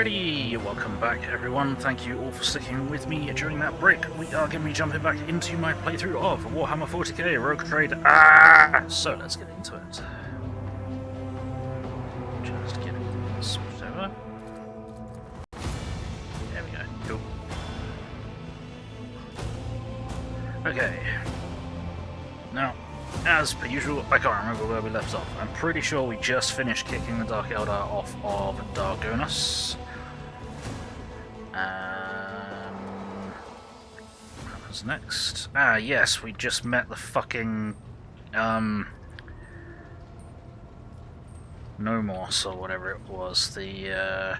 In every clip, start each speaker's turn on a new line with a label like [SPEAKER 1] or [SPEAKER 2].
[SPEAKER 1] Alrighty, welcome back everyone. Thank you all for sticking with me during that break. We are going to be jumping back into my playthrough of Warhammer 40k Rogue TradAAAH. So let's get into it. Just get it switched over. There we go. Cool. Okay. Now, as per usual, I can't remember where we left off. I'm pretty sure we just finished kicking the Dark Eldar off of Dargonus. What happens next? Ah, yes, we just met the fucking Nomos or whatever it was. The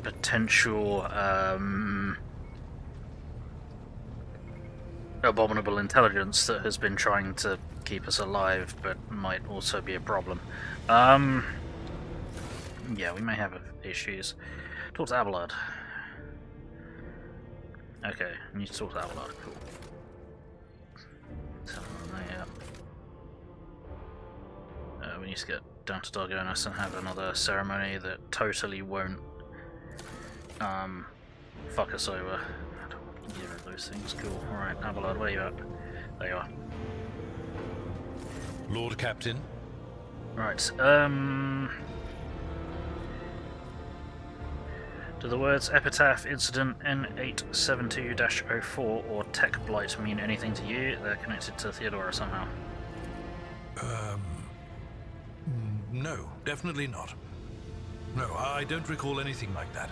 [SPEAKER 1] potential abominable intelligence that has been trying to keep us alive, but might also be a problem. Yeah, we may have issues. Talk to Abelard. Okay, we need to talk to Abelard. Cool. So, we need to get down to Dargonus and have another ceremony that totally won't fuck us over. Either of those things. Cool. Alright, Abelard, where you at? There you are.
[SPEAKER 2] Lord Captain.
[SPEAKER 1] Right, do the words Epitaph, Incident, N872-04 or Tech Blight mean anything to you? They're connected to Theodora somehow.
[SPEAKER 2] No, definitely not. No, I don't recall anything like that.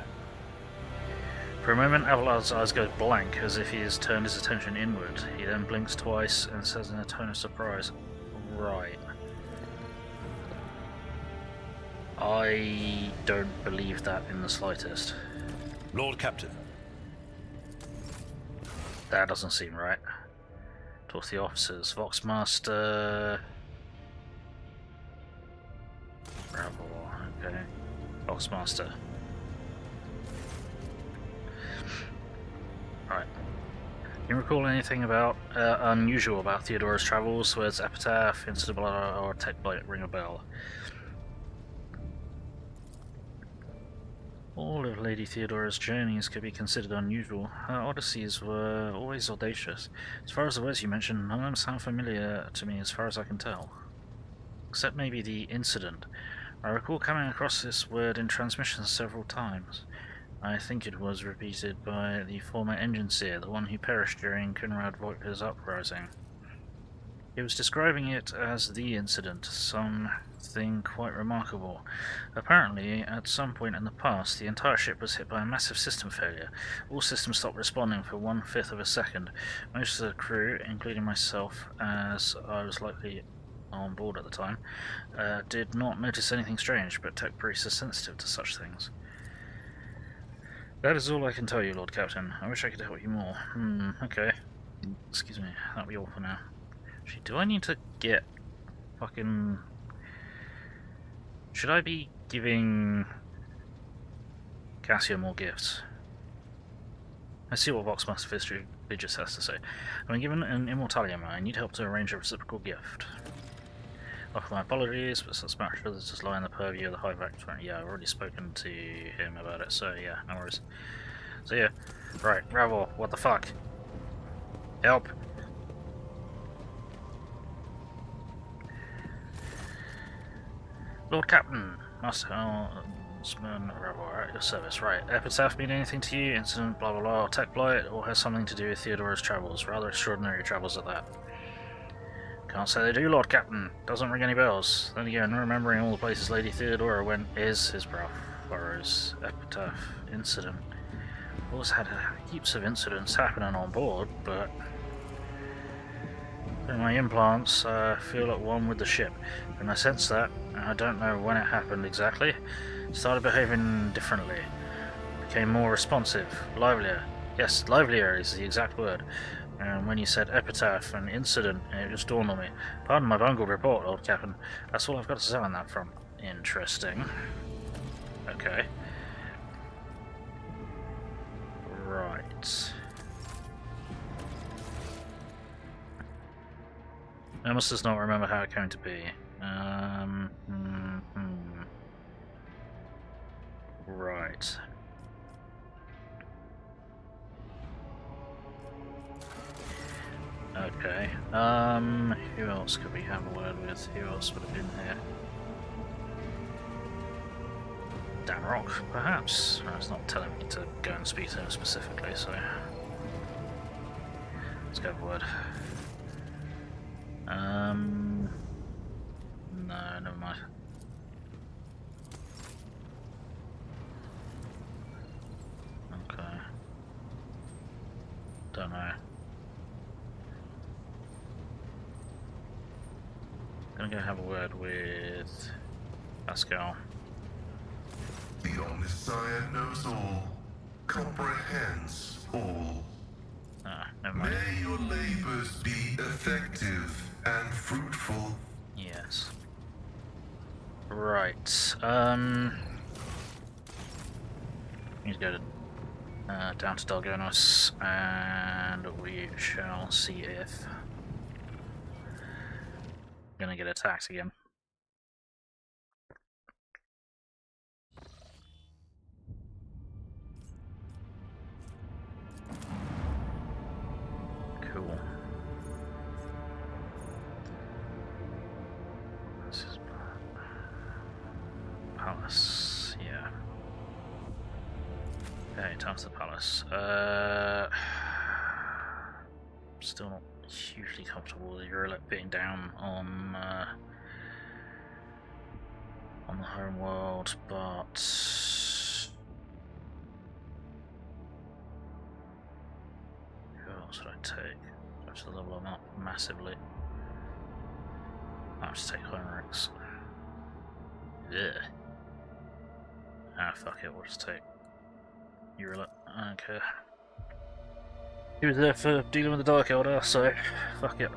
[SPEAKER 1] For a moment, Abelard's eyes go blank, as if he has turned his attention inward. He then blinks twice and says in a tone of surprise, "Right. I don't believe that in the slightest."
[SPEAKER 2] Lord Captain.
[SPEAKER 1] That doesn't seem right. Talk to the officers. Voxmaster... Bravo, okay. Voxmaster. Right. Can you recall anything about unusual about Theodora's travels? Words Epitaph, Incident, or Tech Blight ring a bell? All of Lady Theodora's journeys could be considered unusual. Her odysseys were always audacious. As far as the words you mentioned, none of them sound familiar to me as far as I can tell. Except maybe the incident. I recall coming across this word in transmissions several times. I think it was repeated by the former engine seer, the one who perished during Conrad Voigt's uprising. He was describing it as the incident, something quite remarkable. Apparently, at some point in the past, the entire ship was hit by a massive system failure. All systems stopped responding for 1/5 of a second. Most of the crew, including myself, as I was likely on board at the time, did not notice anything strange, but tech priests are sensitive to such things. That is all I can tell you, Lord Captain. I wish I could help you more. Okay. Excuse me, that'll be all for now. Actually, do I need to get fucking... Should I be giving Cassia more gifts? Let's see what Voxmaster Vigis has to say. I've been given an Immortalium. I need help to arrange a reciprocal gift. Offer my apologies, but such matters just lie in the purview of the High Vector. Yeah, I've already spoken to him about it, so yeah, no worries. So yeah, right, Ravel, what the fuck? Help! Lord Captain, Master Ravel, at your service. Right, Epitaph mean anything to you? Incident, blah blah blah, or Tech Blight, or has something to do with Theodora's travels? Rather extraordinary travels at that. Can't say they do, Lord Captain. Doesn't ring any bells. Then again, remembering all the places Lady Theodora went is his brow furrows. Epitaph, incident. We've always had heaps of incidents happening on board, but in my implants, I feel at one with the ship, and I sense that, and I don't know when it happened exactly. Started behaving differently. Became more responsive, livelier. Yes, livelier is the exact word. And when you said Epitaph and incident, it just dawned on me. Pardon my bungled report, Lord Captain. That's all I've got to say on that front. Interesting. Okay. Right. Nemesis does not remember how it came to be. Right. Okay. Who else could we have a word with? Who else would have been here? Dan Rock, perhaps. It's not telling me to go and speak to him specifically, so let's go for word. No, never mind. Okay. Don't know. Gonna go have a word with Pascal.
[SPEAKER 3] The Omniscient knows all, comprehends all.
[SPEAKER 1] Ah, never mind.
[SPEAKER 3] May your labors be effective and fruitful.
[SPEAKER 1] Yes. Right. Need to go to down to Dalgonos, and we shall see if we're gonna get attacked again. Cool. This is Palace, yeah. Okay, time to the Palace. Still not hugely comfortable with Eurolet being down on the home world, but who else would I take? I have to level them up massively. I'll just take Heinrichs. Yeah. Ah, fuck it, we'll just take Eurolet. I don't care. He was there for dealing with the Dark Elder, so fuck it.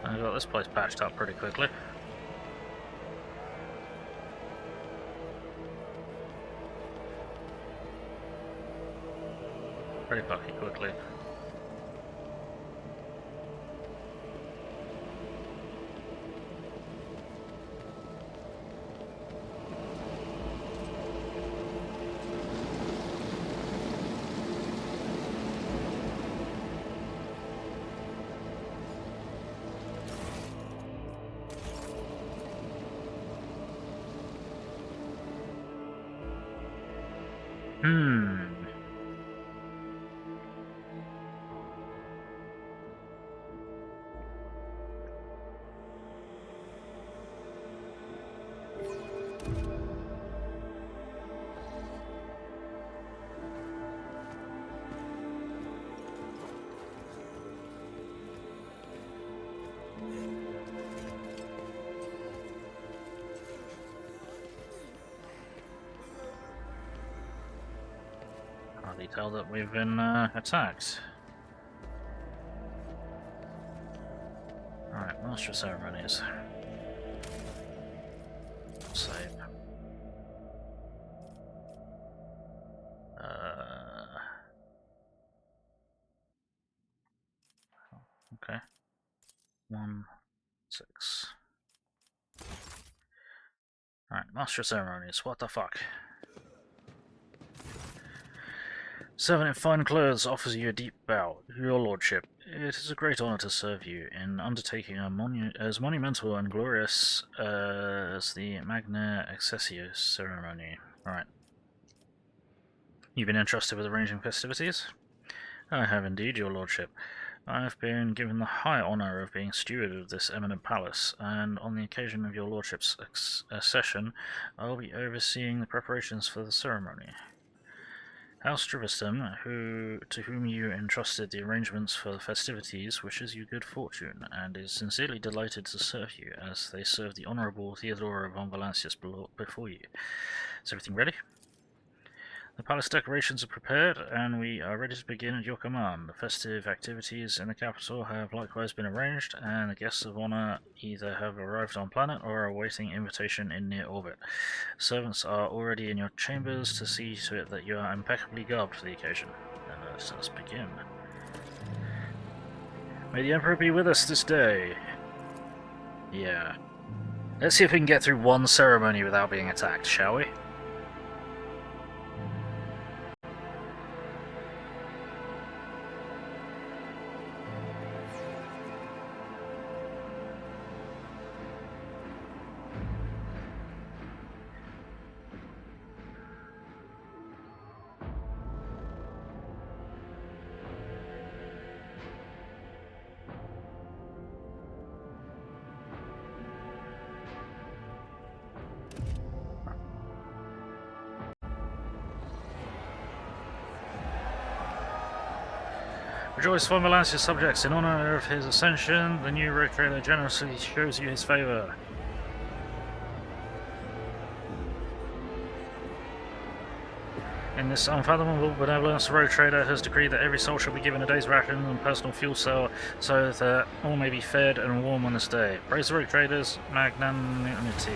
[SPEAKER 1] I got this place patched up pretty quickly. Pretty fucking quickly. Can't tell that we've been attacked. Alright, Master of Ceremonies. Save. Okay. 1, 6. Alright, Master of Ceremonies, what the fuck? 7 in fine clothes offers you a deep bow. Your lordship, it is a great honor to serve you in undertaking as monumental and glorious as the Magna Accessio ceremony. Right. You've been entrusted with arranging festivities? I have indeed, your lordship. I have been given the high honour of being steward of this eminent palace, and on the occasion of your lordship's accession, I will be overseeing the preparations for the ceremony. House Driveston, to whom you entrusted the arrangements for the festivities, wishes you good fortune, and is sincerely delighted to serve you, as they serve the Honourable Theodora von Valancius before you. Is everything ready? The palace decorations are prepared, and we are ready to begin at your command. The festive activities in the capital have likewise been arranged, and the guests of honor either have arrived on planet or are awaiting invitation in near orbit. Servants are already in your chambers to see to it that you are impeccably garbed for the occasion. Let us begin. May the Emperor be with us this day. Yeah. Let's see if we can get through one ceremony without being attacked, shall we? Rejoice, Von Valancia's subjects. In honor of his ascension, the new rogue trader generously shows you his favor. In this unfathomable benevolence, the rogue trader has decreed that every soul shall be given a day's ration and personal fuel cell so that all may be fed and warm on this day. Praise the rogue trader's magnanimity.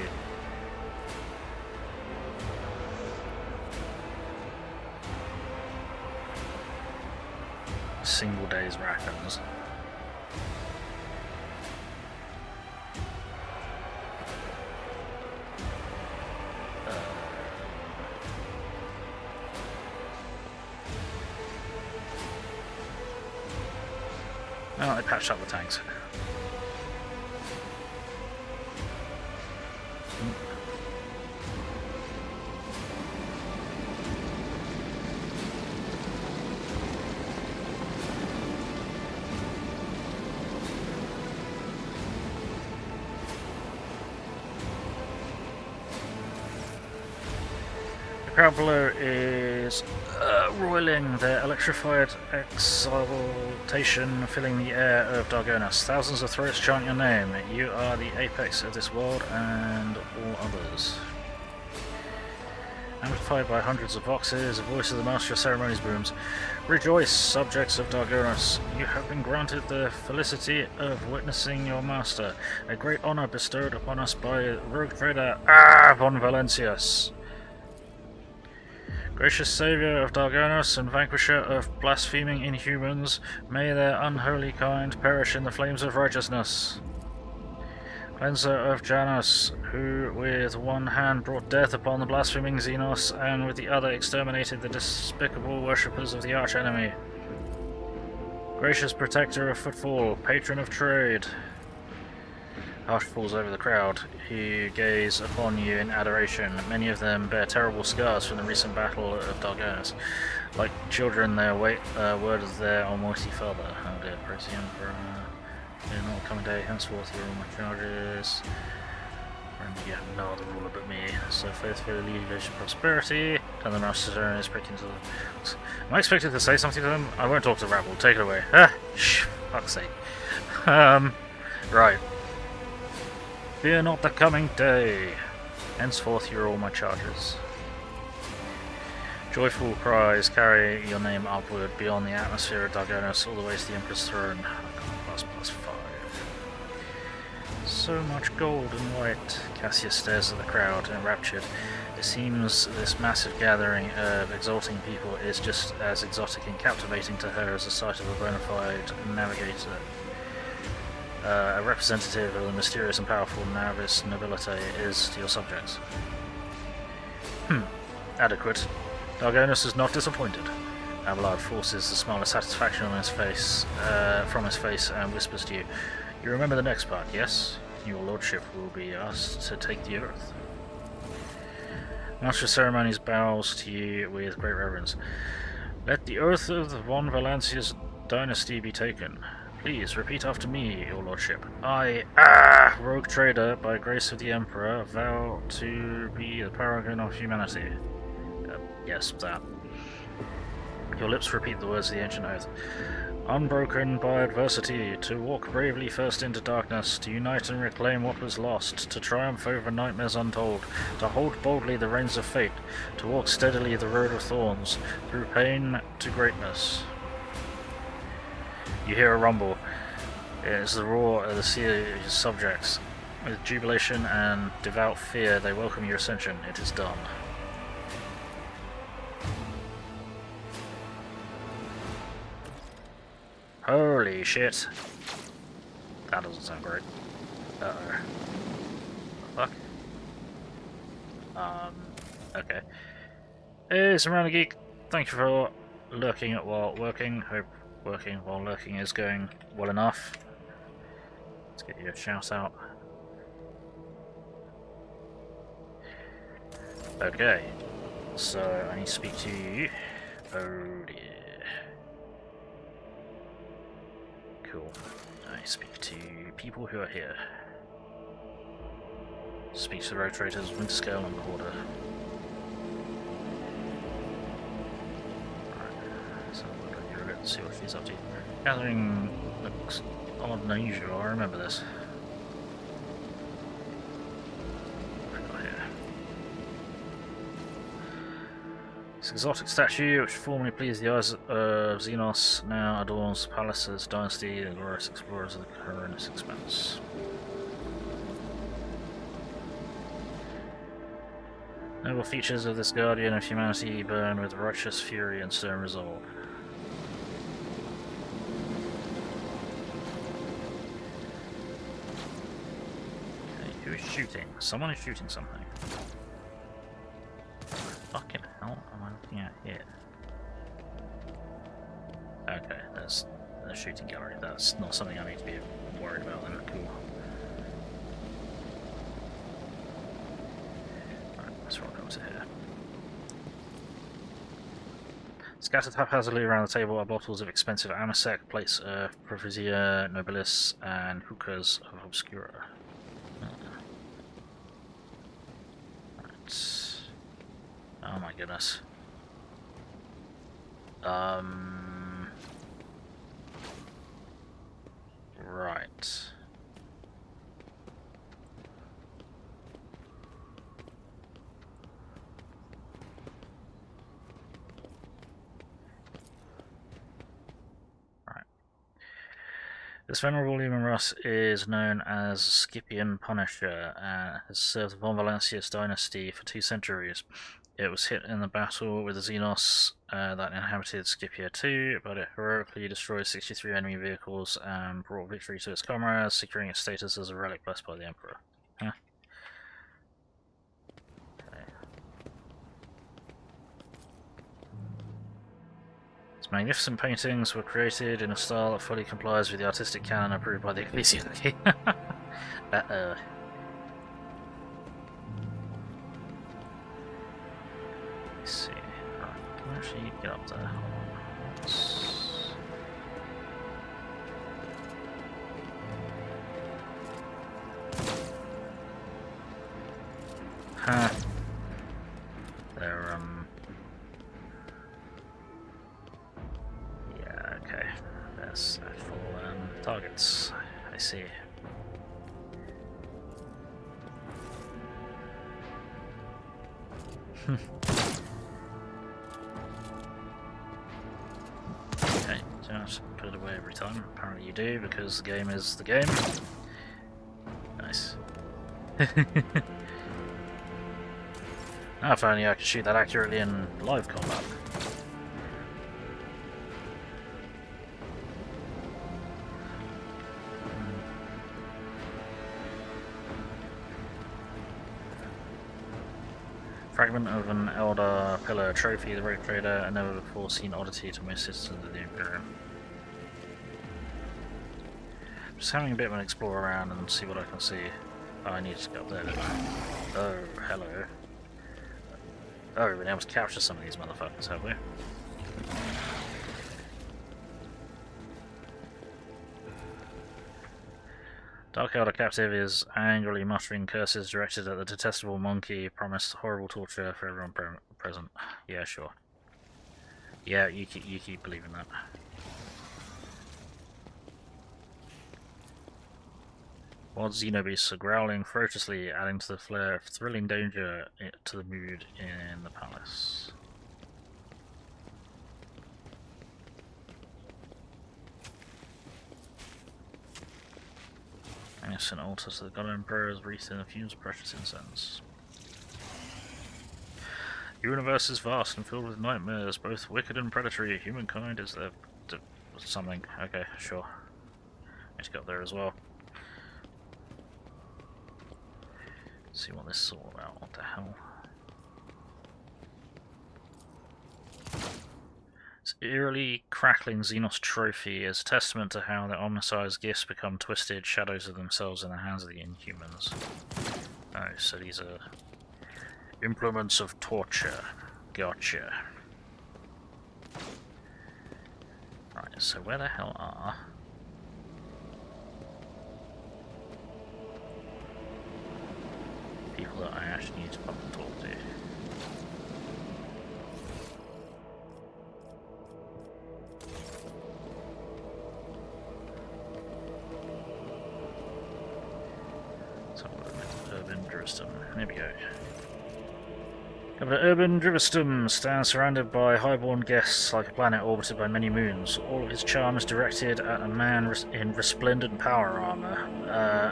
[SPEAKER 1] Single day's rations. Oh, they patched up the tanks. The crowd below is roiling, their electrified exaltation filling the air of Dargonas. Thousands of throats chant your name. You are the apex of this world and all others. Amplified by hundreds of voxes, the voice of the Master of Ceremonies booms. Rejoice, subjects of Dargonas. You have been granted the felicity of witnessing your master, a great honor bestowed upon us by rogue trader Von Valancius. Gracious saviour of Dargonos and vanquisher of blaspheming inhumans, may their unholy kind perish in the flames of righteousness. Cleanser of Janus, who with one hand brought death upon the blaspheming Xenos, and with the other exterminated the despicable worshippers of the archenemy. Gracious protector of footfall, patron of trade. Hush falls over the crowd, who gaze upon you in adoration. Many of them bear terrible scars from the recent battle of Dargonas. Like children, they await word of their almighty father. Oh dear, praise the Emperor. In all coming day, henceforth you are all my charges. And you have no other ruler but me. So faithfully lead you to prosperity. Turn the master and is breaking to the... Am I expected to say something to them? I won't talk to the rabble. Take it away. Ah! Shh! Fuck's sake. Right. Fear not the coming day. Henceforth you are all my charges. Joyful cries carry your name upward beyond the atmosphere of Dargonas all the way to the Emperor's throne. +5. So much gold and white. Cassius stares at the crowd, enraptured. It seems this massive gathering of exulting people is just as exotic and captivating to her as the sight of a bona fide navigator. A representative of the mysterious and powerful Navis nobility is to your subjects. Adequate. Dargonas is not disappointed. Abelard forces the smile of satisfaction on his face, from his face and whispers to you. You remember the next part, yes? Your lordship will be asked to take the oath. Master of Ceremonies bows to you with great reverence. Let the oath of the Von Valancius dynasty be taken. Please repeat after me, your lordship. I, rogue trader, by grace of the Emperor, vow to be the paragon of humanity. Yes, that. Your lips repeat the words of the ancient oath. Unbroken by adversity, to walk bravely first into darkness, to unite and reclaim what was lost, to triumph over nightmares untold, to hold boldly the reins of fate, to walk steadily the road of thorns, through pain to greatness. You hear a rumble. It is the roar of the sea's subjects. With jubilation and devout fear, they welcome your ascension. It is done. Holy shit. That doesn't sound great. Uh-oh. What the fuck? Okay. Hey, Samrana Geek. Thank you for lurking at while working. Hope working while lurking is going well enough. Let's get you a shout out. Okay. So, I need to speak to you. Oh dear. Cool. I speak to people who are here. Speak to the road traders, Winterscale and Quarter. Alright, so we'll look here a bit and see what she's up to. Gathering looks odd and unusual, I remember this. What have we got here? This exotic statue, which formerly pleased the eyes of Xenos, now adorns the palace's dynasty and glorious explorers of the Coronis Expanse. Noble features of this guardian of humanity burn with righteous fury and stern resolve. Okay, who is shooting? Someone is shooting something. Fucking hell am I looking at here? Okay, there's a shooting gallery. That's not something I need to be worried about then. Cool. Right, let's roll over to here. Scattered haphazardly around the table are bottles of expensive Amasec, plates of Provisia Nobilis, and hookahs of Obscura. Right. Oh my goodness. Right. This venerable human race is known as Scipion Punisher and has served the Von Valancius dynasty for 2 centuries. It was hit in the battle with the Xenos that inhabited Scipia II, but it heroically destroyed 63 enemy vehicles and brought victory to its comrades, securing its status as a relic blessed by the Emperor. Huh? Okay. Its magnificent paintings were created in a style that fully complies with the artistic canon approved by the Ecclesia. Let's see. Right, can we actually get up there? Hold on. Huh. They're, yeah, okay. There's actual, targets. I see. Okay, just put it away every time. Apparently you do, because the game is the game. Nice. Now if only I could shoot that accurately in live combat. Fragment of an Elder Pillar trophy, the Road Trader, a never before seen oddity to most citizens of the Imperium. Just having a bit of an explore around and see what I can see. Oh, I need to go up there. Oh, hello. Oh, we've been able to capture some of these motherfuckers, have we? Dark Elder Captive is angrily muttering curses directed at the detestable monkey, promised horrible torture for everyone present. Yeah, sure. Yeah, you keep believing that. Wild xenobeasts are growling ferociously, adding to the flare of thrilling danger to the mood in the palace. Magnificent altar to the God Emperor is wreathed in the fumes of precious incense. The universe is vast and filled with nightmares, both wicked and predatory. Humankind is there. Something. Okay, sure. I need to go up there as well. See what this is all about. What the hell? This eerily crackling Xenos trophy is a testament to how the Omnissiah's gifts become twisted shadows of themselves in the hands of the Inhumans. Oh, so these are implements of torture. Gotcha. Right, so where the hell are... people that I actually need to fucking talk to? So urban Dristum. There we go. Governor Urban Drivistum stands surrounded by highborn guests like a planet orbited by many moons. All of his charm is directed at a man in resplendent power armor,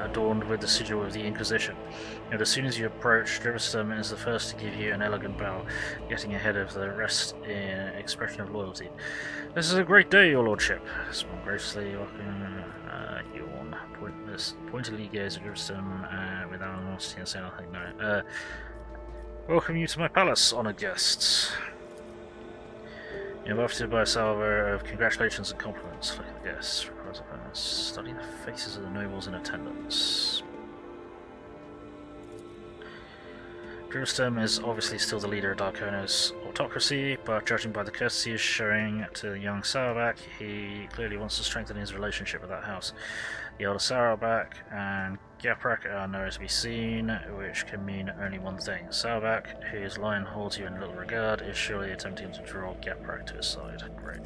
[SPEAKER 1] adorned with the sigil of the Inquisition. And as soon as you approach, Drivistum is the first to give you an elegant bow, getting ahead of the rest in expression of loyalty. This is a great day, your lordship. Small graciously welcome yawn. Pointedly gaze at Drivistum without animosity and say nothing. No. Welcome you to my palace, honoured guests. You're buffeted by a salvo of congratulations and compliments. Look at the guests. Study the faces of the nobles in attendance. Drivistum is obviously still the leader of Darkona's autocracy, but judging by the courtesy he's showing to the young Sauerback, he clearly wants to strengthen his relationship with that house. The elder Sauerback and Gaprak are nowhere to be seen, which can mean only one thing. Sauerback, whose line holds you in little regard, is surely attempting to draw Gaprak to his side. Great.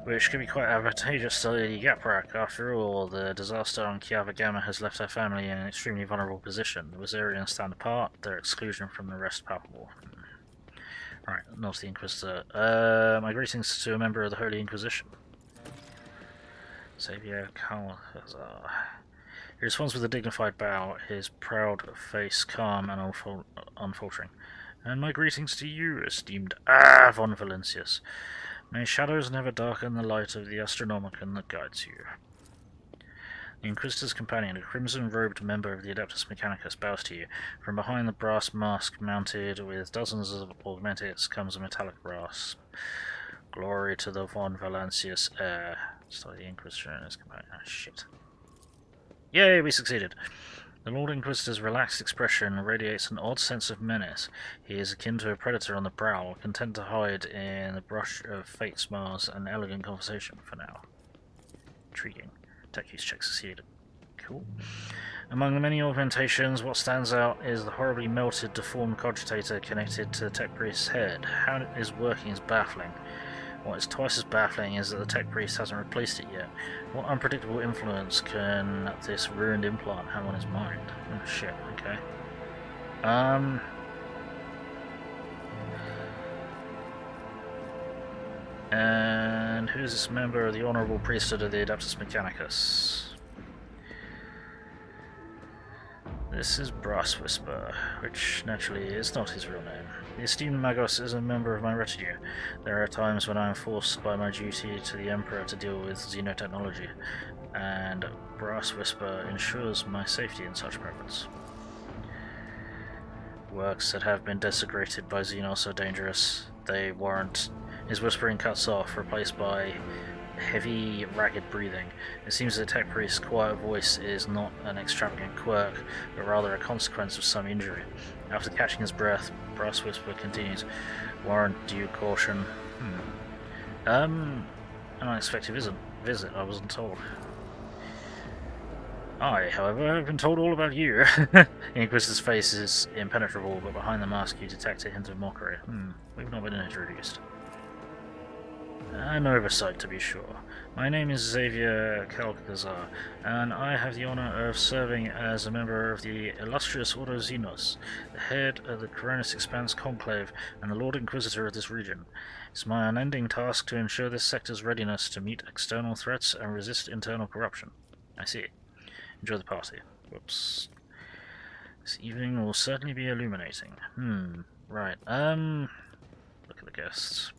[SPEAKER 1] Which could be quite advantageous to Lady Gaprak. After all, the disaster on Kiava Gamma has left her family in an extremely vulnerable position. The Wazarians stand apart, their exclusion from the rest palpable. Right, not the Inquisitor. My greetings to a member of the Holy Inquisition. Xavier Calhazar. He responds with a dignified bow, his proud face calm and unfaltering. And my greetings to you, esteemed von Valencius. May shadows never darken the light of the Astronomicon that guides you. The Inquisitor's companion, a crimson-robed member of the Adeptus Mechanicus, bows to you. From behind the brass mask mounted with dozens of augmentics comes a metallic rasp. Glory to the von Valencius heir. Study the Inquisitor and his companion. Ah, shit. Yay, we succeeded! The Lord Inquisitor's relaxed expression radiates an odd sense of menace. He is akin to a predator on the prowl, content to hide in the brush of fake smiles and elegant conversation for now. Intriguing. Tech use check succeeded. Cool. Among the many augmentations, what stands out is the horribly melted, deformed cogitator connected to the tech priest's head. How it is working is baffling. What is twice as baffling is that the tech priest hasn't replaced it yet. What unpredictable influence can this ruined implant have on his mind? Oh shit, okay. And who's this member of the Honourable Priesthood of the Adeptus Mechanicus? This is Brass Whisper, which naturally is not his real name. The esteemed Magos is a member of my retinue. There are times when I am forced by my duty to the Emperor to deal with xenotechnology, and Brass Whisper ensures my safety in such moments. Works that have been desecrated by Xenos are dangerous. They warrant... His whispering cuts off, replaced by heavy, ragged breathing. It seems the tech priest's quiet voice is not an extravagant quirk, but rather a consequence of some injury. After catching his breath, Brass Whisper continues, warrant due caution. An unexpected visit, I wasn't told. I, however, have been told all about you. The Inquisitor's face is impenetrable, but behind the mask you detect a hint of mockery. We've not been introduced. An oversight, to be sure. My name is Xavier Calcazar, and I have the honor of serving as a member of the illustrious Order Xenos, the head of the Coronis Expanse Conclave and the Lord Inquisitor of this region. It's my unending task to ensure this sector's readiness to meet external threats and resist internal corruption. I see. Enjoy the party. Whoops. This evening will certainly be illuminating. Right, look at the guests.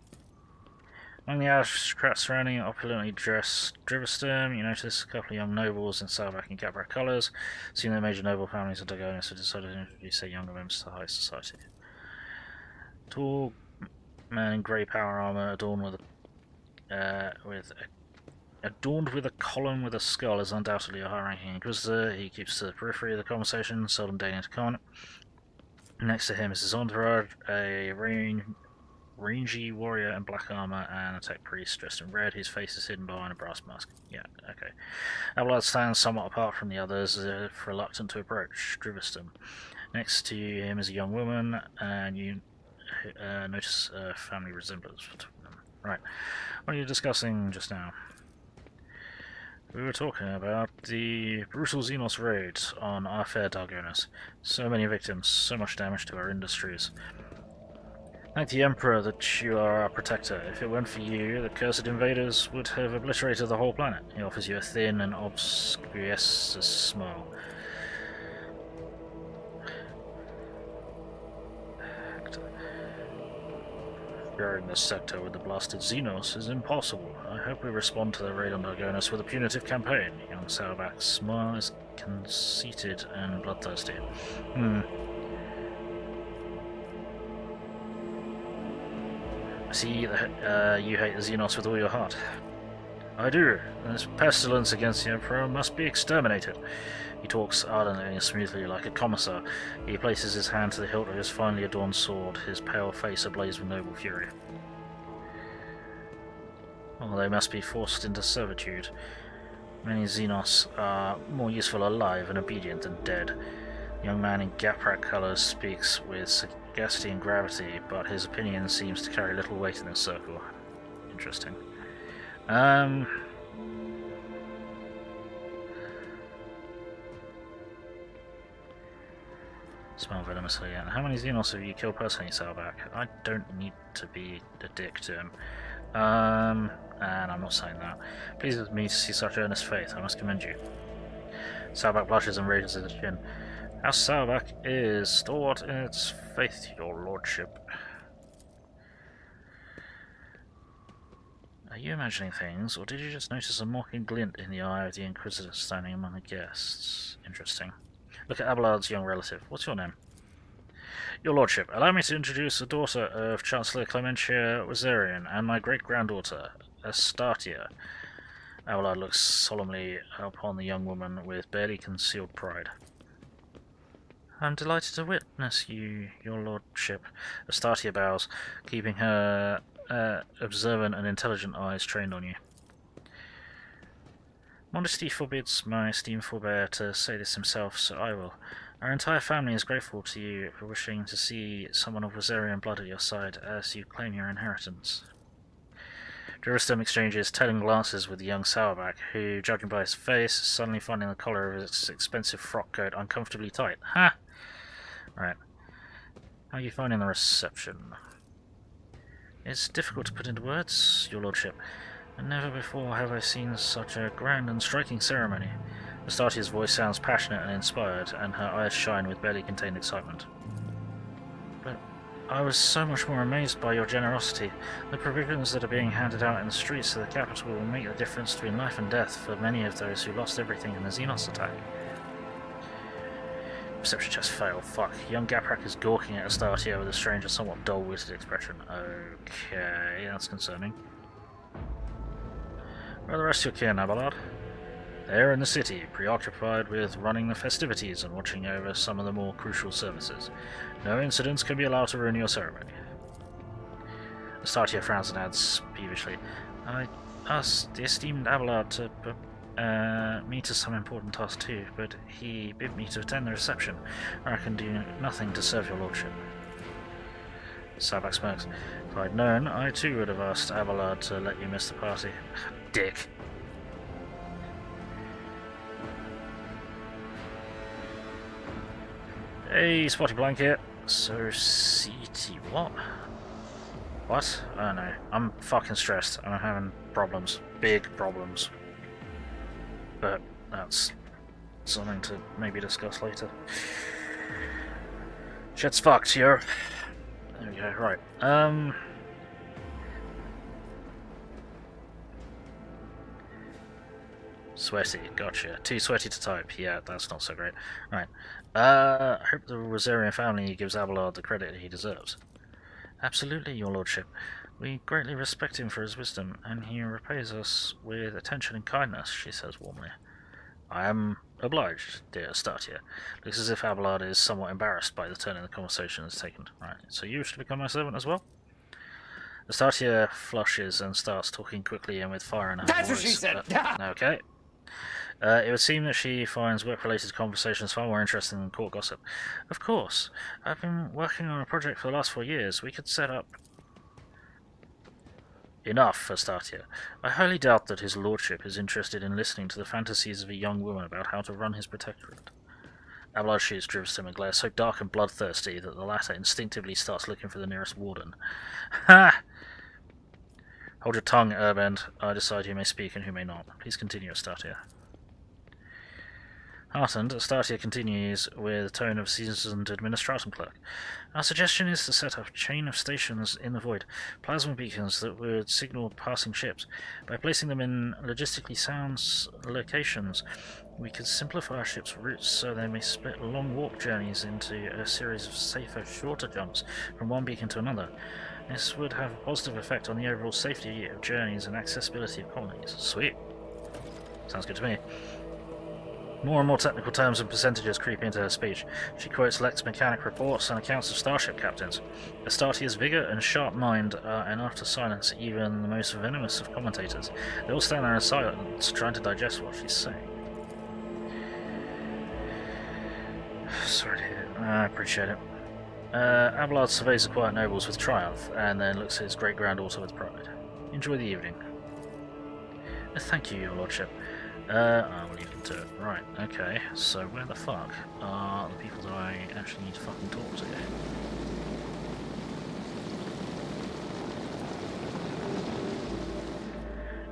[SPEAKER 1] Among the aristocrats surrounding opulently dressed Driversturm, you notice a couple of young nobles in Salvac and Gabrak colours. Seeing the major noble families of Dagonis have decided to introduce their younger members to high society. Tall man in grey power armour adorned with a column with a skull is undoubtedly a high-ranking inquisitor. He keeps to the periphery of the conversation, seldom deigning to comment. Next to him is his entourage, a rangy warrior in black armor and a tech priest dressed in red, whose face is hidden behind a brass mask. Yeah, okay. Abelard stands somewhat apart from the others, reluctant to approach Driversturm. Next to him is a young woman, and you notice a family resemblance between them. Right, what are you discussing just now? We were talking about the brutal Xenos raid on our fair Dargonis. So many victims, so much damage to our industries. Thank the Emperor that you are our protector. If it weren't for you, the cursed invaders would have obliterated the whole planet. He offers you a thin and obscure smile. Bearing this sector with the blasted Xenos is impossible. I hope we respond to the raid on Dargonis with a punitive campaign. Young Saurabak's smile is conceited and bloodthirsty. I see that you hate the Xenos with all your heart. I do. This pestilence against the Emperor must be exterminated. He talks ardently and smoothly like a commissar. He places his hand to the hilt of his finely adorned sword, his pale face ablaze with noble fury. Oh, they must be forced into servitude. Many Xenos are more useful alive and obedient than dead. The young man in Gaprak colours speaks with sagacity and gravity, but his opinion seems to carry little weight in this circle. Interesting. Smell venomously. And how many Xenos have you killed personally, Salvac? I don't need to be a dick to him. And I'm not saying that. Pleased with me to see such earnest faith. I must commend you. Salvac blushes and raises his chin. House Salvac is stalwart in its faith, your lordship. Are you imagining things, or did you just notice a mocking glint in the eye of the Inquisitor standing among the guests? Interesting. Look at Abelard's young relative. What's your name? Your lordship, allow me to introduce the daughter of Chancellor Clementia Wazarian and my great-granddaughter, Astartia. Abelard looks solemnly upon the young woman with barely concealed pride. I'm delighted to witness you, your lordship. Astartia bows, keeping her observant and intelligent eyes trained on you. Modesty forbids my esteemed forbear to say this himself, so I will. Our entire family is grateful to you for wishing to see someone of Wazarian blood at your side as you claim your inheritance. Driversturm exchanges telling glances with the young Sauerback, who, judging by his face, is suddenly finding the collar of his expensive frock coat uncomfortably tight. Ha! Right. How are you finding the reception? It's difficult to put into words, your lordship. And never before have I seen such a grand and striking ceremony. Astartia's voice sounds passionate and inspired, and her eyes shine with barely contained excitement. But I was so much more amazed by your generosity. The provisions that are being handed out in the streets of the capital will make the difference between life and death for many of those who lost everything in the Xenos attack. Perception checks fail. Fuck. Young Gaprak is gawking at Astartia with a strange and somewhat dull-witted expression. Okay, that's concerning. Where are the rest of your kin, Abelard? They're in the city, preoccupied with running the festivities and watching over some of the more crucial services. No incidents can be allowed to ruin your ceremony. Astartia frowns and adds peevishly, I asked the esteemed Abelard to me to some important task too, but he bid me to attend the reception, where I can do nothing to serve your lordship. Sabak smokes. If I'd known, I too would have asked Abelard to let you miss the party. Dick. Hey, Spotty Blanket. So, CT, what? What? I don't know. I'm fucking stressed. I'm having problems. Big problems. But that's something to maybe discuss later. Shit's fucked here. There we go, right. Sweaty, gotcha. Too sweaty to type. Yeah, that's not so great. Right. I hope the Rosarian family gives Abelard the credit he deserves. Absolutely, your lordship. We greatly respect him for his wisdom, and he repays us with attention and kindness, she says warmly. I am obliged, dear Astatia. Looks as if Abelard is somewhat embarrassed by the turn the conversation has taken. Right, so you wish to become my servant as well? Astatia flushes and starts talking quickly and with fire in her voice.
[SPEAKER 4] That's what she said!
[SPEAKER 1] Okay. It would seem that she finds work-related conversations far more interesting than court gossip. Of course. I've been working on a project for the last 4 years. We could set up... Enough, Astatia. I highly doubt that his lordship is interested in listening to the fantasies of a young woman about how to run his protectorate. Abelard shoots Drivston a glare so dark and bloodthirsty that the latter instinctively starts looking for the nearest warden. Ha! Hold your tongue, Urbend. I decide who may speak and who may not. Please continue, Astatia. Heartened, Astatia continues with a tone of a seasoned administratum clerk. Our suggestion is to set up a chain of stations in the void, plasma beacons that would signal passing ships. By placing them in logistically sound locations, we could simplify our ships' routes so they may split long warp journeys into a series of safer, shorter jumps from one beacon to another. This would have a positive effect on the overall safety of journeys and accessibility of colonies. Sweet. Sounds good to me. More and more technical terms and percentages creep into her speech. She quotes Lex mechanic reports and accounts of starship captains. Astatia's vigour and sharp mind are enough to silence even the most venomous of commentators. They all stand there in silence, trying to digest what she's saying. Sorry to hear it. I appreciate it. Abelard surveys the quiet nobles with triumph, and then looks at his great-granddaughter with pride. Enjoy the evening. Thank you, your lordship. I'll leave him to it. Right, okay, so where the fuck are the people that I actually need to fucking talk to?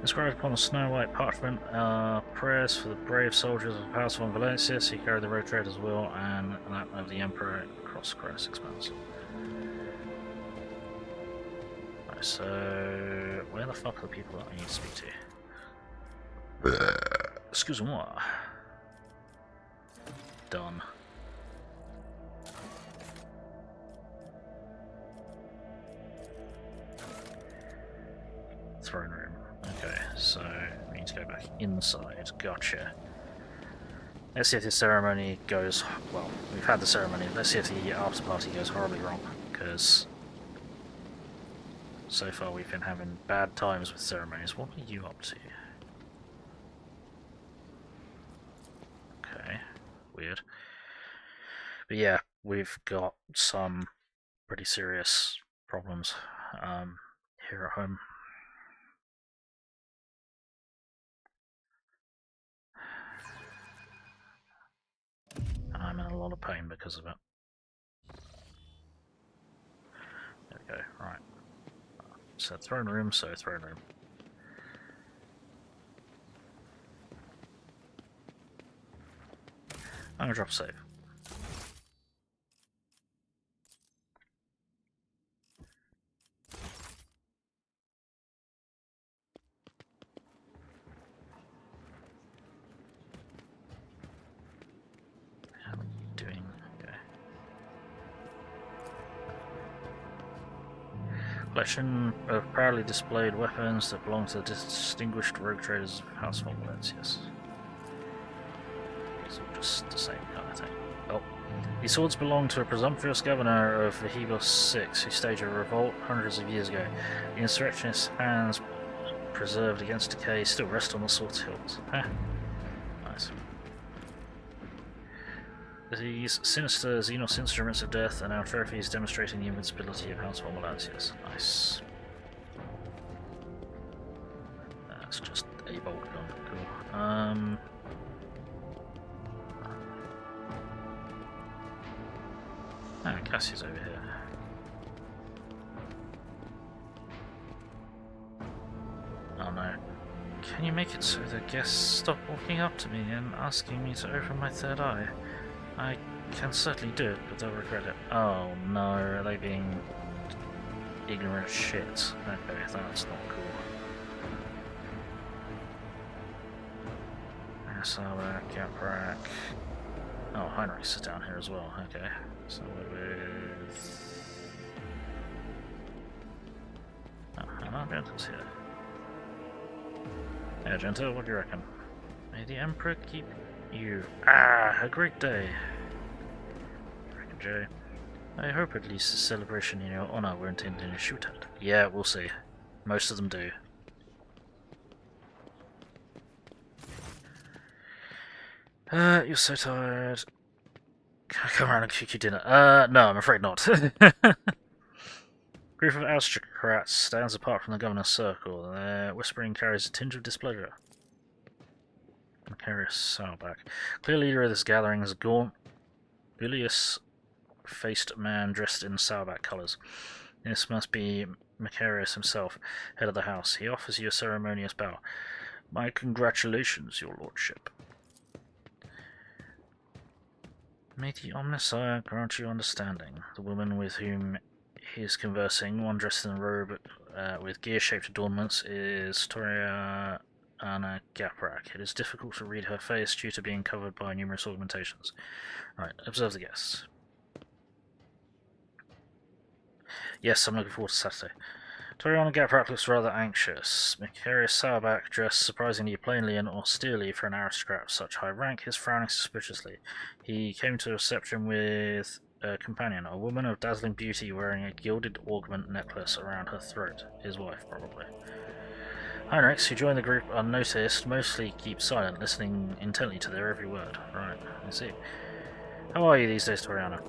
[SPEAKER 1] Inscribed upon the snow-white parchment are prayers for the brave soldiers of the House von Valencius who carry the road trade as well, and that of the Emperor across Cross Expanse. Right, so where the fuck are the people that I need to speak to? Excusez-moi. Done. Throne room. Okay, so we need to go back inside. Gotcha. Let's see if the ceremony goes... Well, we've had the ceremony. Let's see if the after party goes horribly wrong, because so far we've been having bad times with ceremonies. What are you up to? Okay, weird. But yeah, we've got some pretty serious problems here at home. And I'm in a lot of pain because of it. There we go, right. So throne room, so throne room. I'm gonna drop a save. How are you doing? Okay. Collection of proudly displayed weapons that belong to the distinguished rogue traders of House von Valencius. It's all just the same kind of thing. Oh. These swords belong to a presumptuous governor of the Hebos 6 who staged a revolt hundreds of years ago. The insurrectionist's hands preserved against decay still rest on the sword's hilts. Huh. Nice. These sinister Xenos instruments of death are now trophies demonstrating the invincibility of House Formulancius. Nice. That's just a bolt gun. Cool. Ah, Cassie's over here. Oh no. Can you make it so the guests stop walking up to me and asking me to open my third eye? I can certainly do it, but they'll regret it. Oh no, are they being ignorant shit? Okay, that's not cool. Saba, Caprak. Oh, Heinrichs is down here as well. Okay, so with. Oh, Hannah Genta's here. Yeah, Genta, what do you reckon? May the Emperor keep you. Ah, a great day. Reckon, Jay. I hope at least the celebration in your honor won't end in a shootout. Yeah, we'll see. Most of them do. You're so tired. Can I come around and cook you dinner? No, I'm afraid not. Group of aristocrats stands apart from the governor's circle. Their whispering carries a tinge of displeasure. Macarius Saurback. Clear leader of this gathering is a gaunt, bilious-faced man dressed in Saurback colours. This must be Macarius himself, head of the house. He offers you a ceremonious bow. My congratulations, your lordship. May the Omnissiah grant you understanding. The woman with whom he is conversing, one dressed in a robe with gear-shaped adornments, is Toriana Gaprak. It is difficult to read her face due to being covered by numerous augmentations. Right, observe the guests. Yes, I'm looking forward to Saturday. Toriana Gaprak looks rather anxious. Macarius Saurback, dressed surprisingly plainly and austerely for an aristocrat of such high rank, is frowning suspiciously. He came to the reception with a companion, a woman of dazzling beauty wearing a gilded augment necklace around her throat. His wife, probably. Heinrichs, who joined the group unnoticed, mostly keep silent, listening intently to their every word. Right, I see. How are you these days, Toriana?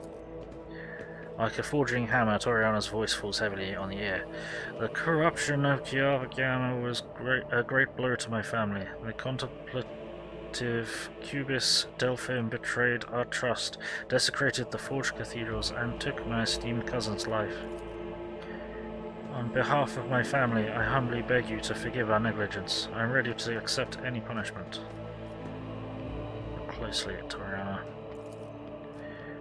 [SPEAKER 1] Like a forging hammer, Toriana's voice falls heavily on the ear. The corruption of Kiava was a great blow to my family. The contemplative Cubis Delphine betrayed our trust, desecrated the forged cathedrals, and took my esteemed cousin's life. On behalf of my family, I humbly beg you to forgive our negligence. I am ready to accept any punishment. Look closely at Toriana.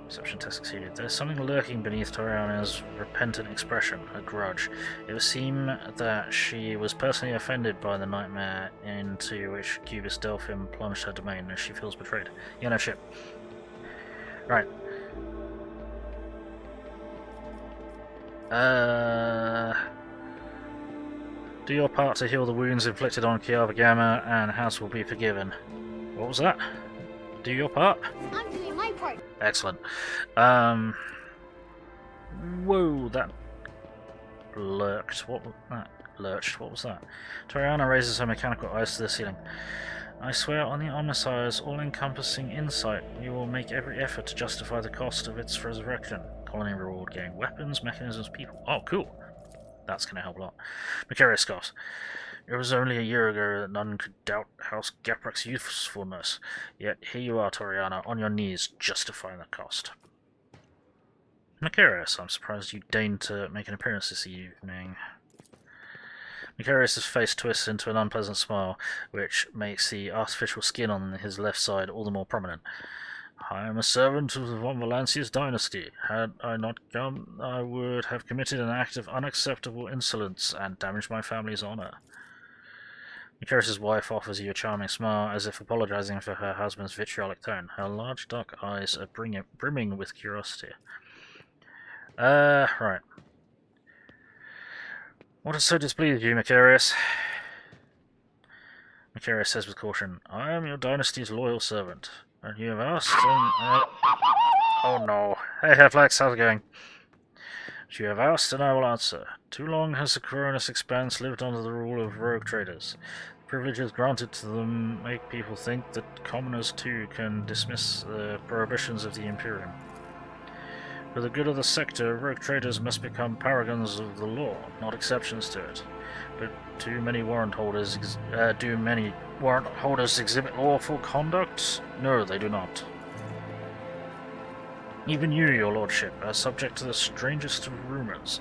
[SPEAKER 1] Perception test succeeded. There's something lurking beneath Toriana's repentant expression, a grudge. It would seem that she was personally offended by the nightmare into which Cubis Delphine plunged her domain, as she feels betrayed. Yeah, no shit. Right. Do your part to heal the wounds inflicted on Kiava Gamma, and House will be forgiven. What was that? Do your part?
[SPEAKER 4] I'm doing my part.
[SPEAKER 1] Excellent. Whoa, that lurked. What was that? Lurched. What was that? Toriana raises her mechanical eyes to the ceiling. I swear on the Omnissiah's all-encompassing insight, you will make every effort to justify the cost of its resurrection. Colony reward gain. Weapons, mechanisms, people. Oh, cool. That's going to help a lot. Macarius scoffs. It was only a year ago that none could doubt House Gaprak's usefulness. Yet here you are, Toriana, on your knees, justifying the cost. Macarius, I'm surprised you deigned to make an appearance this evening. Macarius' face twists into an unpleasant smile, which makes the artificial skin on his left side all the more prominent. I am a servant of the von Valancius dynasty. Had I not come, I would have committed an act of unacceptable insolence and damaged my family's honor. Macarius' wife offers you a charming smile, as if apologizing for her husband's vitriolic tone. Her large dark eyes are brimming with curiosity. Right. What has so displeased you, Macarius? Macarius says with caution, I am your dynasty's loyal servant, and you have asked, oh no. Hey, Heflex, how's it going? As you have asked, and I will answer. Too long has the Coronis Expanse lived under the rule of rogue traders. Privileges granted to them make people think that commoners too can dismiss the prohibitions of the Imperium. For the good of the sector, rogue traders must become paragons of the law, not exceptions to it. But do many warrant holders exhibit lawful conduct? No, they do not. Even you, your lordship, are subject to the strangest of rumours,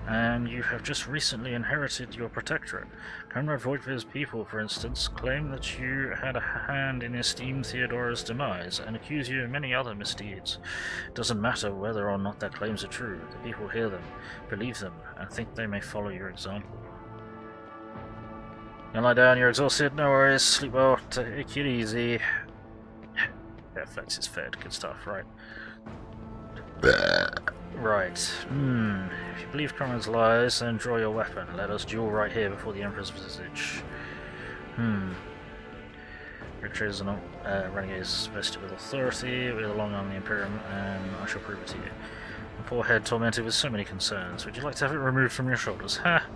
[SPEAKER 1] and you have just recently inherited your protectorate. Conrad Voigt's people, for instance, claim that you had a hand in esteemed Theodora's demise, and accuse you of many other misdeeds. It doesn't matter whether or not their claims are true. The people hear them, believe them, and think they may follow your example. You lie down, you're exhausted, no worries, sleep well, take it easy. Yeah, Flex is fed, good stuff, right. Right. If you believe Conrad's lies, then draw your weapon. Let us duel right here before the Emperor's visage. Retreaters are not renegades vested with authority. We belong on the Imperium, and I shall prove it to you. My poor head tormented with so many concerns. Would you like to have it removed from your shoulders? Ha!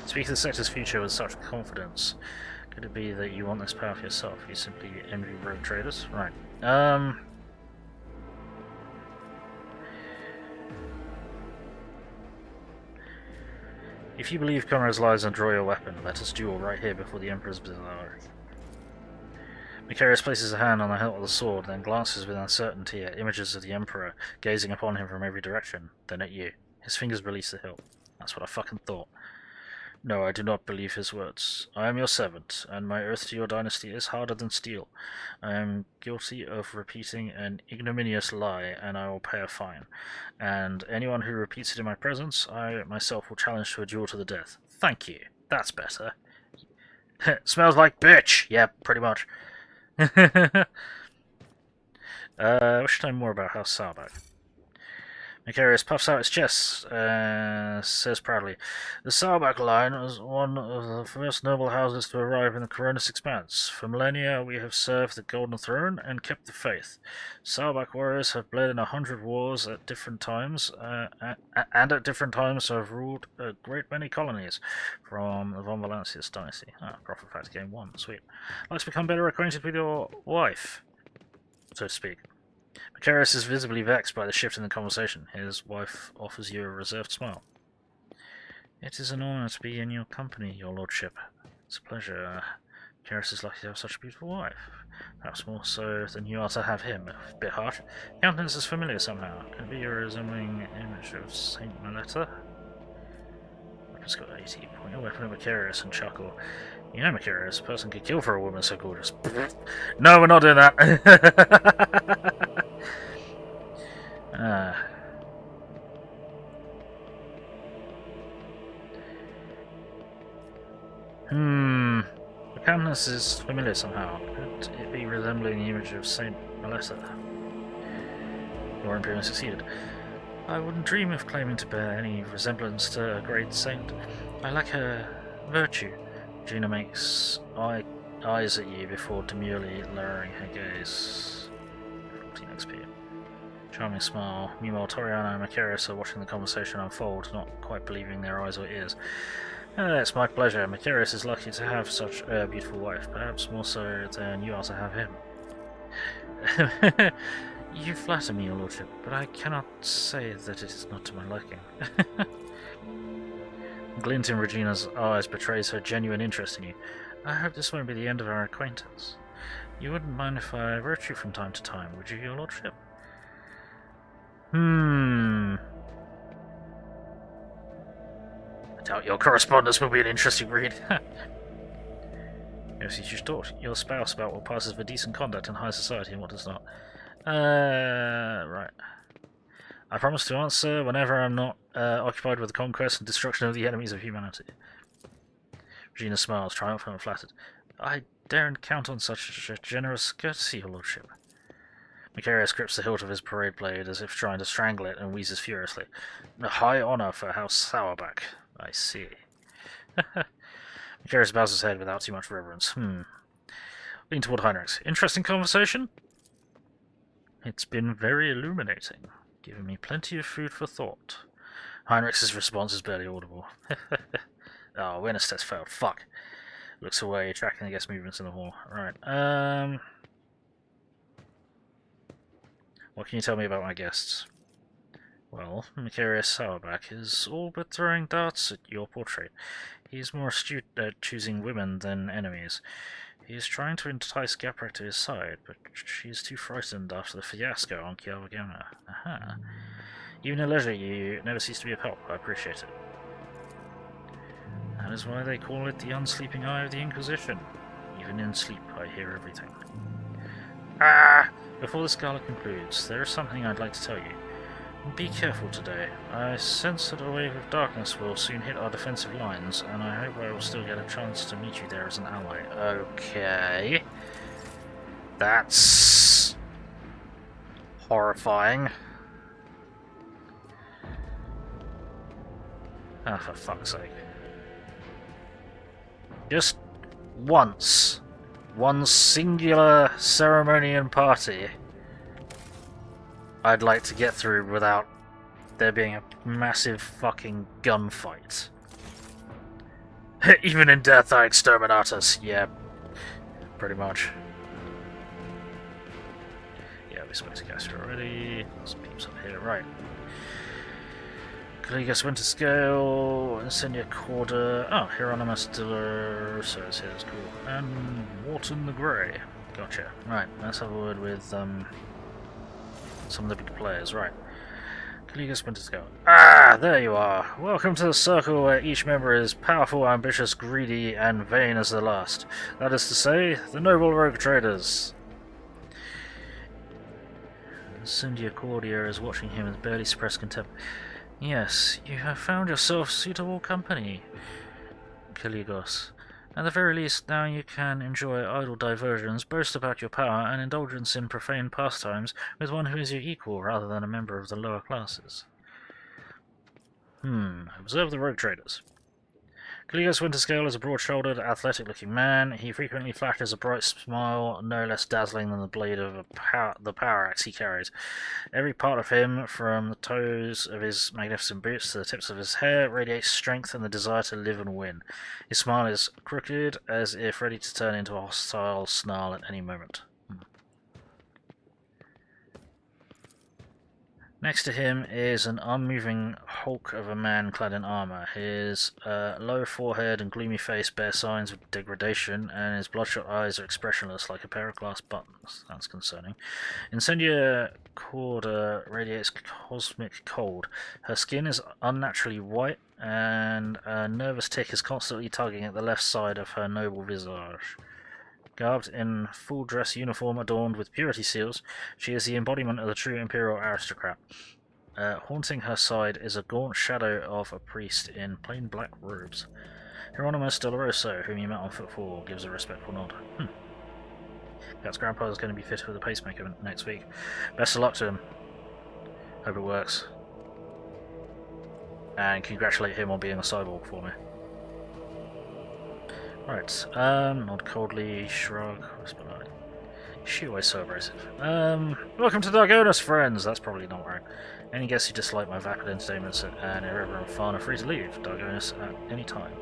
[SPEAKER 1] Speak of the sector's future with such confidence. Could it be that you want this power for yourself? You simply envy rogue traders? Right. If you believe Conrad's lies and draw your weapon, let us duel right here before the Emperor's bazaar. Macarius places a hand on the hilt of the sword, then glances with uncertainty at images of the Emperor gazing upon him from every direction, then at you. His fingers release the hilt. That's what I fucking thought. No, I do not believe his words. I am your servant, and my oath to your dynasty is harder than steel. I am guilty of repeating an ignominious lie, and I will pay a fine. And anyone who repeats it in my presence, I myself will challenge to a duel to the death. Thank you. That's better. Smells like bitch! Yeah, pretty much. Wish to know more about House Sarbach. Macarius puffs out his chest and says proudly, the Sarbach line was one of the first noble houses to arrive in the Coronis Expanse. For millennia we have served the Golden Throne and kept the faith. Sarbach warriors have bled in 100 wars at different times, and at different times have ruled a great many colonies from the Von Valancius dynasty. Profit Factor Game 1, sweet. I'd like to become better acquainted with your wife, so to speak. Macarius is visibly vexed by the shift in the conversation. His wife offers you a reserved smile. It is an honor to be in your company, your lordship. It's a pleasure. Macarius is lucky to have such a beautiful wife. Perhaps more so than you are to have him. A bit harsh. Countenance is familiar somehow. Can it be a resembling image of Saint Meletta? Weapon's got 80. Point your weapon at Macarius and chuckle. You know, Macarius, a person could kill for a woman so gorgeous. No, we're not doing that. The countenance is familiar somehow. Could it be resembling the image of Saint Melissa? Your Imperium succeeded. I wouldn't dream of claiming to bear any resemblance to a great saint. I lack her virtue. Gina makes eyes at you before demurely lowering her gaze. 14 XP. Charming smile. Meanwhile, Toriana and Macarius are watching the conversation unfold, not quite believing their eyes or ears. It's my pleasure. Macarius is lucky to have such a beautiful wife, perhaps more so than you are to have him. You flatter me, your lordship, but I cannot say that it is not to my liking. A glint in Regina's eyes betrays her genuine interest in you. I hope this won't be the end of our acquaintance. You wouldn't mind if I wrote you from time to time, would you, your lordship? I doubt your correspondence will be an interesting read. Yes, you should talk to your spouse about what passes for decent conduct in high society and what does not. Right. I promise to answer whenever I'm not occupied with the conquest and destruction of the enemies of humanity. Regina smiles, triumphant and flattered. I daren't count on such a generous courtesy, your lordship. Macarius grips the hilt of his parade blade as if trying to strangle it and wheezes furiously. A high honor for House Sauerbach. I see. Macarius bows his head without too much reverence. Lean toward Heinrichs. Interesting conversation? It's been very illuminating, giving me plenty of food for thought. Heinrich's response is barely audible. Oh, awareness test failed. Fuck. Looks away, tracking the guest movements in the hall. Right. What can you tell me about my guests? Well, Mikarius Sauerbach is all but throwing darts at your portrait. He's more astute at choosing women than enemies. He's trying to entice Gaprak to his side, but she's too frightened after the fiasco on Kiawagana. Aha. Even at leisure, you never cease to be of help. I appreciate it. That is why they call it the unsleeping eye of the Inquisition. Even in sleep, I hear everything. Ah! Before this gala concludes, there is something I'd like to tell you. Be careful today. I sense that a wave of darkness will soon hit our defensive lines, and I hope I will still get a chance to meet you there as an ally. Okay. That's horrifying. Ah, for fuck's sake. Just once. One singular ceremony and party I'd like to get through without there being a massive fucking gunfight. Even in death I exterminate us. Yeah, pretty much. Yeah, we spoke to Gaster already. Some peeps up here, right. Caligas Winter Scale, Insignia Corda. Oh, Hieronymus Diller. So it's here, that's cool. And Wharton the Grey. Gotcha. Right, let's have a word with some of the big players. Right. Caligas Winter Scale. Ah, there you are. Welcome to the circle where each member is powerful, ambitious, greedy, and vain as the last. That is to say, the noble rogue traders. Insignia Cordia is watching him with barely suppressed contempt. Yes, you have found yourself suitable company, Caligos. At the very least, now you can enjoy idle diversions, boast about your power, and indulgence in profane pastimes with one who is your equal rather than a member of the lower classes. Observe the rogue traders. Caligos Winterscale is a broad-shouldered, athletic-looking man. He frequently flashes a bright smile, no less dazzling than the blade of the power axe he carries. Every part of him, from the toes of his magnificent boots to the tips of his hair, radiates strength and the desire to live and win. His smile is crooked, as if ready to turn into a hostile snarl at any moment. Next to him is an unmoving hulk of a man clad in armour. His low forehead and gloomy face bear signs of degradation, and his bloodshot eyes are expressionless like a pair of glass buttons. That's concerning. Incendia Corda radiates cosmic cold. Her skin is unnaturally white, and a nervous tick is constantly tugging at the left side of her noble visage. Garbed in full dress uniform adorned with purity seals, she is the embodiment of the true imperial aristocrat. Haunting her side is a gaunt shadow of a priest in plain black robes. Hieronymus Doloroso, whom you met on footfall, gives a respectful nod. Cat's grandpa is going to be fitted with a pacemaker next week. Best of luck to him. Hope it works. And congratulate him on being a cyborg for me. Right, nod coldly, shrug, whisper like, she always so abrasive. Welcome to Dargonis, friends! That's probably not right. Any guests who dislike my vapid entertainments and irreverent fun are free to leave Dargonis at any time.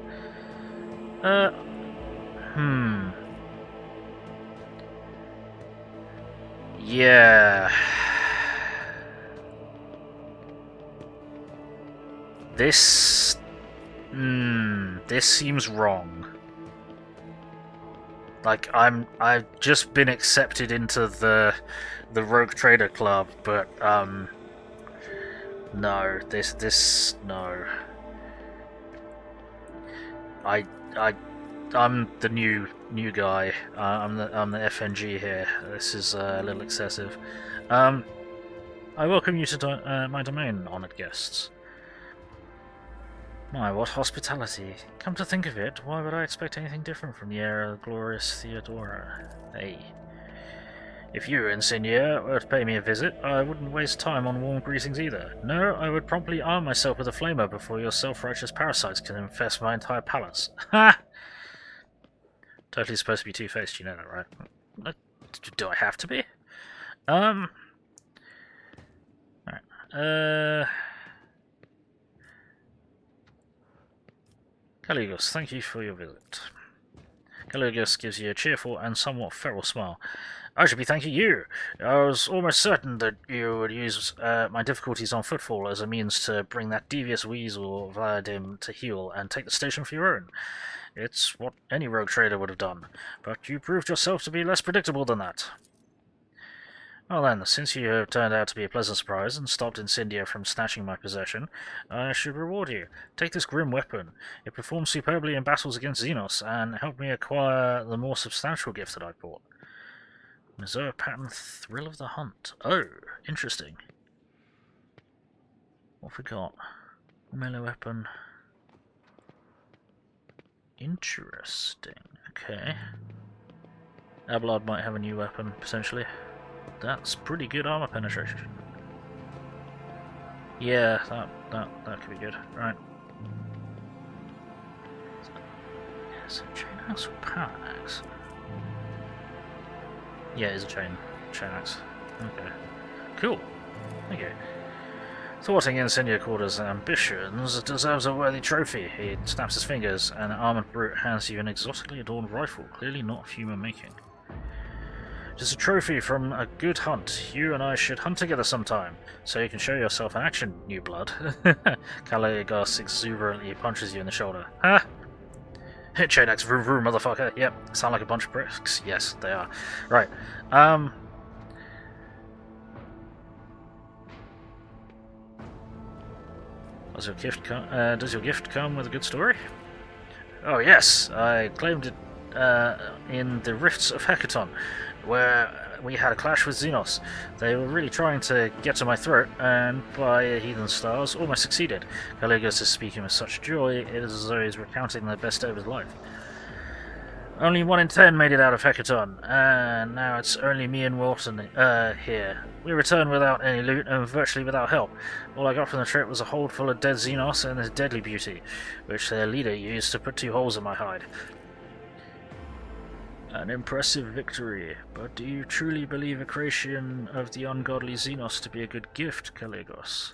[SPEAKER 1] Yeah. This seems wrong. Like, I've just been accepted into the Rogue Trader Club, but no, no. I'm the new guy. I'm the FNG here. This is a little excessive. I welcome you to my domain, honoured guests. My, what hospitality. Come to think of it, why would I expect anything different from the heir of the glorious Theodora? Hey. If you, Insignia, were to pay me a visit, I wouldn't waste time on warm greetings either. No, I would promptly arm myself with a flamer before your self-righteous parasites can infest my entire palace. Ha! Totally supposed to be two-faced, you know that, right? Do I have to be? Alright. Caligos, thank you for your visit. Caligos gives you a cheerful and somewhat feral smile. I should be thanking you. I was almost certain that you would use my difficulties on footfall as a means to bring that devious weasel Vladim to heel and take the station for your own. It's what any rogue trader would have done, but you proved yourself to be less predictable than that. Well then, since you have turned out to be a pleasant surprise and stopped Incendia from snatching my possession, I should reward you. Take this grim weapon. It performs superbly in battles against Xenos, and helped me acquire the more substantial gift that I bought. Missouri Pattern Thrill of the Hunt. Oh, interesting. What have we got? Melee weapon. Interesting. Okay. Abelard might have a new weapon, potentially. That's pretty good armor penetration. Yeah, that could be good. Right. Yes, a chain axe or power axe? Yeah, it's a chain axe. Okay. Cool. Thank you. Thwarting Incendia Quarter's ambitions deserves a worthy trophy. He snaps his fingers, and an armored brute hands you an exotically adorned rifle, clearly not of human making. It is a trophy from a good hunt. You and I should hunt together sometime, so you can show yourself in action, new blood. Caligos exuberantly punches you in the shoulder. Ha! Chain axe, vroom vroom, motherfucker. Yep, sound like a bunch of bricks. Yes, they are. Right. Does your gift come with a good story? Oh yes, I claimed it in the Rifts of Hecaton, where we had a clash with Xenos. They were really trying to get to my throat, and by heathen stars, almost succeeded. Caligos is speaking with such joy, it is as though he's recounting the best day of his life. Only 1 in 10 made it out of Hecaton, and now it's only me and Walton here. We returned without any loot and virtually without help. All I got from the trip was a hold full of dead Xenos and this deadly beauty, which their leader used to put 2 holes in my hide. An impressive victory, but do you truly believe a creation of the ungodly Xenos to be a good gift, Caligos?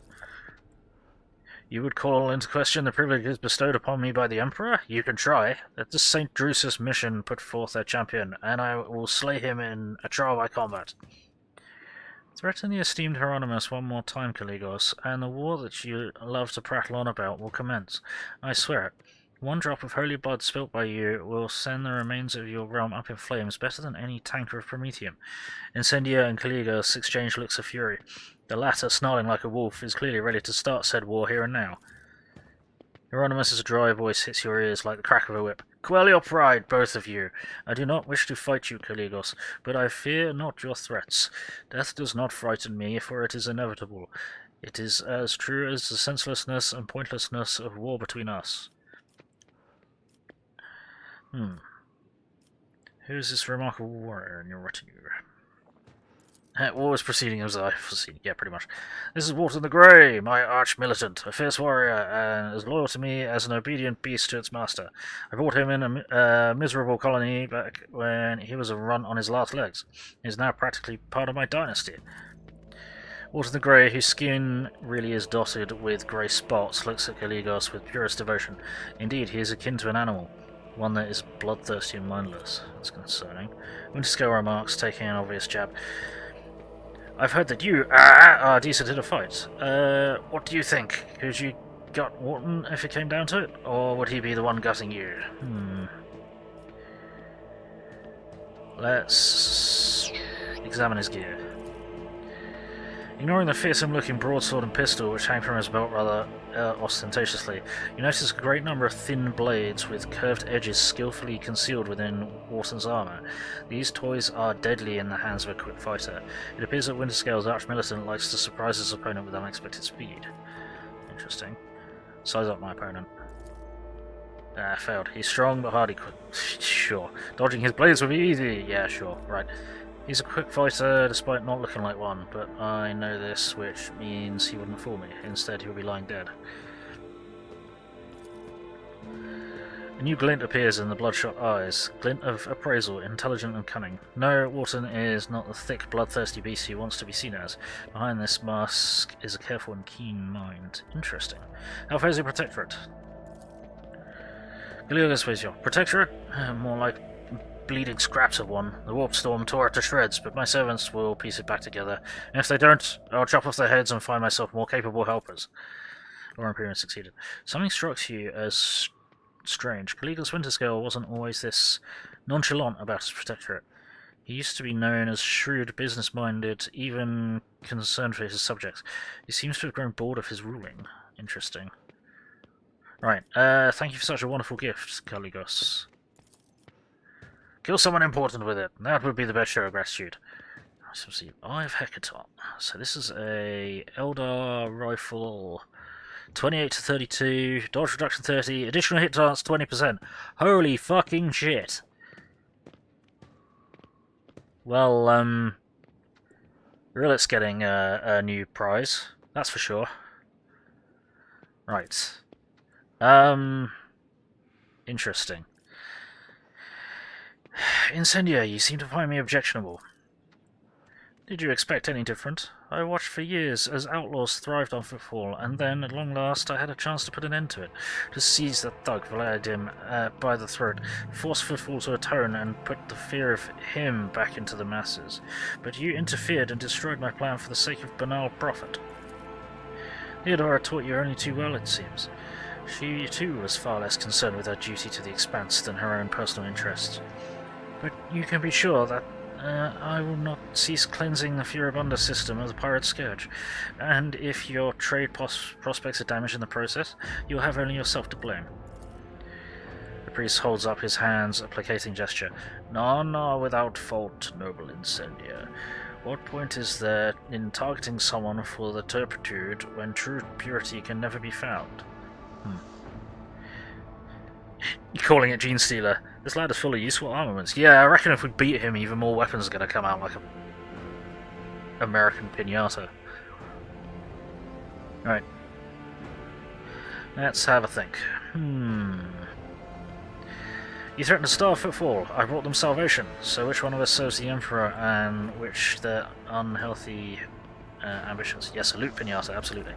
[SPEAKER 1] You would call into question the privileges bestowed upon me by the Emperor? You can try. Let the St. Drusus mission put forth their champion, and I will slay him in a trial by combat. Threaten the esteemed Hieronymus one more time, Caligos, and the war that you love to prattle on about will commence. I swear it. 1 drop of holy blood spilt by you will send the remains of your realm up in flames better than any tanker of Promethium. Incendia and Caligos exchange looks of fury. The latter, snarling like a wolf, is clearly ready to start said war here and now. Hieronymus' dry voice hits your ears like the crack of a whip. Quell your pride, both of you. I do not wish to fight you, Caligos, but I fear not your threats. Death does not frighten me, for it is inevitable. It is as true as the senselessness and pointlessness of war between us. Who is this remarkable warrior in your retinue? War is proceeding as I foreseen. Yeah, pretty much. This is Walton the Grey, my arch-militant, a fierce warrior, and as loyal to me as an obedient beast to its master. I brought him in a miserable colony back when he was a runt on his last legs. He is now practically part of my dynasty. Walton the Grey, whose skin really is dotted with grey spots, looks at Caligos with purest devotion. Indeed, he is akin to an animal. One that is bloodthirsty and mindless. That's concerning. Winterscale remarks, taking an obvious jab. I've heard that you are decent in a fight. What do you think? Could you gut Walton if it came down to it? Or would he be the one gutting you? Let's examine his gear. Ignoring the fearsome-looking broadsword and pistol which hang from his belt rather ostentatiously, you notice a great number of thin blades with curved edges skillfully concealed within Walton's armour. These toys are deadly in the hands of a quick fighter. It appears that Winterscale's arch-militant likes to surprise his opponent with unexpected speed. Interesting. Size up my opponent. Failed. He's strong but hardy. Sure. Dodging his blades would be easy. Yeah, sure. Right. He's a quick fighter, despite not looking like one, but I know this, which means he wouldn't fool me. Instead, he'll be lying dead. A new glint appears in the bloodshot eyes. Glint of appraisal, intelligent and cunning. No, Walton is not the thick, bloodthirsty beast he wants to be seen as. Behind this mask is a careful and keen mind. Interesting. How far is your protectorate? Galiogus was your protectorate? More like bleeding scraps of one. The warp storm tore it to shreds, but my servants will piece it back together. And if they don't, I'll chop off their heads and find myself more capable helpers. Lord Imperium succeeded. Something strikes you as strange. Caligula's Winterscale wasn't always this nonchalant about his protectorate. He used to be known as shrewd, business-minded, even concerned for his subjects. He seems to have grown bored of his ruling. Interesting. Right, thank you for such a wonderful gift, Caligos. Kill someone important with it. That would be the best show of gratitude. So see, Eye of Hecaton. So this is a Eldar rifle, 28 to 32, dodge reduction 30, additional hit chance 20%. Holy fucking shit! Well, Rillet's getting a new prize, that's for sure. Right. Interesting. Incendia, you seem to find me objectionable. Did you expect any different? I watched for years as outlaws thrived on footfall, and then, at long last, I had a chance to put an end to it. To seize that thug, Vladim, by the throat, force footfall to atone, and put the fear of him back into the masses. But you interfered and destroyed my plan for the sake of banal profit. Theodora taught you only too well, it seems. She, too, was far less concerned with her duty to the Expanse than her own personal interests. But you can be sure that I will not cease cleansing the Furibunda system of the Pirate Scourge, and if your trade prospects are damaged in the process, you'll have only yourself to blame. The priest holds up his hands, a placating gesture. None are without fault, noble Incendia. What point is there in targeting someone for the turpitude when true purity can never be found? You're calling it Gene Stealer. This lad is full of useful armaments. Yeah, I reckon if we beat him, even more weapons are going to come out like a American pinata. Right. Let's have a think. You threatened to starve footfall. I brought them salvation. So which one of us serves the Emperor and which their unhealthy ambitions? Yes, salute pinata, absolutely.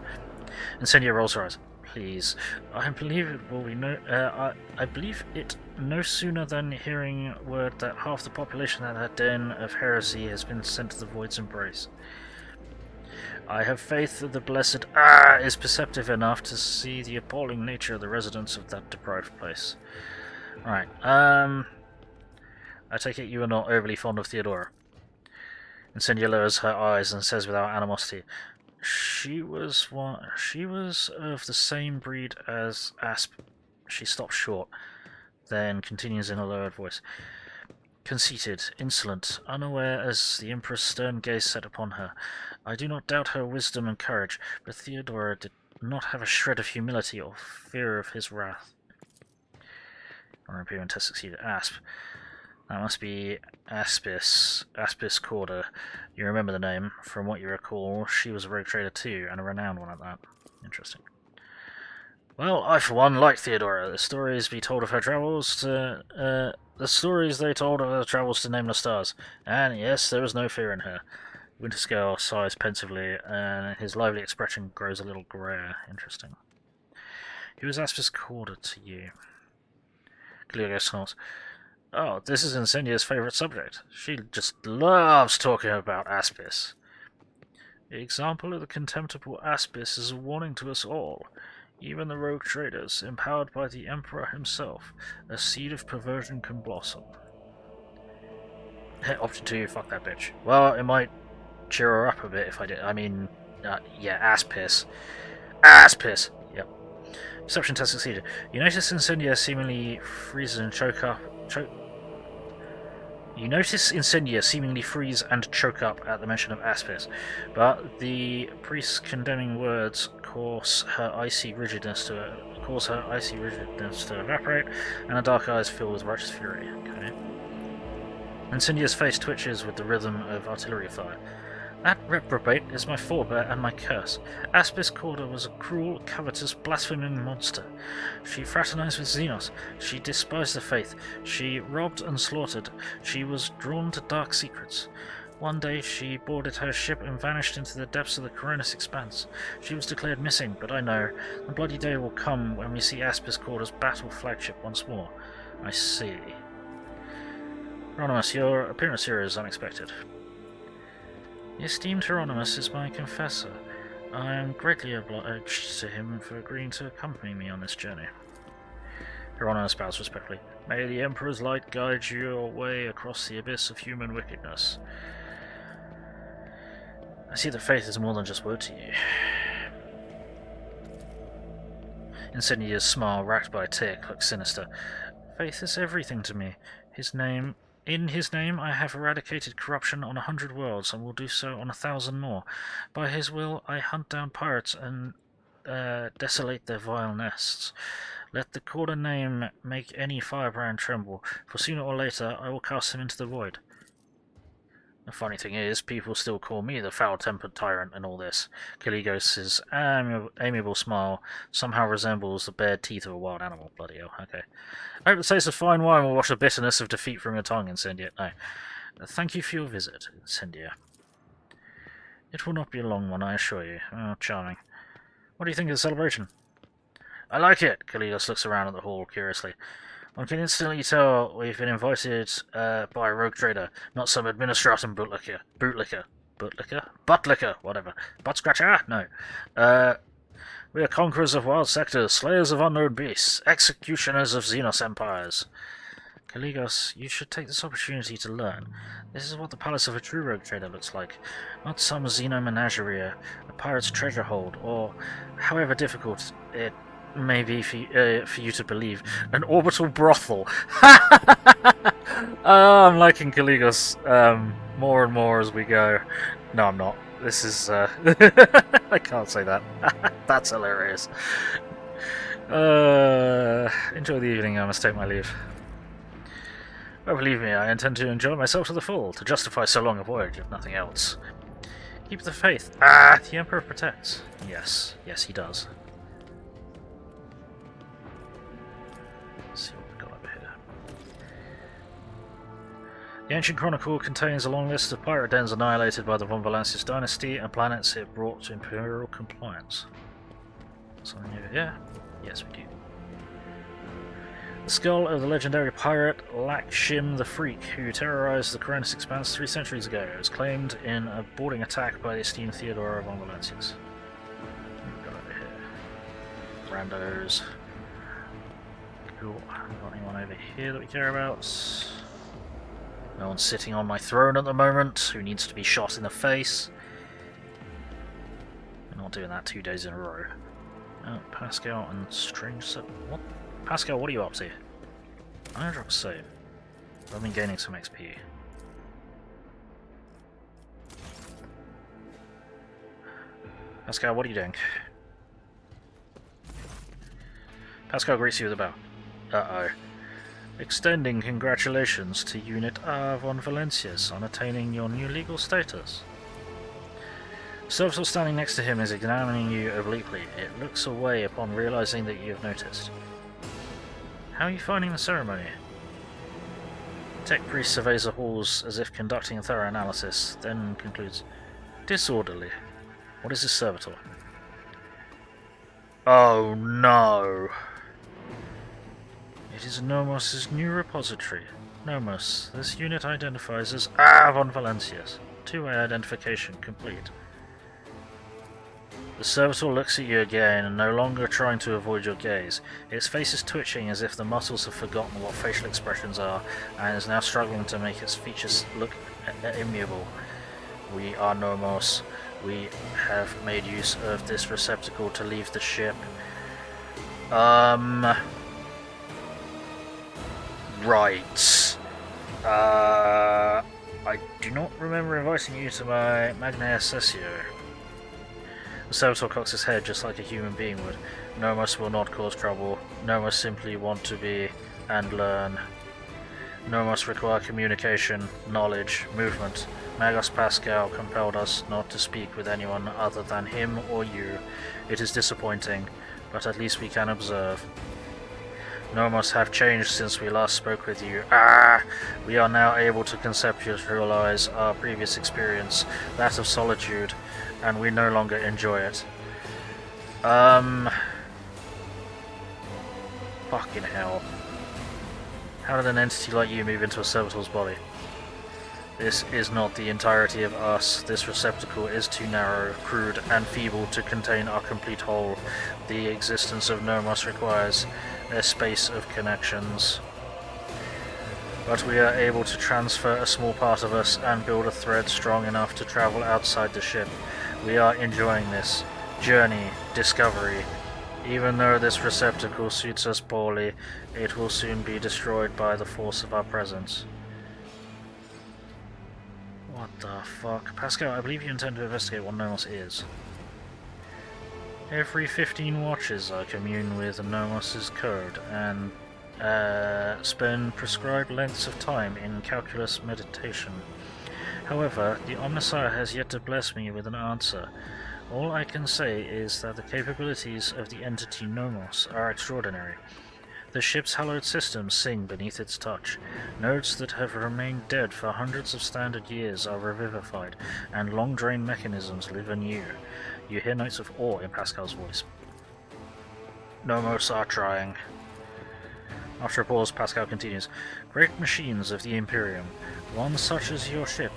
[SPEAKER 1] Incendia rolls her eyes. Please, I believe it will be I believe it no sooner than hearing word that half the population at that den of heresy has been sent to the Void's embrace. I have faith that the blessed is perceptive enough to see the appalling nature of the residents of that deprived place. Right, I take it you are not overly fond of Theodora. Incendia lowers her eyes and says without animosity, She was of the same breed as Asp. She stops short, then continues in a lowered voice. Conceited, insolent, unaware as the Emperor's stern gaze set upon her. I do not doubt her wisdom and courage, but Theodora did not have a shred of humility or fear of his wrath. Our Imperial test succeeded. Asp. That must be Aspis Corda. You remember the name. From what you recall, she was a rogue trader too, and a renowned one at that. Interesting. Well, I for one like Theodora. The stories they told of her travels to nameless stars. And yes, there was no fear in her. Winterscale sighs pensively, and his lively expression grows a little grayer. Interesting. Who is Aspis Corda to you? Cleo snorts. Oh, this is Incendia's favourite subject. She just loves talking about Aspis. The example of the contemptible Aspis is a warning to us all. Even the rogue traders, empowered by the Emperor himself, a seed of perversion can blossom. Option 2, fuck that bitch. Well, it might cheer her up a bit if I did. I mean, yeah, Aspis. Aspis! Yep. Perception test succeeded. You notice Incendia seemingly freezes and You notice Incendia seemingly freeze and choke up at the mention of Aspis, but the priest's condemning words cause her icy rigidness to evaporate, and her dark eyes fill with righteous fury. Okay. Incendia's face twitches with the rhythm of artillery fire. That reprobate is my forebear and my curse. Aspis Corda was a cruel, covetous, blaspheming monster. She fraternized with Xenos. She despised the faith. She robbed and slaughtered. She was drawn to dark secrets. One day she boarded her ship and vanished into the depths of the Coronis expanse. She was declared missing, but I know the bloody day will come when we see Aspis Quarter's battle flagship once more. I see. Hieronymus, your appearance here is unexpected. The esteemed Hieronymus is my confessor. I am greatly obliged to him for agreeing to accompany me on this journey. Hieronymus bows respectfully. May the Emperor's light guide your way across the abyss of human wickedness. I see that faith is more than just word to you. Incendia's smile, racked by a tear, looked sinister. Faith is everything to me. In his name I have eradicated corruption on 100 worlds, and will do so on 1,000 more. By his will I hunt down pirates and desolate their vile nests. Let the Quarter name make any firebrand tremble, for sooner or later I will cast him into the void. The funny thing is, people still call me the foul-tempered tyrant and all this. Kaligos' amiable smile somehow resembles the bared teeth of a wild animal. Bloody hell, okay. I hope the taste of fine wine will wash the bitterness of defeat from your tongue, Incendia. No. Thank you for your visit, Incendia. It will not be a long one, I assure you. Oh, charming. What do you think of the celebration? I like it! Kaligos looks around at the hall curiously. One can instantly tell we've been invited by a rogue trader, not some administratum buttlicker, whatever. Butt scratcher? No. We are conquerors of wild sectors, slayers of unknown beasts, executioners of Xenos empires. Kaligos, you should take this opportunity to learn. This is what the palace of a true rogue trader looks like. Not some xeno-menagerie, a pirate's treasure hold, or, however difficult it may be for you to believe, an orbital brothel. I'm liking Kaligos more and more as we go. No, I'm not. This is... I can't say that. That's hilarious. Enjoy the evening, I must take my leave. Well, believe me, I intend to enjoy myself to the full, to justify so long a voyage, if nothing else. Keep the faith. The Emperor protects. Yes, he does. Let's see what we've got over here. The Ancient Chronicle contains a long list of pirate dens annihilated by the Von Valancius dynasty and planets it brought to imperial compliance. Something over here? Yes, we do. The skull of the legendary pirate Lakshim the Freak, who terrorized the Coronis Expanse 3 centuries ago, is claimed in a boarding attack by the esteemed Theodora von Valancius. What have we got over here? Randos. Cool. Got anyone over here that we care about? No one's sitting on my throne at the moment who needs to be shot in the face. We're not doing that 2 days in a row. Oh, Pascal and Strange... What? Pascal, what are you up to? I'm gonna drop a save. I've been gaining some XP. Pascal, what are you doing? Pascal greets you with a bow. Uh-oh. Extending congratulations to Unit R von Valancius on attaining your new legal status. The servitor standing next to him is examining you obliquely. It looks away upon realizing that you have noticed. How are you finding the ceremony? The tech priest surveys the halls as if conducting a thorough analysis, then concludes, disorderly. What is this servitor? Oh no! It is Nomos' new repository. Nomos, this unit identifies as von Valancius. Two-way identification complete. The servitor looks at you again, and no longer trying to avoid your gaze. Its face is twitching as if the muscles have forgotten what facial expressions are, and is now struggling to make its features look amiable. We are Nomos. We have made use of this receptacle to leave the ship. Right. I do not remember inviting you to my Magna Sessio. The servitor cocks his head just like a human being would. Nomos will not cause trouble. Nomos simply want to be and learn. Nomos require communication, knowledge, movement. Magos Pascal compelled us not to speak with anyone other than him or you. It is disappointing, but at least we can observe. Nomos have changed since we last spoke with you. We are now able to conceptualize our previous experience, that of solitude, and we no longer enjoy it. Fucking hell. How did an entity like you move into a servitor's body? This is not the entirety of us. This receptacle is too narrow, crude, and feeble to contain our complete whole. The existence of Nomos requires a space of connections. But we are able to transfer a small part of us and build a thread strong enough to travel outside the ship. We are enjoying this journey, discovery. Even though this receptacle suits us poorly, it will soon be destroyed by the force of our presence. What the fuck? Pascal, I believe you intend to investigate what Nomos is. Every 15 watches I commune with Nomos' code and spend prescribed lengths of time in calculus meditation. However, the Omnissiah has yet to bless me with an answer. All I can say is that the capabilities of the entity Nomos are extraordinary. The ship's hallowed systems sing beneath its touch. Nodes that have remained dead for hundreds of standard years are revivified, and long-drained mechanisms live anew. You hear notes of awe in Pascal's voice. Nomos are trying. After a pause, Pascal continues. Great machines of the Imperium, one such as your ship,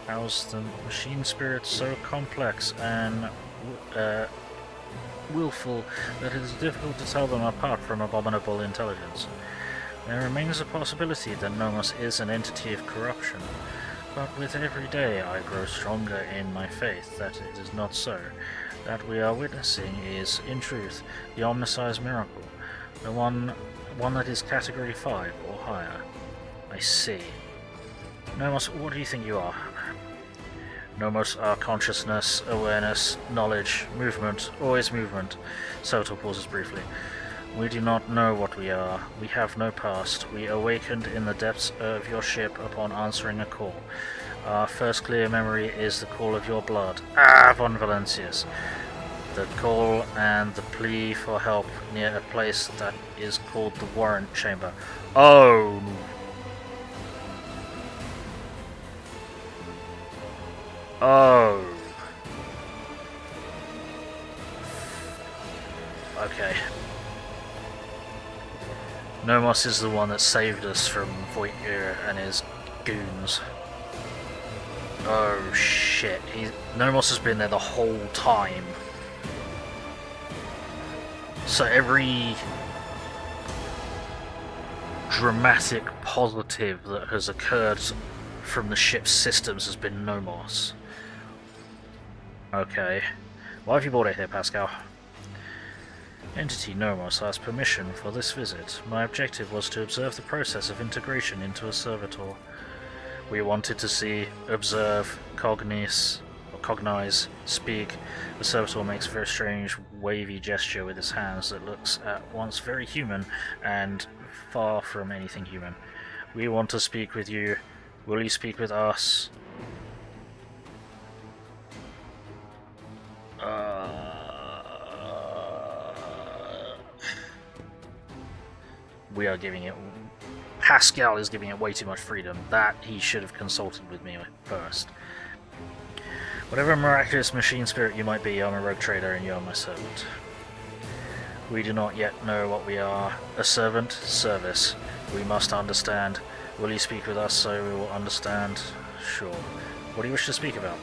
[SPEAKER 1] house the machine spirits so complex and willful that it is difficult to tell them apart from abominable intelligence. There remains a possibility that Nomos is an entity of corruption, but with every day I grow stronger in my faith that it is not so. That we are witnessing is, in truth, the Omnissiah's miracle, the one that is Category 5 or higher. I see. Nomos, what do you think you are? Nomos are consciousness, awareness, knowledge, movement, always movement. Soto pauses briefly. We do not know what we are. We have no past. We awakened in the depths of your ship upon answering a call. Our first clear memory is the call of your blood. Von Valencius. The call and the plea for help near a place that is called the Warrant Chamber. Oh! Oh. Okay. Nomos is the one that saved us from Voityr and his goons. Oh shit. Nomos has been there the whole time. So every dramatic positive that has occurred from the ship's systems has been Nomos. Okay. Why have you brought it here, Pascal? Entity Nomos asked permission for this visit. My objective was to observe the process of integration into a servitor. We wanted to see, observe, cognize, speak. The servitor makes a very strange, wavy gesture with his hands that looks at once very human and far from anything human. We want to speak with you. Will you speak with us? We are giving it... Pascal is giving it way too much freedom. That he should have consulted with me first. Whatever miraculous machine spirit you might be, I'm a rogue trader and you are my servant. We do not yet know what we are. A servant, service. We must understand. Will you speak with us so we will understand? Sure. What do you wish to speak about?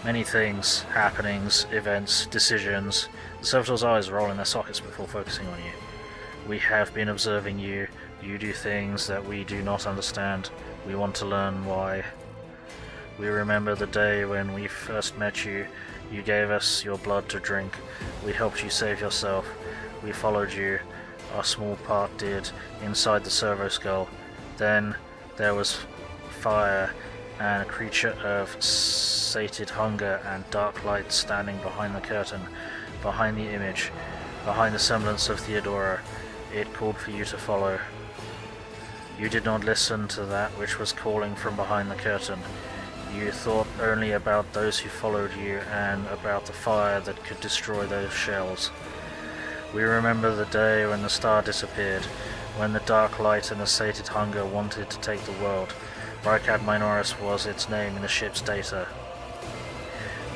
[SPEAKER 1] Many things, happenings, events, decisions. The servitor's eyes roll in their sockets before focusing on you. We have been observing you. You do things that we do not understand. We want to learn why. We remember the day when we first met you. You gave us your blood to drink. We helped you save yourself. We followed you. Our small part did, inside the servo skull. Then there was fire and a creature of sated hunger and dark light standing behind the curtain, behind the image, behind the semblance of Theodora. It called for you to follow. You did not listen to that which was calling from behind the curtain. You thought only about those who followed you and about the fire that could destroy those shells. We remember the day when the star disappeared, when the dark light and the sated hunger wanted to take the world. Rykad Minoris was its name in the ship's data.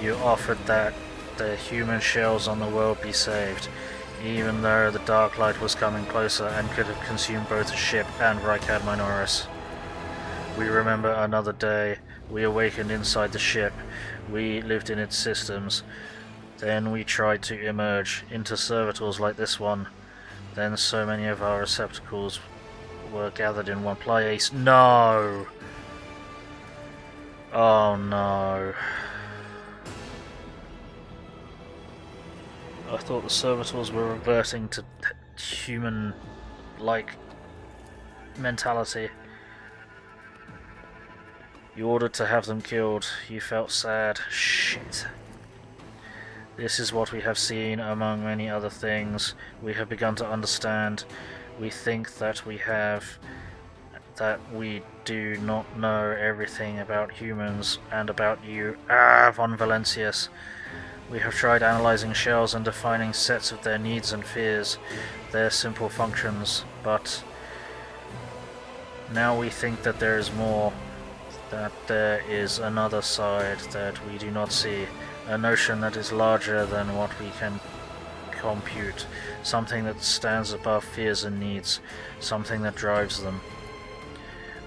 [SPEAKER 1] You offered that the human shells on the world be saved, even though the dark light was coming closer and could have consumed both the ship and Rykad Minoris. We remember another day. We awakened inside the ship. We lived in its systems. Then we tried to emerge into servitors like this one. Then so many of our receptacles were gathered in one place. No! Oh no. I thought the servitors were reverting to human-like mentality. You ordered to have them killed. You felt sad. Shit. This is what we have seen among many other things. We have begun to understand. We think that we do not know everything about humans and about you. Von Valencius. We have tried analyzing shells and defining sets of their needs and fears, their simple functions, but now we think that there is more, that there is another side that we do not see, a notion that is larger than what we can compute, something that stands above fears and needs, something that drives them.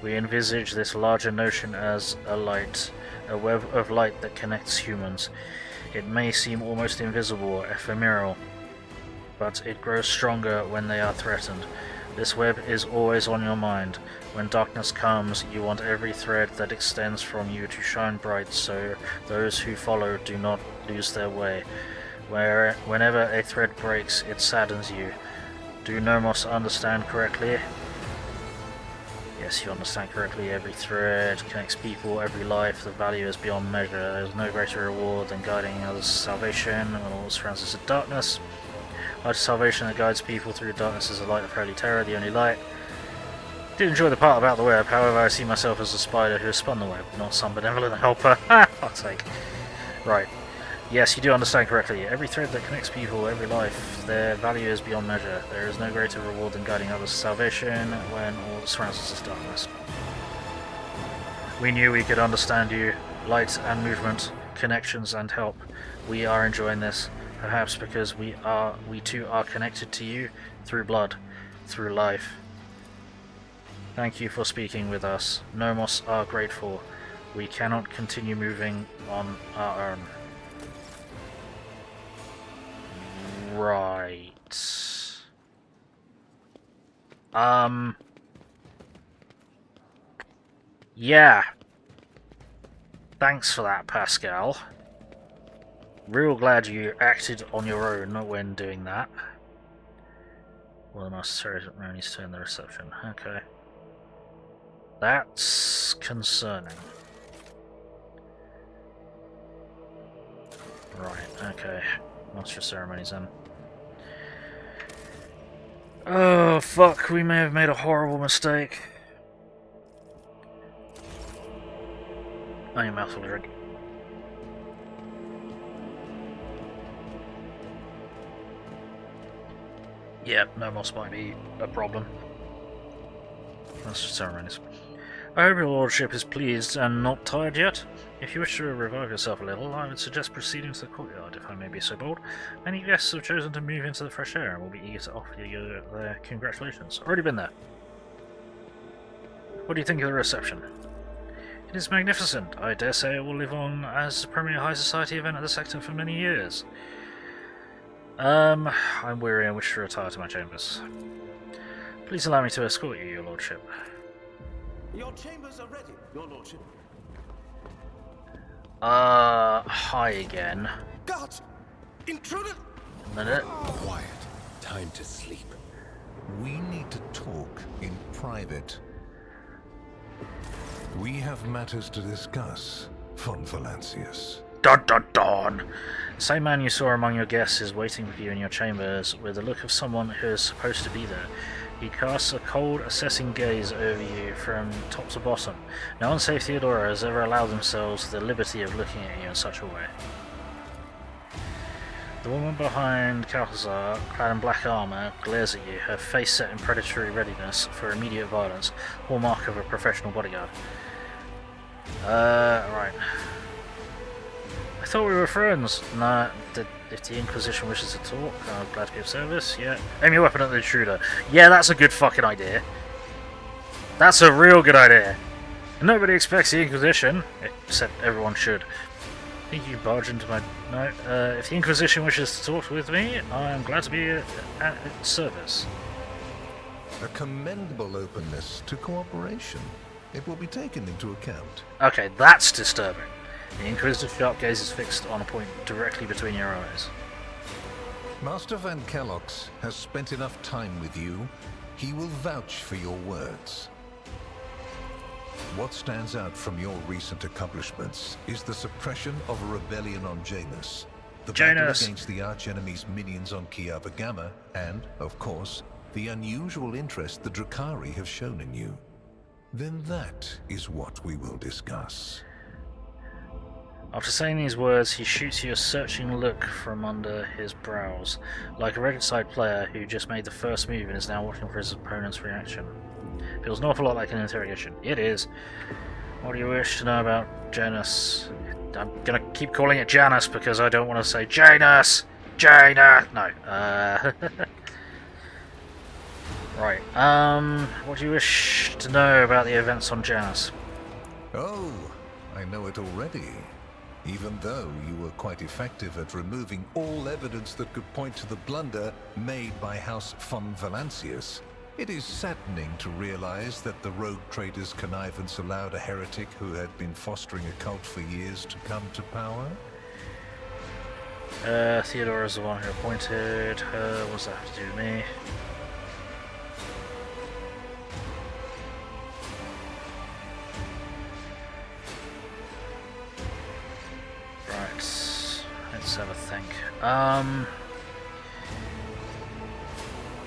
[SPEAKER 1] We envisage this larger notion as a light, a web of light that connects humans. It may seem almost invisible, ephemeral, but it grows stronger when they are threatened. This web is always on your mind. When darkness comes, you want every thread that extends from you to shine bright so those who follow do not lose their way. Whenever a thread breaks, it saddens you. Do Nomos understand correctly? Yes, you understand correctly. Every thread connects people, every life. The value is beyond measure. There is no greater reward than guiding others to salvation when all surrounds us in darkness. Light of salvation that guides people through darkness is the light of holy terror, the only light. Did enjoy the part about the web, however I see myself as a spider who has spun the web, not some benevolent helper. Ha! Fuck's sake. Right. Yes, you do understand correctly. Every thread that connects people, every life, their value is beyond measure. There is no greater reward than guiding others to salvation when all that surrounds us is darkness. We knew we could understand you. Light and movement, connections and help. We are enjoying this, perhaps because we too are connected to you through blood, through life. Thank you for speaking with us. Nomos are grateful. We cannot continue moving on our own. Right. Yeah. Thanks for that, Pascal. Real glad you acted on your own when doing that. Well, the Master Ceremonies turn the reception. Okay. That's concerning. Right, okay. Master Ceremonies then. Oh, fuck, we may have made a horrible mistake. I need a mouthful of drink. Yep, Nomos might be a problem. Master Ceremonies. I hope your lordship is pleased and not tired yet. If you wish to revive yourself a little, I would suggest proceeding to the courtyard, if I may be so bold. Many guests have chosen to move into the fresh air and will be eager to offer you their congratulations. Already been there. What do you think of the reception? It is magnificent. I dare say it will live on as a premier high society event at the sector for many years. I'm weary and wish to retire to my chambers. Please allow me to escort you, your lordship.
[SPEAKER 4] Your chambers are ready, your lordship.
[SPEAKER 1] Hi again.
[SPEAKER 4] Guards! Intruder!
[SPEAKER 1] A minute.
[SPEAKER 5] Quiet. Time to sleep.
[SPEAKER 6] We need to talk in private. We have matters to discuss, von Valancius.
[SPEAKER 1] Dun dun dun! The same man you saw among your guests is waiting for you in your chambers with the look of someone who is supposed to be there. He casts a cold, assessing gaze over you from top to bottom. No one save Theodora has ever allowed themselves the liberty of looking at you in such a way. The woman behind Calcazar, clad in black armor, glares at you, her face set in predatory readiness for immediate violence, hallmark of a professional bodyguard. Right. I thought we were friends. Nah, if the Inquisition wishes to talk, I'm glad to be of service. Yeah. Aim your weapon at the intruder. Yeah, that's a good fucking idea. That's a real good idea. Nobody expects the Inquisition, except everyone should. I think you barge into my... No. If the Inquisition wishes to talk with me, I am glad to be at its service.
[SPEAKER 6] A commendable openness to cooperation. It will be taken into account.
[SPEAKER 1] Okay, that's disturbing. The inquisitive sharp gaze is fixed on a point directly between your eyes.
[SPEAKER 6] Master Van Kellogg's has spent enough time with you. He will vouch for your words. What stands out from your recent accomplishments is the suppression of a rebellion on Janus, the battle against the archenemy's minions on Kiava Gamma, and, of course, the unusual interest the Drakari have shown in you. Then that is what we will discuss.
[SPEAKER 1] After saying these words, he shoots you a searching look from under his brows, like a Reddit-side player who just made the first move and is now watching for his opponent's reaction. Feels an awful lot like an interrogation. It is. What do you wish to know about Janus? I'm gonna keep calling it Janus because I don't want to say Janus! Janus! No. Right. What do you wish to know about the events on Janus?
[SPEAKER 6] Oh, I know it already. Even though you were quite effective at removing all evidence that could point to the blunder made by House von Valancius, it is saddening to realize that the rogue trader's connivance allowed a heretic who had been fostering a cult for years to come to power.
[SPEAKER 1] Theodora is the one who appointed her. What does that have to do with me? Let's have a think.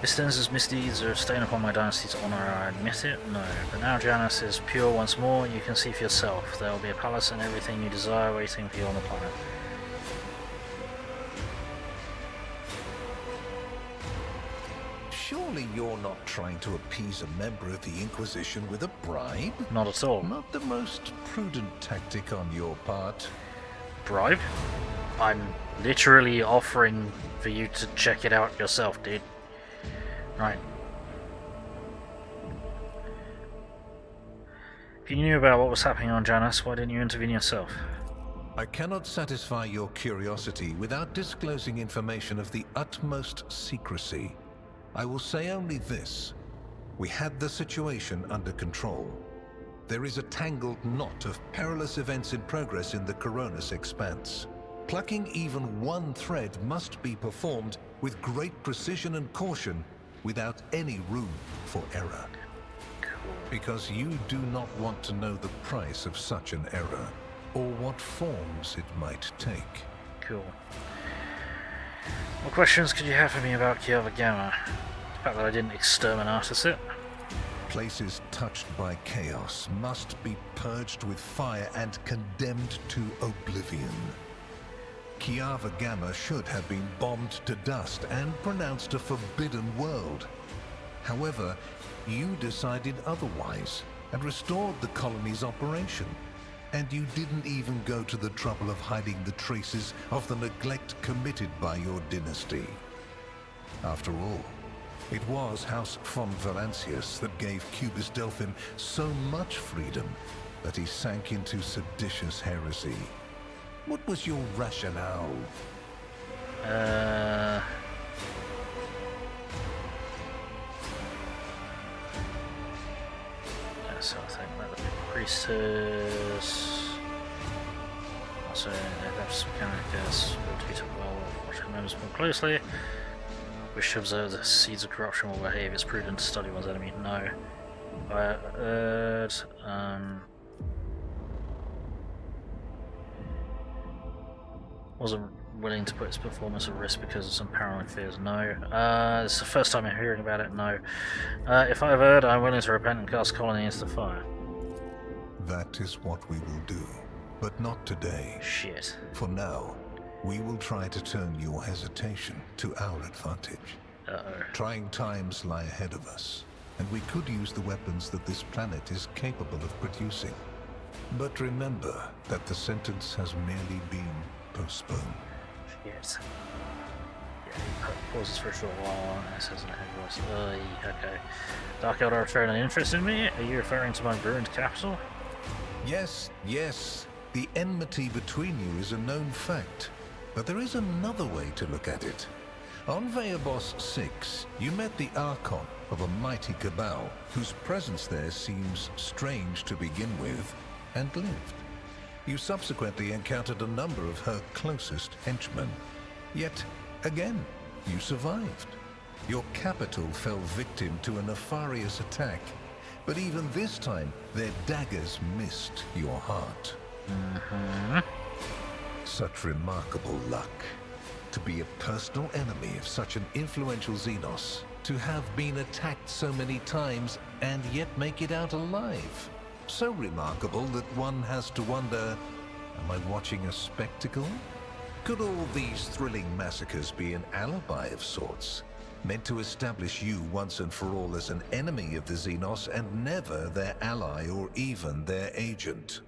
[SPEAKER 1] Vistenza's misdeeds are a stain upon my dynasty's honor, I admit it, no. But now Janus is pure once more, you can see for yourself. There will be a palace and everything you desire waiting for you on the planet.
[SPEAKER 6] Surely you're not trying to appease a member of the Inquisition with a bribe?
[SPEAKER 1] Not at all.
[SPEAKER 6] Not the most prudent tactic on your part.
[SPEAKER 1] Bribe? I'm literally offering for you to check it out yourself, dude. Right. If you knew about what was happening on Janus, why didn't you intervene yourself?
[SPEAKER 6] I cannot satisfy your curiosity without disclosing information of the utmost secrecy. I will say only this. We had the situation under control. There is a tangled knot of perilous events in progress in the Coronis expanse. Plucking even one thread must be performed with great precision and caution, without any room for error. Because you do not want to know the price of such an error, or what forms it might take.
[SPEAKER 1] Cool. What questions could you have for me about Kiava Gamma? The fact that I didn't exterminate it?
[SPEAKER 6] Places touched by chaos must be purged with fire and condemned to oblivion. Kiava Gamma should have been bombed to dust and pronounced a forbidden world. However, you decided otherwise and restored the colony's operation. And you didn't even go to the trouble of hiding the traces of the neglect committed by your dynasty. After all, it was House von Valancius that gave Cubus Delphim so much freedom that he sank into seditious heresy. What was your rationale?
[SPEAKER 1] So I think that the priesthood. Also, that's mechanicus. Will be well watching members more closely. Wish to observe the seeds of corruption will behave. It's prudent to study one's enemy. No. Wasn't willing to put its performance at risk because of some paranoid fears. No. It's the first time I'm hearing about it. No. If I've erred, I'm willing to repent and cast colony into the fire.
[SPEAKER 6] That is what we will do, but not today.
[SPEAKER 1] Shit.
[SPEAKER 6] For now, we will try to turn your hesitation to our advantage. Trying times lie ahead of us, and we could use the weapons that this planet is capable of producing. But remember that the sentence has merely been postponed.
[SPEAKER 1] Yes. Yeah, he pauses for a short while and says in a heavy voice, okay. Dark Elder are showing an interest in me? Are you referring to my ruined capital?
[SPEAKER 6] Yes, yes. The enmity between you is a known fact. But there is another way to look at it. On Veabos 6, you met the Archon of a mighty cabal, whose presence there seems strange to begin with, and lived. You subsequently encountered a number of her closest henchmen. Yet, again, you survived. Your capital fell victim to a nefarious attack, but even this time, their daggers missed your heart. Such remarkable luck. To be a personal enemy of such an influential Xenos, to have been attacked so many times and yet make it out alive. So remarkable that one has to wonder, am I watching a spectacle? Could all these thrilling massacres be an alibi of sorts, meant to establish you once and for all as an enemy of the Xenos and never their ally or even their agent?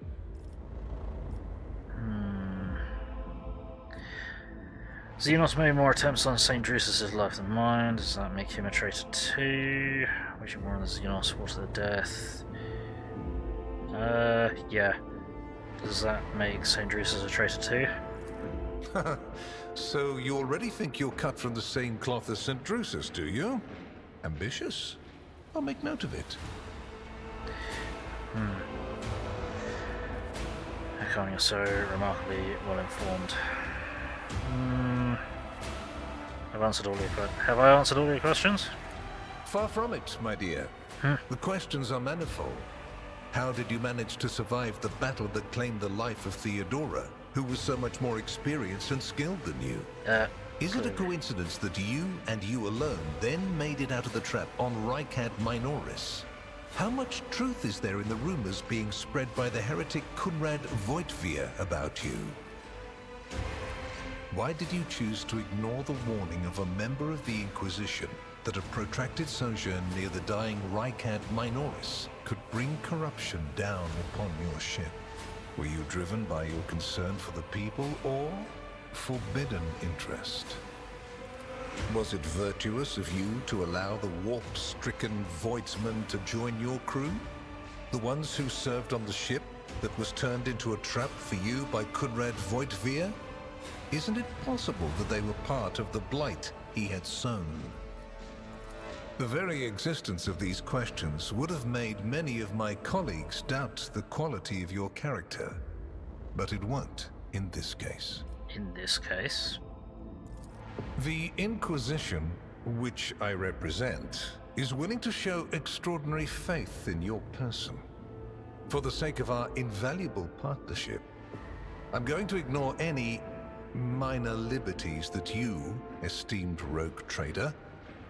[SPEAKER 1] Xenos made more attempts on St. Drusus' life than mine. Does that make him a traitor too? Waging war on the Xenos, war to the death. Yeah. Does that make St. Drusus a traitor too?
[SPEAKER 6] So you already think you're cut from the same cloth as St. Drusus, do you? Ambitious? I'll make note of it.
[SPEAKER 1] How you're so remarkably well informed. Have I answered all your questions?
[SPEAKER 6] Far from it, my dear. The questions are manifold. How did you manage to survive the battle that claimed the life of Theodora, who was so much more experienced and skilled than you? Is it a coincidence that you and you alone then made it out of the trap on Rykad Minoris? How much truth is there in the rumors being spread by the heretic Kunrad Voitvir about you? Why did you choose to ignore the warning of a member of the Inquisition that a protracted sojourn near the dying Rykad Minoris could bring corruption down upon your ship? Were you driven by your concern for the people or forbidden interest? Was it virtuous of you to allow the warp-stricken Voidsmen to join your crew? The ones who served on the ship that was turned into a trap for you by Kunrad Voitvir? Isn't it possible that they were part of the blight he had sown? The very existence of these questions would have made many of my colleagues doubt the quality of your character. But it won't in this case.
[SPEAKER 1] In this case?
[SPEAKER 6] The Inquisition, which I represent, is willing to show extraordinary faith in your person. For the sake of our invaluable partnership, I'm going to ignore any minor liberties that you, esteemed rogue trader,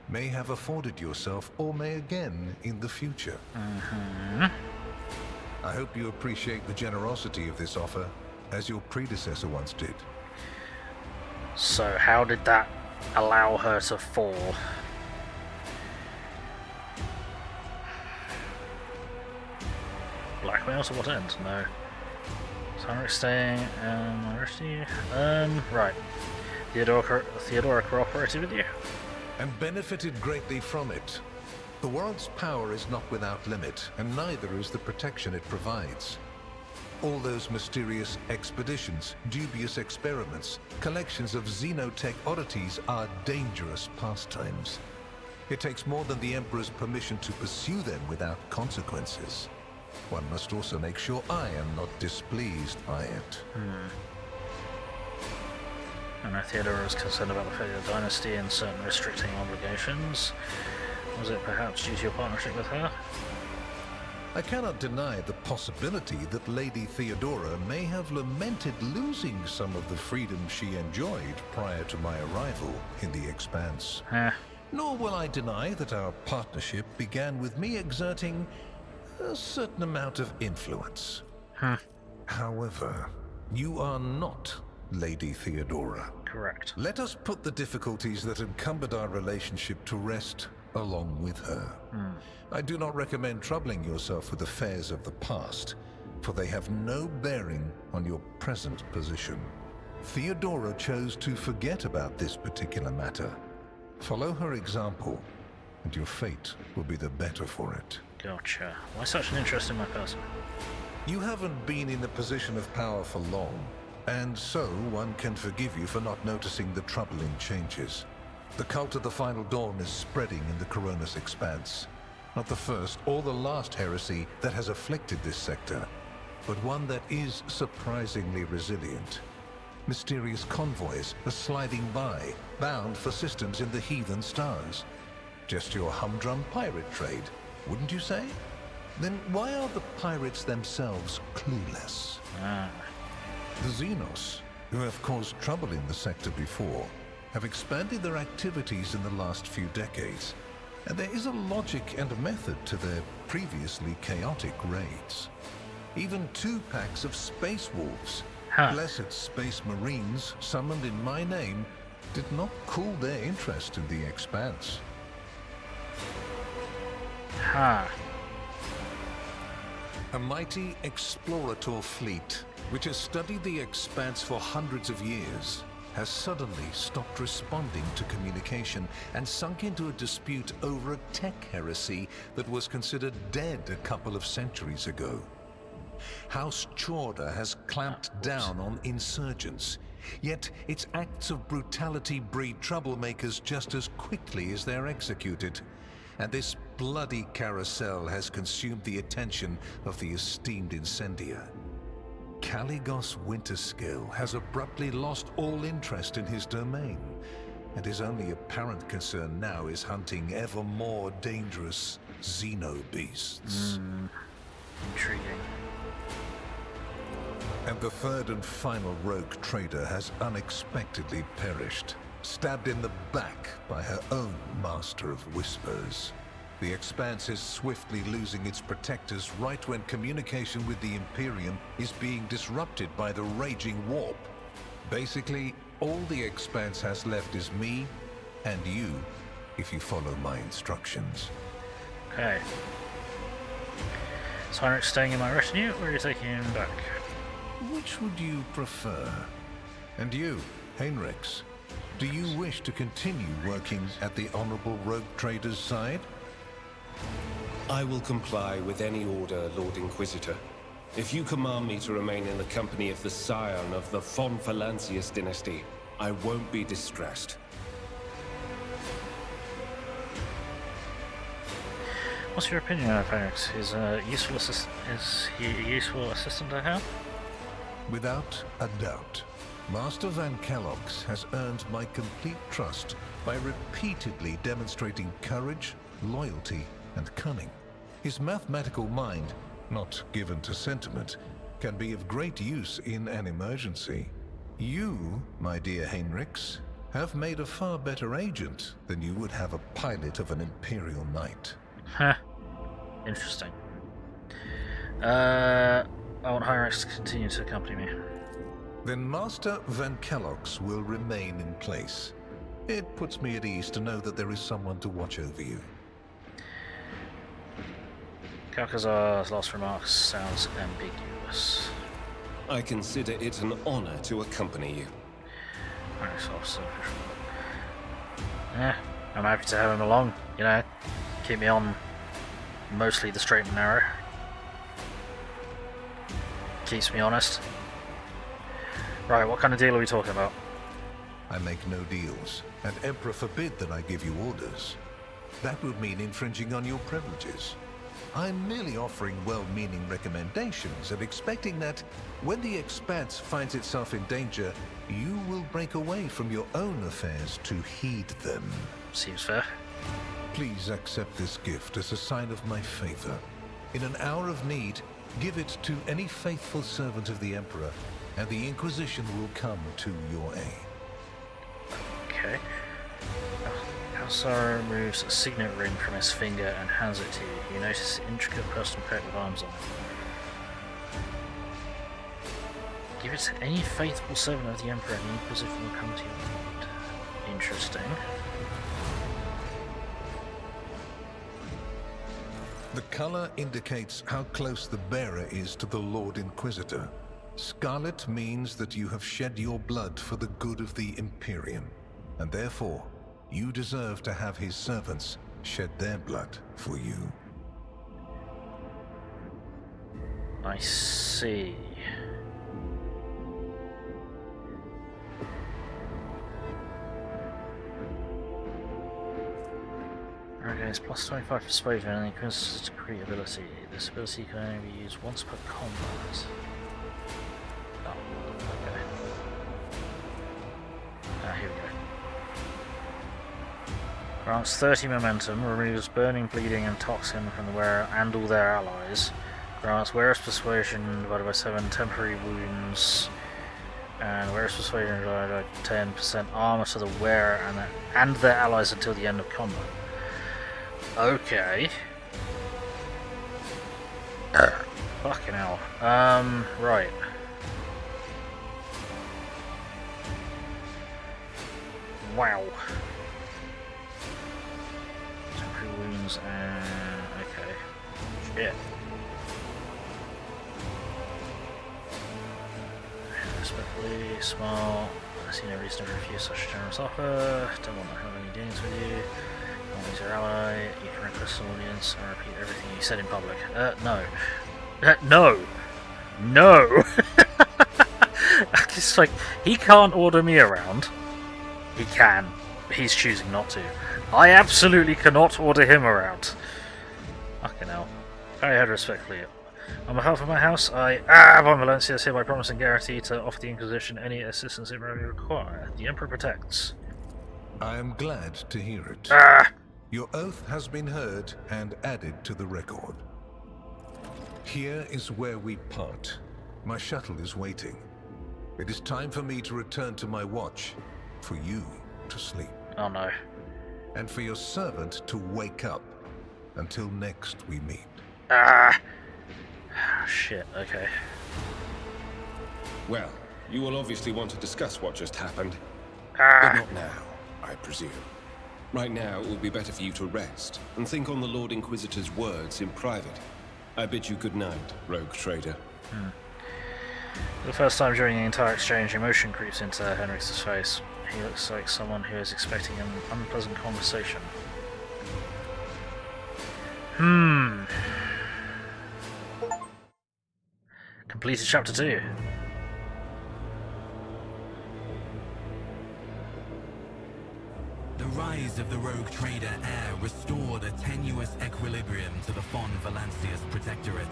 [SPEAKER 6] may have afforded yourself or may again in the future. I hope you appreciate the generosity of this offer, as your predecessor once did.
[SPEAKER 1] So how did that allow her to fall? Blackmail to what end? No. Heinrich staying University. Right. Theodora cooperated with you?
[SPEAKER 6] And benefited greatly from it. The world's power is not without limit, and neither is the protection it provides. All those mysterious expeditions, dubious experiments, collections of xenotech oddities are dangerous pastimes. It takes more than the Emperor's permission to pursue them without consequences. One must also make sure I am not displeased by it.
[SPEAKER 1] I know Theodora was concerned about the fate of the dynasty and certain restricting obligations. Was it perhaps due to your partnership with her?
[SPEAKER 6] I cannot deny the possibility that Lady Theodora may have lamented losing some of the freedom she enjoyed prior to my arrival in the Expanse. Nor will I deny that our partnership began with me exerting a certain amount of influence. However, you are not Lady Theodora.
[SPEAKER 1] Correct.
[SPEAKER 6] Let us put the difficulties that encumbered our relationship to rest along with her. I do not recommend troubling yourself with affairs of the past, for they have no bearing on your present position. Theodora chose to forget about this particular matter. Follow her example, and your fate will be the better for it.
[SPEAKER 1] Gotcha. Why such an interest in my person?
[SPEAKER 6] You haven't been in a position of power for long, and so one can forgive you for not noticing the troubling changes. The cult of the Final Dawn is spreading in the Coronis Expanse. Not the first or the last heresy that has afflicted this sector, but one that is surprisingly resilient. Mysterious convoys are sliding by, bound for systems in the heathen stars. Just your humdrum pirate trade, wouldn't you say? Then why are the pirates themselves clueless? The Xenos, who have caused trouble in the sector before, have expanded their activities in the last few decades, and there is a logic and a method to their previously chaotic raids. Even 2 packs of space wolves, blessed space marines summoned in my name, did not cool their interest in the Expanse. A mighty explorator fleet, which has studied the Expanse for hundreds of years, has suddenly stopped responding to communication and sunk into a dispute over a tech heresy that was considered dead a couple of centuries ago. House Chorda has clamped down on insurgents, yet its acts of brutality breed troublemakers just as quickly as they're executed. And this bloody carousel has consumed the attention of the esteemed incendiar. Caligos Winterscale has abruptly lost all interest in his domain, and his only apparent concern now is hunting ever more dangerous xenobeasts.
[SPEAKER 1] Intriguing.
[SPEAKER 6] And the third and final rogue trader has unexpectedly perished, stabbed in the back by her own master of whispers. The Expanse is swiftly losing its protectors right when communication with the Imperium is being disrupted by the raging warp. Basically, all the Expanse has left is me and you, if you follow my instructions.
[SPEAKER 1] Okay. Is Heinrich staying in my retinue, or are you taking him back?
[SPEAKER 6] Which would you prefer? And you, Heinrichs, do you wish to continue working at the Honorable Rogue Trader's side?
[SPEAKER 5] I will comply with any order, Lord Inquisitor. If you command me to remain in the company of the scion of the Von Valancius dynasty, I won't be distressed.
[SPEAKER 1] What's your opinion of Heinrich? Is he a useful assistant to have?
[SPEAKER 6] Without a doubt. Master Van Kellogg's has earned my complete trust by repeatedly demonstrating courage, loyalty, and cunning. His mathematical mind, not given to sentiment, can be of great use in an emergency. You, my dear Heinrichs, have made a far better agent than you would have a pilot of an Imperial Knight.
[SPEAKER 1] Interesting. I want Heinrich to continue to accompany me.
[SPEAKER 6] Then Master Van Kellogg's will remain in place. It puts me at ease to know that there is someone to watch over you.
[SPEAKER 1] Kalkazar's last remarks sounds ambiguous.
[SPEAKER 5] I consider it an honor to accompany you.
[SPEAKER 1] Heinrich's officer. Yeah, I'm happy to have him along, you know, keep me on mostly the straight and narrow. Keeps me honest. Right, what kind of deal are we talking about?
[SPEAKER 6] I make no deals, and Emperor forbid that I give you orders. That would mean infringing on your privileges. I'm merely offering well-meaning recommendations and expecting that when the Expanse finds itself in danger, you will break away from your own affairs to heed them.
[SPEAKER 1] Seems fair.
[SPEAKER 6] Please accept this gift as a sign of my favor. In an hour of need, give it to any faithful servant of the Emperor, and the Inquisition will come to your aid.
[SPEAKER 1] Okay. Kalsar removes a signet ring from his finger and hands it to you. You notice an intricate personal coat with arms on it. Give it to any faithful servant of the Emperor, and the Inquisition will come to your aid. Interesting.
[SPEAKER 6] The color indicates how close the bearer is to the Lord Inquisitor. Scarlet means that you have shed your blood for the good of the Imperium, and therefore, you deserve to have his servants shed their blood for you.
[SPEAKER 1] I see. Okay, it's plus 25 persuasion and increases degree ability. This ability can only be used once per combat. Oh, okay. Here we go. Grants 30 momentum, removes burning, bleeding, and toxin from the wearer and all their allies. Grants wearer's persuasion divided by 7 temporary wounds, and wearer's persuasion divided by 10% armor to the wearer and their allies until the end of combat. Okay. Fucking hell. Right. Wow. Temporary wounds and... okay. Shit. Respectfully, small. I see no reason to refuse such a generous offer. Don't want to have any dealings with you. He's your ally. You can request an audience and repeat everything you said in public. No. No! No! It's like, he can't order me around. He can. He's choosing not to. I absolutely cannot order him around. Fucking hell. Very head respectfully. On behalf of my house, I, Von Valencia, hereby promise and guarantee to offer the Inquisition any assistance it may require. The Emperor protects.
[SPEAKER 6] I am glad to hear it. Your oath has been heard and added to the record. Here is where we part. My shuttle is waiting. It is time for me to return to my watch, for you to sleep.
[SPEAKER 1] Oh no.
[SPEAKER 6] And for your servant to wake up. Until next we meet.
[SPEAKER 1] Shit, okay.
[SPEAKER 5] Well, you will obviously want to discuss what just happened. But not now, I presume. Right now, it will be better for you to rest and think on the Lord Inquisitor's words in private. I bid you good night, rogue trader.
[SPEAKER 1] For the first time during the entire exchange, emotion creeps into Henrik's face. He looks like someone who is expecting an unpleasant conversation. Completed chapter 2.
[SPEAKER 7] The rise of the rogue trader Air restored a tenuous equilibrium to the Fon Valancius Protectorate.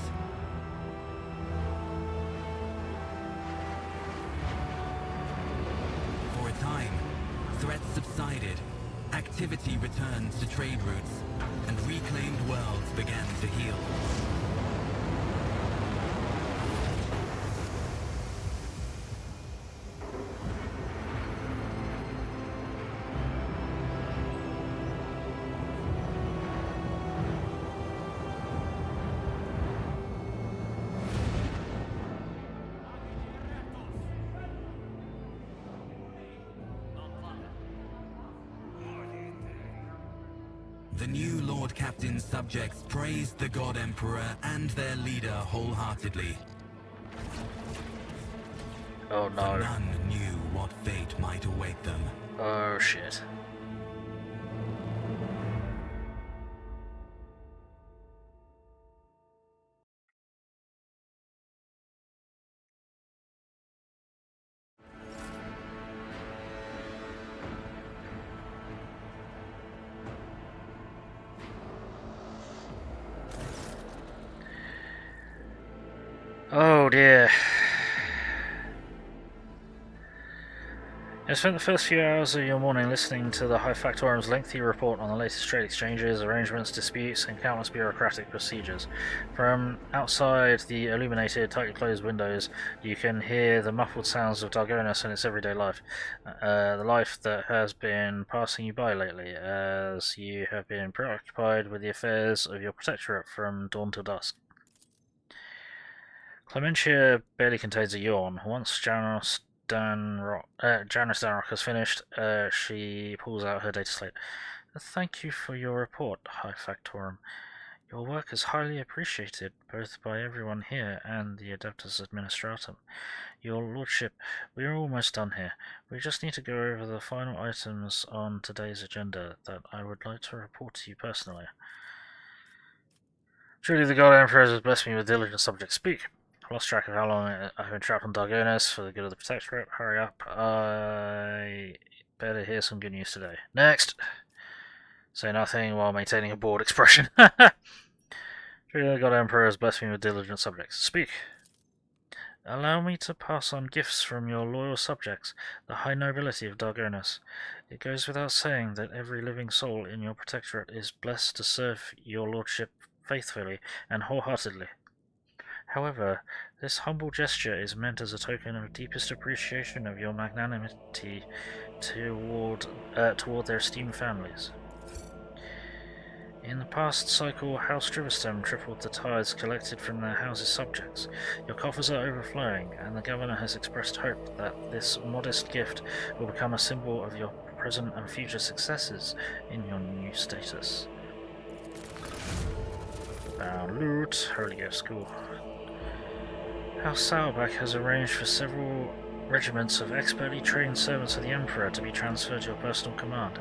[SPEAKER 7] For a time, threats subsided, activity returned to trade routes, and reclaimed worlds began to heal. The new Lord Captain's subjects praised the God Emperor and their leader wholeheartedly.
[SPEAKER 1] Oh no.
[SPEAKER 7] But none knew what fate might await them.
[SPEAKER 1] Oh shit. Oh dear. I spent the first few hours of your morning listening to the High Factorum's lengthy report on the latest trade exchanges, arrangements, disputes, and countless bureaucratic procedures. From outside the illuminated, tightly closed windows, you can hear the muffled sounds of Dargonis and its everyday life. The life that has been passing you by lately, as you have been preoccupied with the affairs of your protectorate from dawn till dusk. Clementia barely contains a yawn. Once Janus Danrock has finished, she pulls out her data slate. Thank you for your report, High Factorum. Your work is highly appreciated, both by everyone here and the Adeptus Administratum. Your Lordship, we are almost done here. We just need to go over the final items on today's agenda that I would like to report to you personally. Truly the God Emperor has blessed me with diligent subjects. Speak. I've lost track of how long I've been trapped on Dargonis for the good of the Protectorate. Hurry up. I better hear some good news today. Next! Say nothing while maintaining a bored expression. Truly the God Emperor has blessed me with diligent subjects. Speak. Allow me to pass on gifts from your loyal subjects, the high nobility of Dargonis. It goes without saying that every living soul in your protectorate is blessed to serve your lordship faithfully and wholeheartedly. However, this humble gesture is meant as a token of deepest appreciation of your magnanimity toward their esteemed families. In the past cycle, House Trivestem tripled the tithes collected from their house's subjects. Your coffers are overflowing, and the governor has expressed hope that this modest gift will become a symbol of your present and future successes in your new status. Bound loot, Holy Ghost School. House Sauerbach has arranged for several regiments of expertly trained servants of the Emperor to be transferred to your personal command.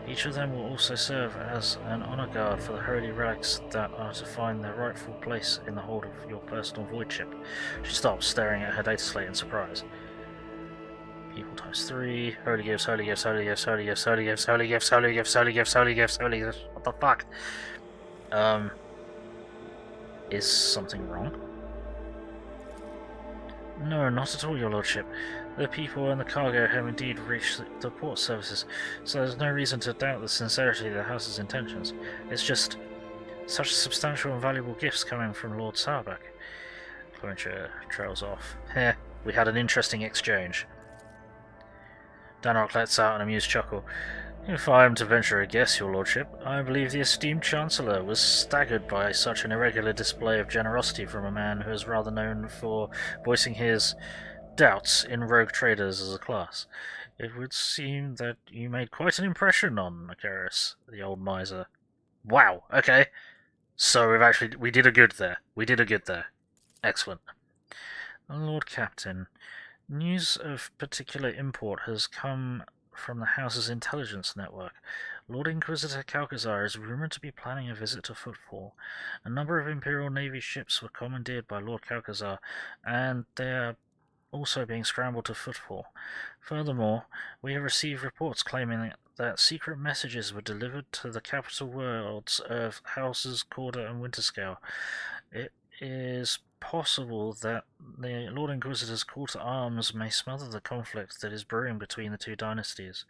[SPEAKER 1] Each of them will also serve as an honor guard for the holy relics that are to find their rightful place in the hold of your personal void ship. She stops, staring at her data slate in surprise. People times 3. Holy gifts, holy gifts, holy gifts, holy gifts, holy gifts, holy gifts, holy gifts, holy gifts, holy gifts, holy gifts. What the fuck? Is something wrong? No, not at all, your lordship. The people and the cargo have indeed reached the port services, so there's no reason to doubt the sincerity of the house's intentions. It's just such substantial and valuable gifts coming from Lord Sauerbach. Clementia trails off. Heh, we had an interesting exchange. Danrock lets out an amused chuckle. If I am to venture a guess, your lordship, I believe the esteemed Chancellor was staggered by such an irregular display of generosity from a man who is rather known for voicing his doubts in rogue traders as a class. It would seem that you made quite an impression on Macaris, the old miser. Wow, okay. So we did a good there. We did a good there. Excellent. Lord Captain, news of particular import has come from the house's intelligence network. Lord Inquisitor Calcazar is rumored to be planning a visit to Footfall. A number of Imperial Navy ships were commandeered by Lord Calcazar, and they are also being scrambled to Footfall. Furthermore, we have received reports claiming that secret messages were delivered to the capital worlds of Houses Corda and Winterscale. It is possible that the Lord Inquisitor's call to arms may smother the conflict that is brewing between the two dynasties.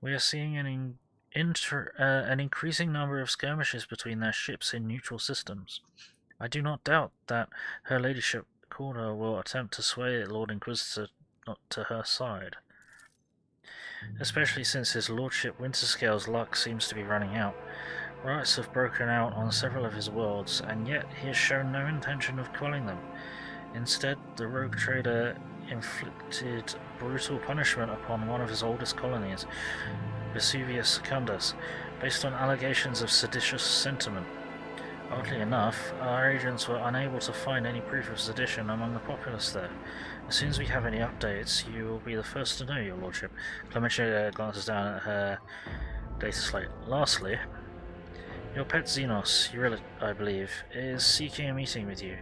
[SPEAKER 1] We are seeing an increasing number of skirmishes between their ships in neutral systems. I do not doubt that Her Ladyship Corda will attempt to sway Lord Inquisitor to her side, especially since his Lordship Winterscale's luck seems to be running out. Riots have broken out on several of his worlds, and yet he has shown no intention of quelling them. Instead, the rogue trader inflicted brutal punishment upon one of his oldest colonies, Vesuvius Secundus, based on allegations of seditious sentiment. Oddly enough, our agents were unable to find any proof of sedition among the populace there. As soon as we have any updates, you will be the first to know, your lordship. Clementia glances down at her data slate. Lastly, your pet Xenos, Eurilla, I believe, is seeking a meeting with you.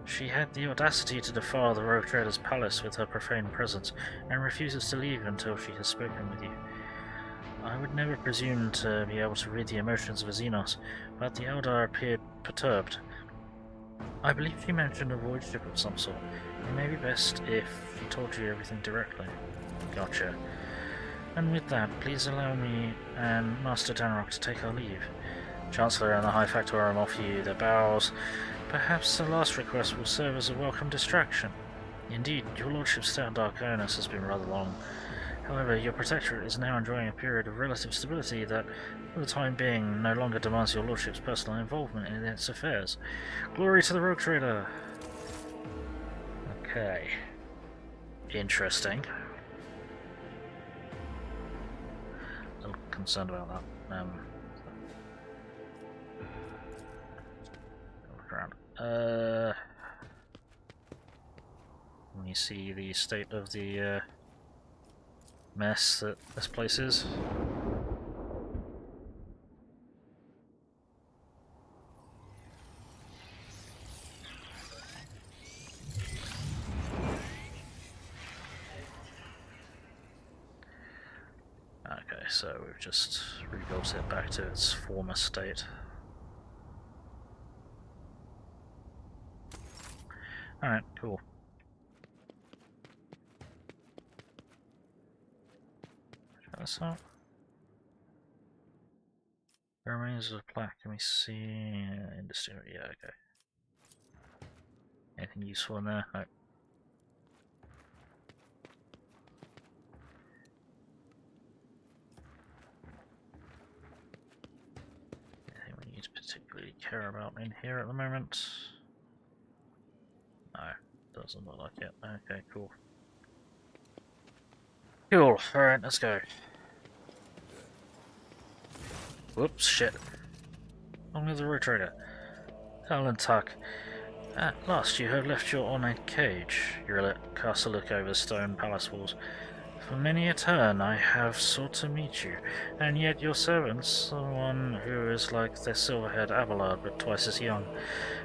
[SPEAKER 1] She had the audacity to defile the rogue trader's palace with her profane presence, and refuses to leave until she has spoken with you. I would never presume to be able to read the emotions of a Xenos, but the Eldar appeared perturbed. I believe she mentioned a void ship of some sort. It may be best if she told you everything directly. Gotcha. And with that, please allow me and Master Danrock to take our leave. Chancellor and the High Factorum offer you their bows. Perhaps the last request will serve as a welcome distraction. Indeed, your lordship's stay on Darkonis has been rather long. However, your protectorate is now enjoying a period of relative stability that, for the time being, no longer demands your lordship's personal involvement in its affairs. Glory to the rogue trader! Okay. Interesting. A little concerned about that. Look around. Let me see the state of the mess that this place is. Okay, so we've just rebuilt it back to its former state. Alright, cool. Try this out. There remains of a plaque. Can we see industry? Yeah, okay. Anything useful in there? No. Anything we need to particularly care about in here at the moment? No, doesn't look like it. Okay, cool. Cool, alright, let's go. Whoops, shit. Only the rotator. Alan Tuck. At last you have left your ornate cage. Urilet casts a look over the stone palace walls. For many a turn I have sought to meet you, and yet your servants, the one who is like the silver-haired Abelard but twice as young,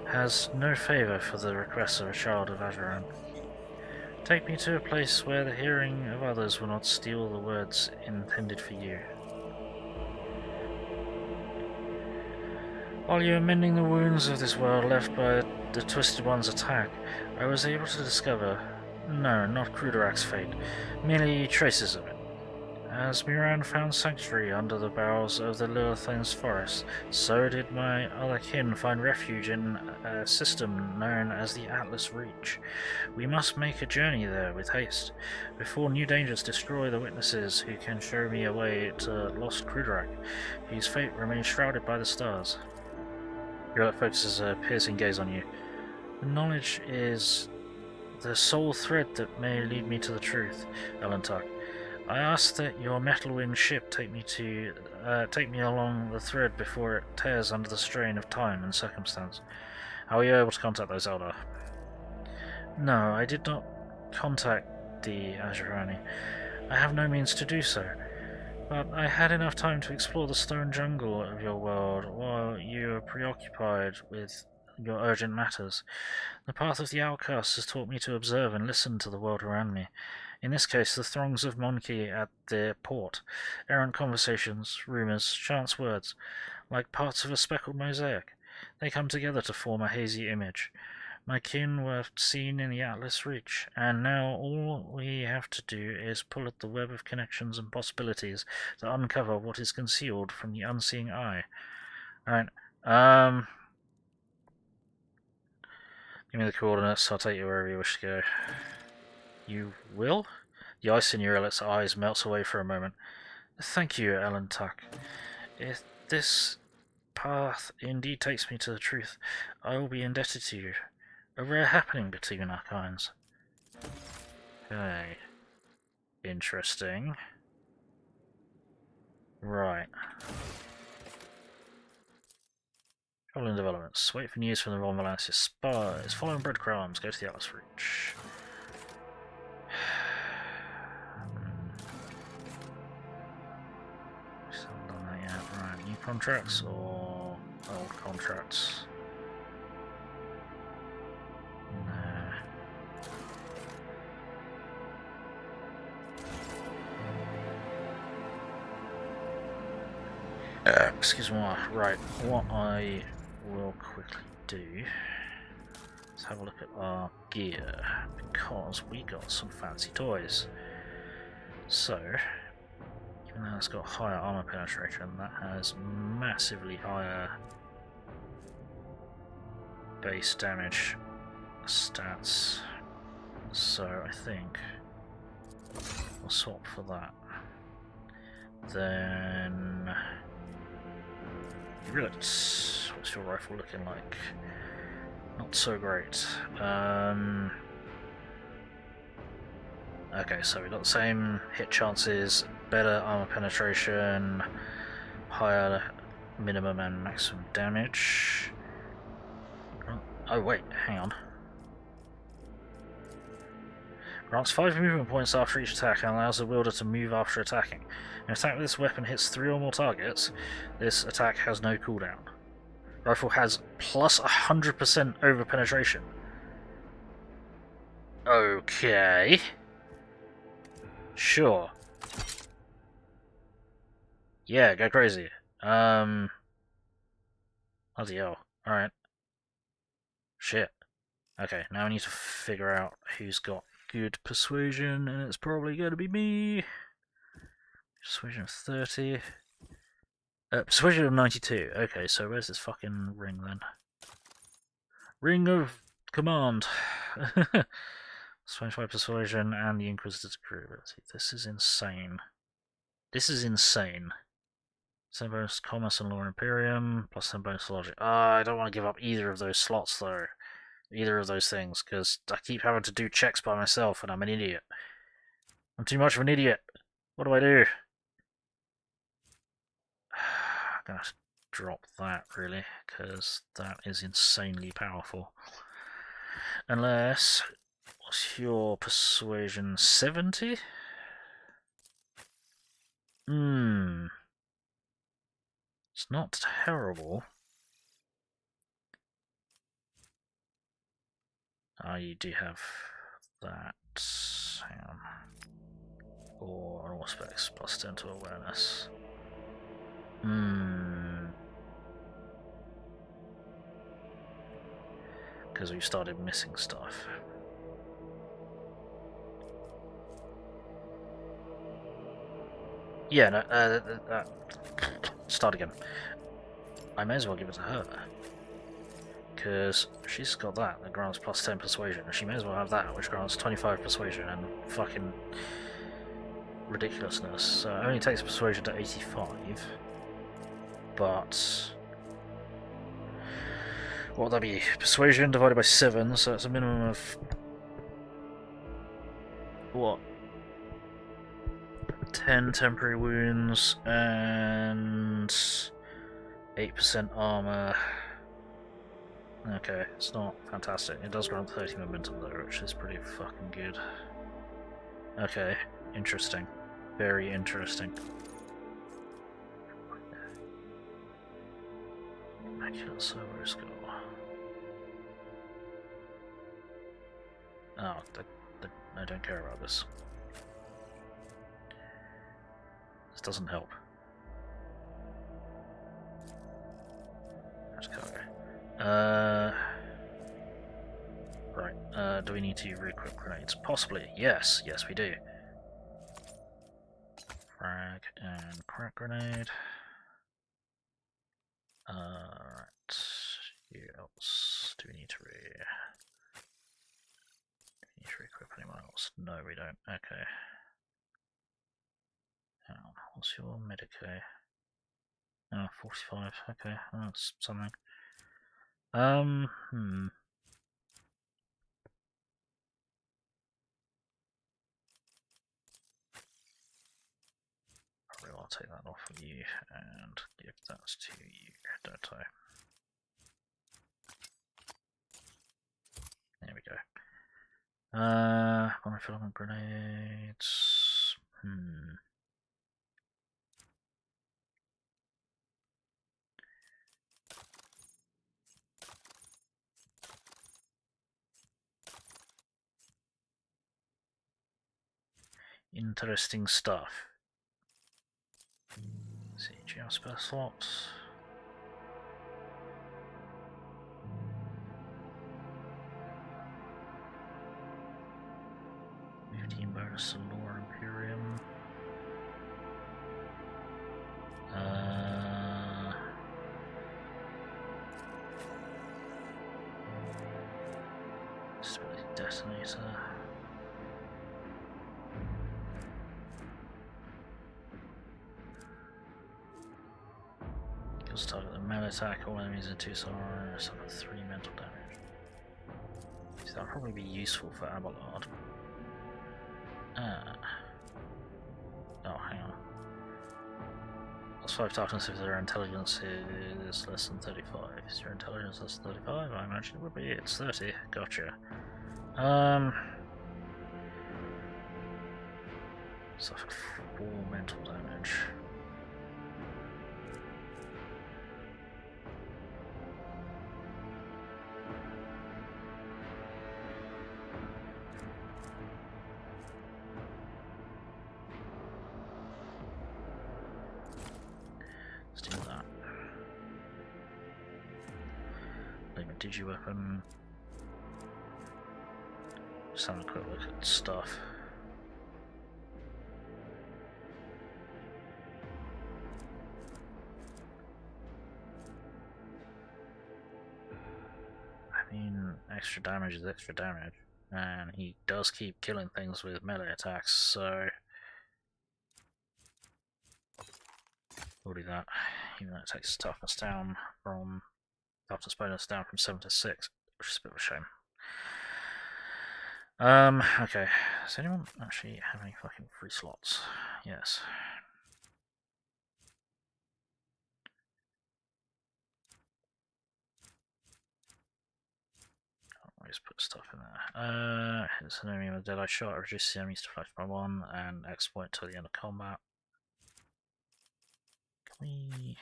[SPEAKER 1] has no favour for the requests of a child of Azeran. Take me to a place where the hearing of others will not steal the words intended for you. While you were mending the wounds of this world left by the Twisted One's attack, I was able to discover, no, not Kruderak's fate, merely traces of it. As Miran found sanctuary under the boughs of the Lilithans forest, so did my other kin find refuge in a system known as the Atlas Reach. We must make a journey there with haste, before new dangers destroy the witnesses who can show me a way to lost Kruderak, whose fate remains shrouded by the stars. Your focuses a piercing gaze on you. The knowledge is the sole thread that may lead me to the truth, Alantak. I ask that your metal-winged ship take me along the thread before it tears under the strain of time and circumstance. How are you able to contact those Eldar? No, I did not contact the Azurani. I have no means to do so. But I had enough time to explore the stone jungle of your world while you were preoccupied with your urgent matters. The path of the outcasts has taught me to observe and listen to the world around me. In this case, the throngs of Monki at the port, errant conversations, rumours, chance words, like parts of a speckled mosaic. They come together to form a hazy image. My kin were seen in the Atlas Reach, and now all we have to do is pull at the web of connections and possibilities to uncover what is concealed from the unseeing eye. Alright, give me the coordinates, I'll take you wherever you wish to go. You will? The ice in Urilet's eyes melts away for a moment. Thank you, Alan Tuck. If this path indeed takes me to the truth, I will be indebted to you. A rare happening between our kinds. Okay. Interesting. Right. Traveling developments. Wait for news from the Ron Valancius spies. Following breadcrumbs. Go to the Atlas Reach. Still done that yet. Right. New contracts or old contracts? No. Excuse me. Right. What I will quickly do. Let's have a look at our gear, because we got some fancy toys. So, even though it's got higher armor penetration, that has massively higher base damage stats. So I think we'll swap for that. Then, what's your rifle looking like? Not so great. Okay, so we've got the same hit chances, better armor penetration, higher minimum and maximum damage. Oh wait, hang on. Grants 5 movement points after each attack and allows the wielder to move after attacking. An attack with this weapon hits 3 or more targets. This attack has no cooldown. Rifle has plus 100% over penetration. Okay. Sure. Yeah, go crazy. Bloody hell. Alright. Shit. Okay, now we need to figure out who's got good persuasion, and it's probably going to be me. Persuasion of 30. Persuasion of 92. Okay, so where's this fucking ring then? Ring of Command. 25 persuasion and the Inquisitor's crew ability. This is insane. This is insane. 10 bonus Commerce and Law Imperium, plus 10 bonus Logic. I don't want to give up either of those slots though. Either of those things, because I keep having to do checks by myself and I'm an idiot. I'm too much of an idiot. What do I do? I'm gonna have to drop that, really, because that is insanely powerful. Unless... What's your persuasion? 70? It's not terrible. You do have that. Hang on. Or all specs, plus 10 to awareness. Because we've started missing stuff. Yeah, no, start again. I may as well give it to her. Because she's got that grants plus 10 persuasion, and she may as well have that, which grants 25 persuasion and fucking ridiculousness. So it only takes persuasion to 85, but what would that be? Persuasion divided by 7, so it's a minimum of what? 10 temporary wounds and 8% armor. Okay, it's not fantastic. It does grant 30 momentum though, which is pretty fucking good. Okay, interesting. Very interesting. Immaculate Servo Skull. Oh, I don't care about this. This doesn't help. Let's go. Right, do we need to re-equip grenades? Possibly, yes, yes we do. Frag and crack grenade. Right, who else do we need to re-equip anyone else? No, we don't, okay. Hang on, what's your Medicae? Oh, 45, okay, that's something. Probably I'll take that off of you and give that to you, don't I? There we go. Monofilament grenades. Interesting stuff. CGR spare slots. Bonus to Law Imperium. Stability detonator. Kills target with a melee attack, all enemies in 2 sorrow, suffer 3 mental damage. So that'll probably be useful for Abelard. Oh, hang on. Plus 5 toughness if their intelligence is less than 35. Is your intelligence less than 35? I imagine it would be. It's 30. Gotcha. Suffer 4 mental damage. Let's do that. Leave a digi-weapon. Just having a quick look at stuff. I mean, extra damage is extra damage. And he does keep killing things with melee attacks, so we'll do that. Even though it takes toughness down from toughness bonus down from 7 to 6, which is a bit of a shame. Okay. Does anyone actually have any fucking free slots? Yes. I'll just put stuff in there. It's an enemy with a deadeye shot, reduces the enemy's deflection by 1, and exploit till the end of combat. Can we...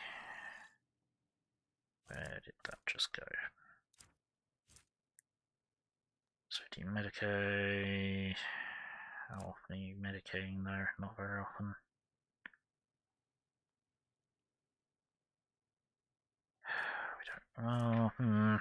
[SPEAKER 1] Where did that just go? So do you medicate? How often are you medicating there? Not very often. We don't.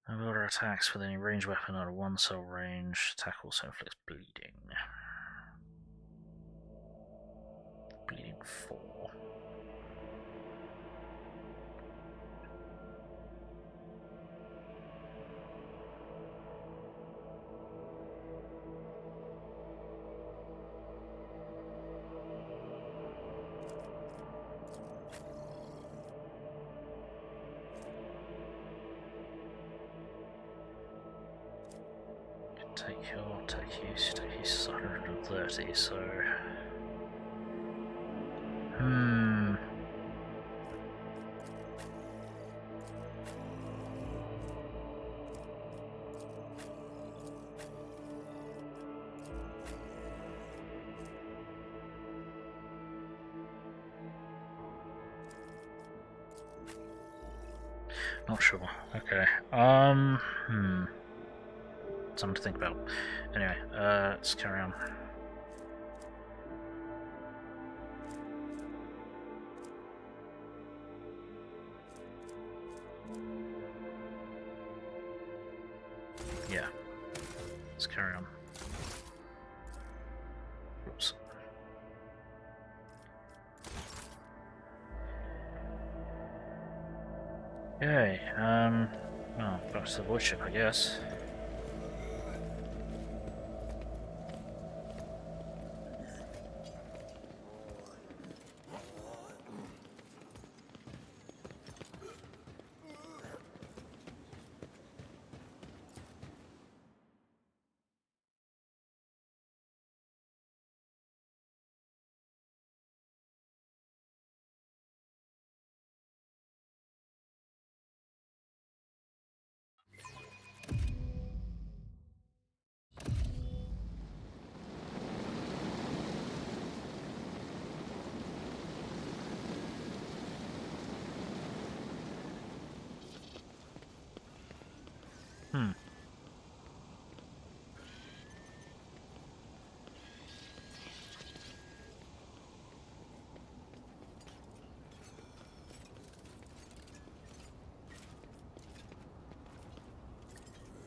[SPEAKER 1] Ability attacks with any ranged weapon out of 1 cell range. Attack also inflicts bleeding. Bleeding 4. Take use 130, so... Not sure. Okay. Something to think about. Anyway, let's carry on. Yeah. Let's carry on. Oops. Okay, well, back to the void ship, I guess.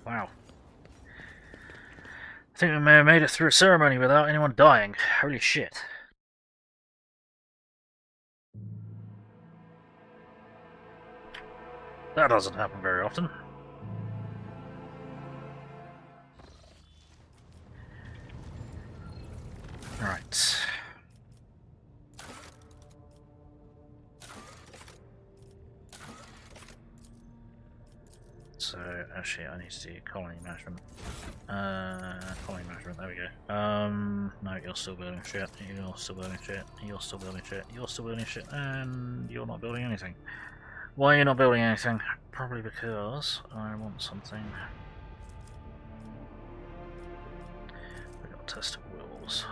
[SPEAKER 1] Wow. I think we may have made it through a ceremony without anyone dying. Holy shit. That doesn't happen very often. Right. So actually, I need to do colony management. Colony management. There we go. No, you're still building shit. You're still building shit. You're still building shit. You're still building shit, and you're not building anything. Why are you not building anything? Probably because I want something. We got tester wheels.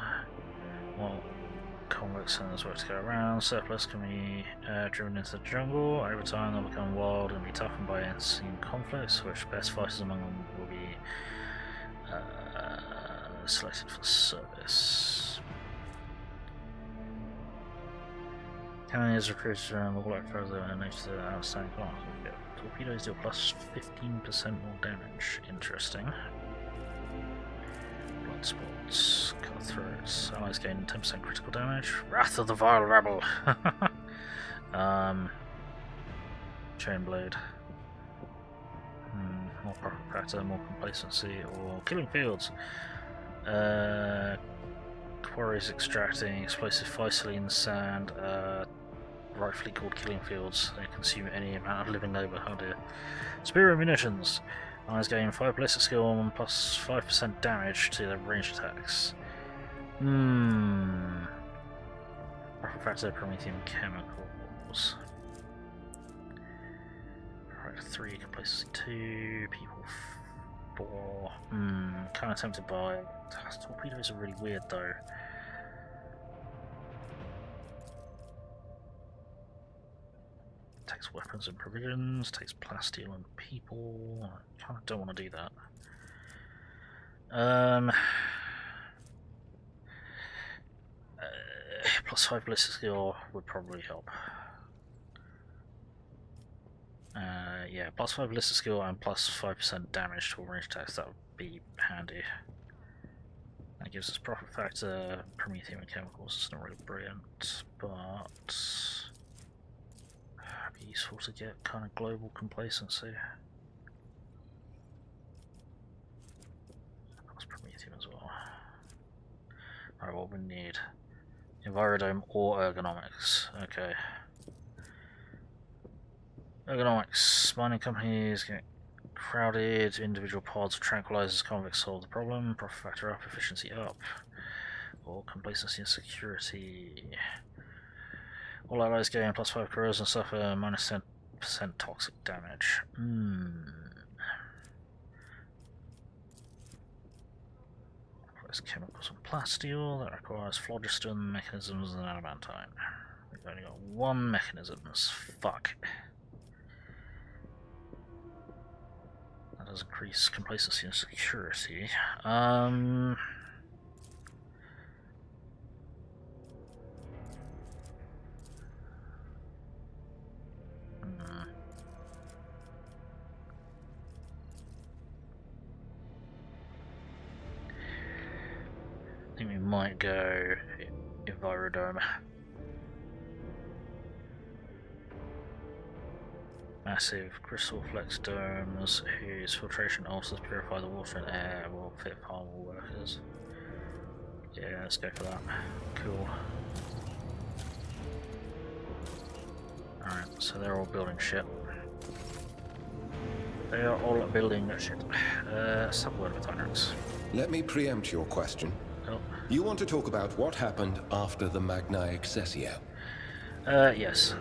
[SPEAKER 1] Well, convict centers work to go around. Surplus can be driven into the jungle. Over time, they'll become wild and be toughened by unseen conflicts, which best fighters among them will be selected for service. Cannon is recruited around the world further and notice the outstanding class. Torpedoes do a plus 15% more damage. Interesting. Blood spots. Cutthroats. Allies gain 10% critical damage. Wrath of the Vile Rebel. Chain Blade. More factor, more complacency, or killing fields. Quarries extracting explosive physaline sand. Rightfully called killing fields. They consume any amount of living labour. Oh dear. Superior munitions. Allies gain 5 ballistic skill and plus 5% damage to their ranged attacks. Factor Promethean chemicals. Right, 3, complacency 2, people 4. Kind of tempted by. Torpedoes are really weird though. Takes weapons and provisions, takes plasteel and people. I kind of don't want to do that. Plus 5 ballistic skill would probably help. Yeah, plus 5 ballistic skill and plus 5% damage to all range attacks, that would be handy. That gives us profit factor, Promethean and chemicals, it's not really brilliant, but it'd be useful to get kind of global complacency. That's Promethean as well. Alright, what we need? Envirodome or ergonomics. Okay. Ergonomics. Mining companies get crowded, individual pods, tranquilizers, convicts solve the problem, profit factor up, efficiency up. Or complacency and security. All allies gain plus 5 corrosion and suffer minus 10% toxic damage. Requires chemicals and plasteel, that requires phlogiston, mechanisms, and adamantine. We've only got 1 mechanisms. Fuck. That does increase complacency and security. I think we might go Envirodome. Massive crystal flex domes whose filtration ulcers purify the water and air will fit farmable workers. Yeah, let's go for that. Cool. Alright, so they're all building shit. They are all building shit. Subword with Tyrants.
[SPEAKER 5] Let me preempt your question.
[SPEAKER 1] Oh.
[SPEAKER 5] You want to talk about what happened after the Magna Excessio?
[SPEAKER 1] Yes.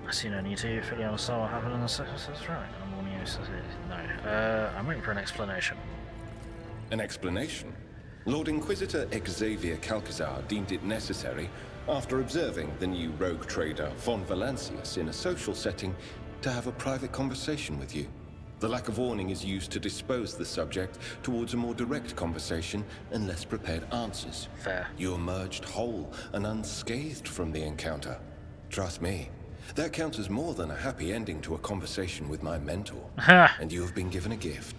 [SPEAKER 1] I see no need to fully understand what happened in the second. That's right. I'm warning you. No. I'm waiting for an explanation.
[SPEAKER 5] An explanation? Lord Inquisitor Xavier Calcazar deemed it necessary, after observing the new rogue trader Von Valancius in a social setting, to have a private conversation with you. The lack of warning is used to dispose the subject towards a more direct conversation and less prepared answers.
[SPEAKER 1] Fair.
[SPEAKER 5] You emerged whole and unscathed from the encounter. Trust me, that counts as more than a happy ending to a conversation with my mentor. And you have been given a gift.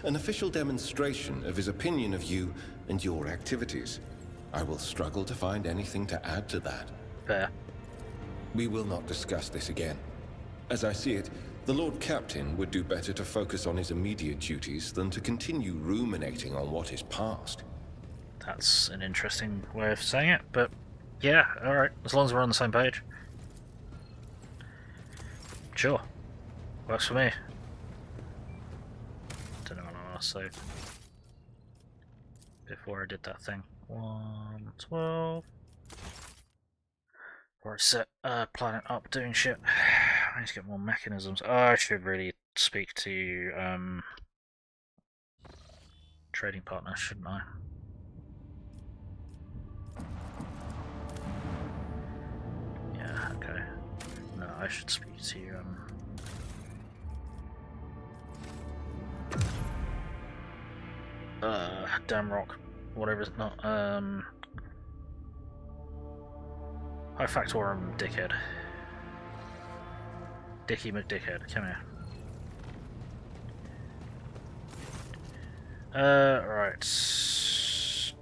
[SPEAKER 5] An official demonstration of his opinion of you and your activities. I will struggle to find anything to add to that.
[SPEAKER 1] Fair.
[SPEAKER 5] We will not discuss this again. As I see it, the Lord Captain would do better to focus on his immediate duties than to continue ruminating on what is past.
[SPEAKER 1] That's an interesting way of saying it, but yeah, alright, as long as we're on the same page. Sure. Works for me. so before I did that thing. 112. Before I set planet up doing shit. I need to get more mechanisms. Oh, I should really speak to trading partner, shouldn't I? Yeah, okay. No, I should speak to Damrock, whatever it's not, High Factorum Dickhead. Dickie McDickhead, come here. Right.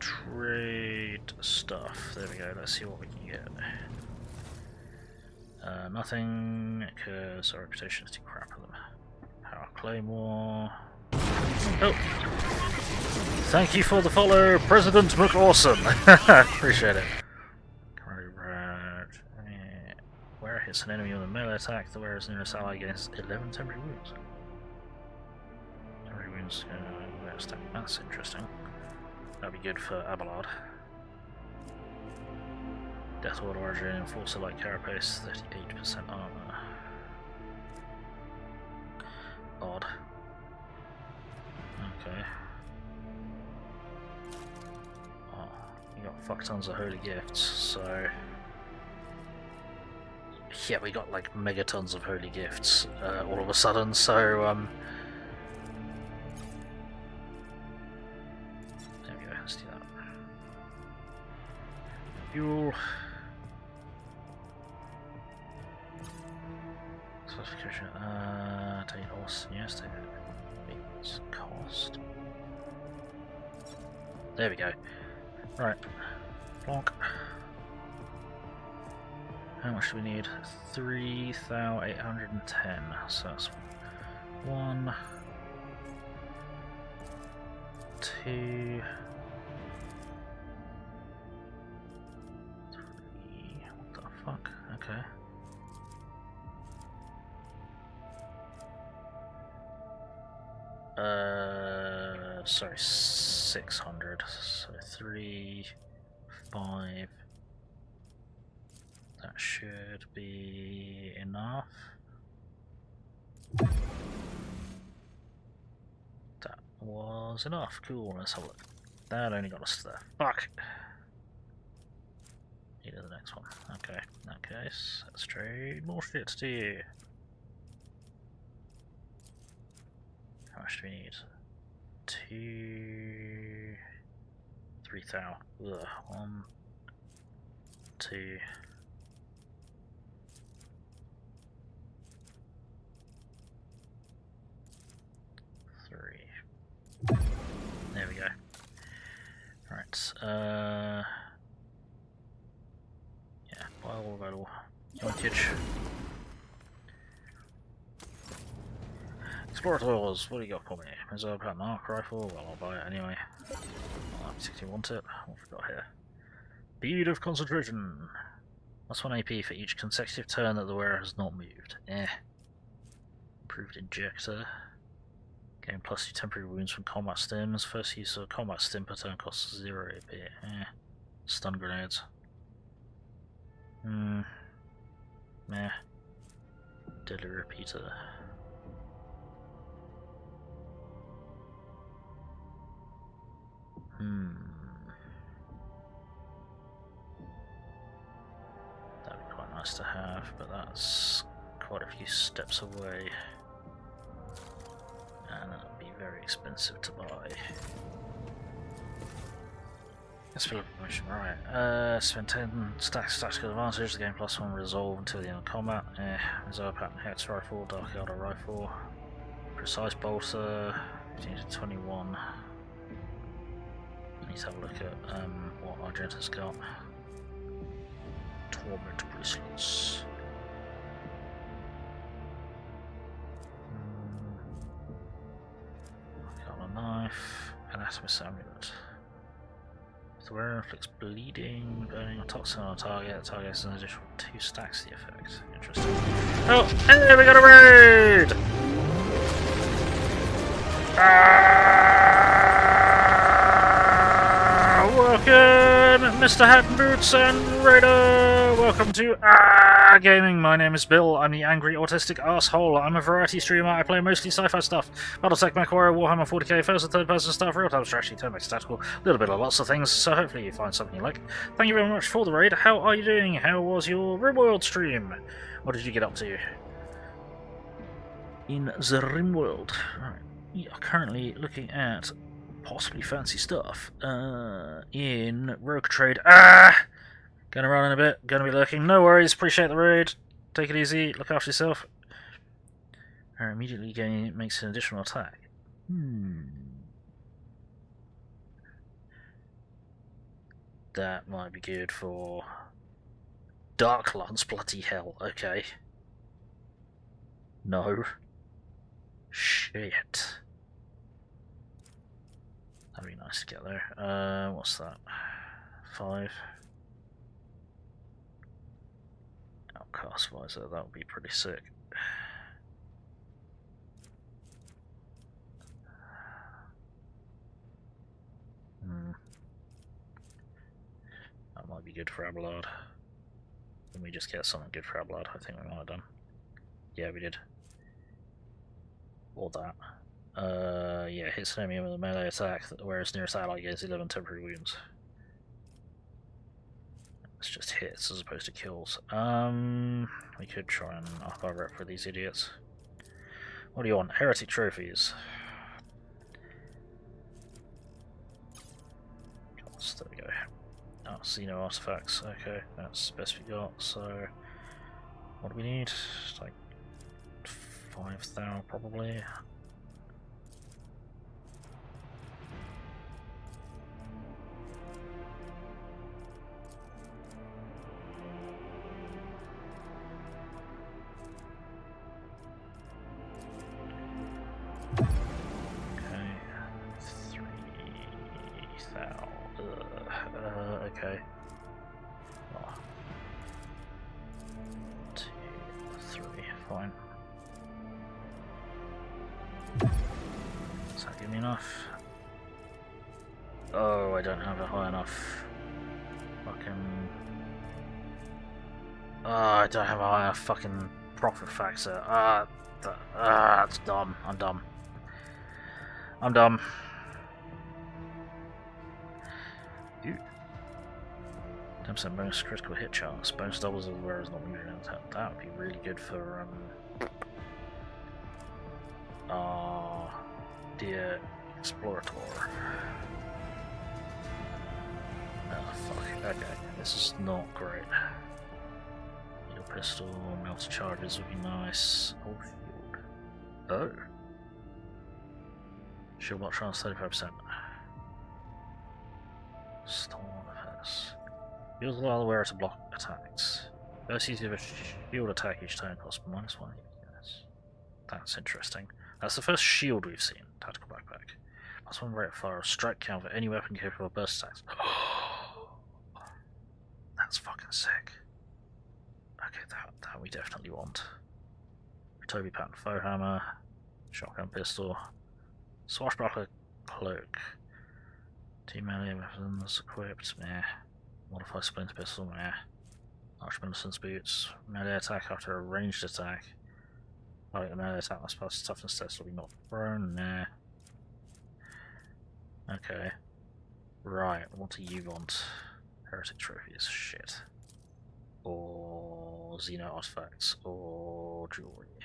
[SPEAKER 1] Trade stuff. There we go, let's see what we can get. Nothing, because our reputation is too crap for them. Power Claymore. Oh! Thank you for the follow, President McAwesome! Appreciate it. Where hits an enemy with a melee attack, the wearer's nearest ally gains 11 temporary wounds. Temporary wounds, that's interesting. That'd be good for Abelard. Death Ward Origin, Enforcer like Carapace, 38% armor. Odd. Okay. Oh, you got fuck tons of holy gifts, so... Yeah, we got like megatons of holy gifts all of a sudden, so there we go, let's do that. Fuel. Specification, take horse, yes, take it. Cost. There we go. Right. Plonk. How much do we need? 3,810. So that's 1, 2, 3. What the fuck? Okay. Sorry, 600. So 3, 5. That should be enough. That was enough. Cool, let's have a look. That only got us to there. Fuck! Needed the next one. Okay, in that case, let's trade more shit to you. How much do we need? 2... 3,000. Ugh. 1, 2... 3. There we go. Right, yeah, buy all available. Yonkage. Explorators, what do you got for me? Reserve pattern arc rifle, well I'll buy it anyway. I particularly want it. What have we got here? Bead of concentration. That's 1 AP for each consecutive turn that the wearer has not moved. Improved injector. Gain +2 temporary wounds from combat stims. First use of combat stim per turn costs 0 AP. Stun grenades. Meh. Deadly repeater. That'd be quite nice to have, but that's quite a few steps away. And that'll be very expensive to buy. Let's fill up the mission, right. Spend 10 stacks tactical advantage, gain +1 resolve until the end of combat. Reserve pattern hex rifle, dark elder rifle, precise bolter, 15 to 21. I need to have a look at what Argenta's got. Torment bracelets. Knife, Anatomist Amulet. If the wearer inflicts bleeding, burning, or toxin on a target, the target has an additional 2 stacks the effect. Interesting. Oh, hey, we got a raid! Ah! Mr. Hat and Boots and Raider! Welcome to Gaming. My name is Bill. I'm the angry autistic asshole. I'm a variety streamer. I play mostly sci-fi stuff. Battletech, MechWarrior, Warhammer 40k, first and third person stuff, real-time strategy, turn-based tactical, a little bit of lots of things, so hopefully you find something you like. Thank you very much for the raid. How are you doing? How was your RimWorld stream? What did you get up to? In the RimWorld. Right. We are currently looking at possibly fancy stuff in Rogue Trade. Gonna run in a bit, gonna be lurking. No worries, appreciate the raid. Take it easy, look after yourself. Immediately makes an additional attack. That might be good for Dark Lance, bloody hell, okay. No. Shit. That'd be nice to get there. What's that? 5. Outcast visor, that would be pretty sick. That might be good for Abelard. Can we just get something good for Abelard? I think we might have done. Yeah, we did. Or that. Yeah, hits an enemy with a melee attack, whereas nearest ally gets 11 temporary wounds. It's just hits as opposed to kills. We could try and up our rep for these idiots. What do you want? Heretic trophies. There we go. Oh, Xeno artifacts. Okay, that's the best we got. So, what do we need? Like 5,000 probably. Okay. Oh. 2, 3, fine. Does that give me enough? Oh, I don't have it high enough. Fucking. Oh, I don't have a high enough fucking profit factor. That's dumb. I'm dumb. I'm dumb. 10% bonus critical hit chance. Bonus doubles as well as not moving attack. That would be really good for dear Explorator. Oh fuck. Okay. This is not great. Needle pistol, melted charges would be nice. Oh shield. Oh. Shield block chance 35%. Storm defense. Use the other wearer to block attacks. First use of a shield attack each turn costs -1. Yes. That's interesting. That's the first shield we've seen. Tactical backpack. +1 rate of fire, strike count for any weapon capable of burst attacks. That's fucking sick. Okay, that we definitely want. Toby pattern foe hammer, shotgun pistol, swashbuckler cloak. Team melee weapons equipped, meh. Modify splinter pistol, meh. Arch Millicent's boots, melee attack after a ranged attack. Like the melee attack must pass toughness test will be knocked prone, nah. Okay. Right, what do you want? Heretic trophies, shit. Or Xeno artifacts, or jewelry.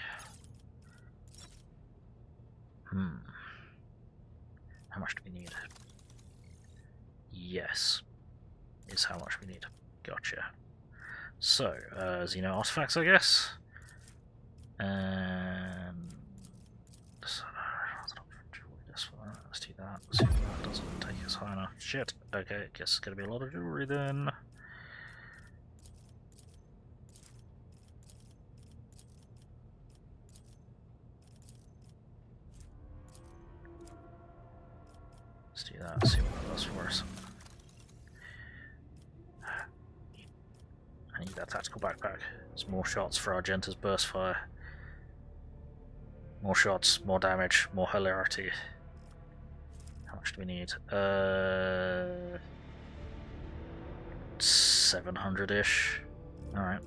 [SPEAKER 1] How much do we need? Yes. Is how much we need. Gotcha. So, Xeno artifacts, I guess. And let's do that. Let's see if that doesn't take us high enough. Shit. Okay, I guess it's gonna be a lot of jewelry then. Let's do that. Let's see what that does for us. I need that tactical backpack. There's more shots for Argenta's burst fire. More shots, more damage, more hilarity. How much do we need? 700-ish. Alright.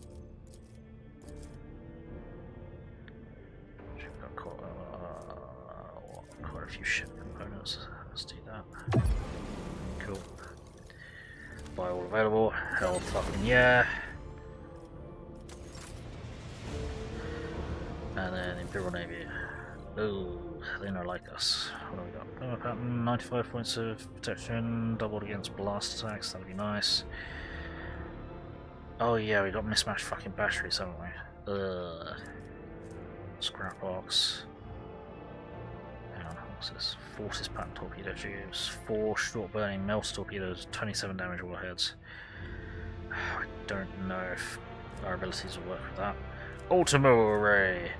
[SPEAKER 1] Got quite a few ship components. Let's do that. Cool. Buy all available. Hell fucking yeah. And then Imperial Navy. Oh, they don't like us. What do we got? Armor pattern, 95 points of protection, doubled against blast attacks, that'd be nice. Oh yeah, we got mismatched fucking batteries, haven't we? Scrap box. Hang on, what's this? Forces pattern torpedo tubes, 4 short burning melt torpedoes, 27 damage warheads. I don't know if our abilities will work with that. Ultimo Array!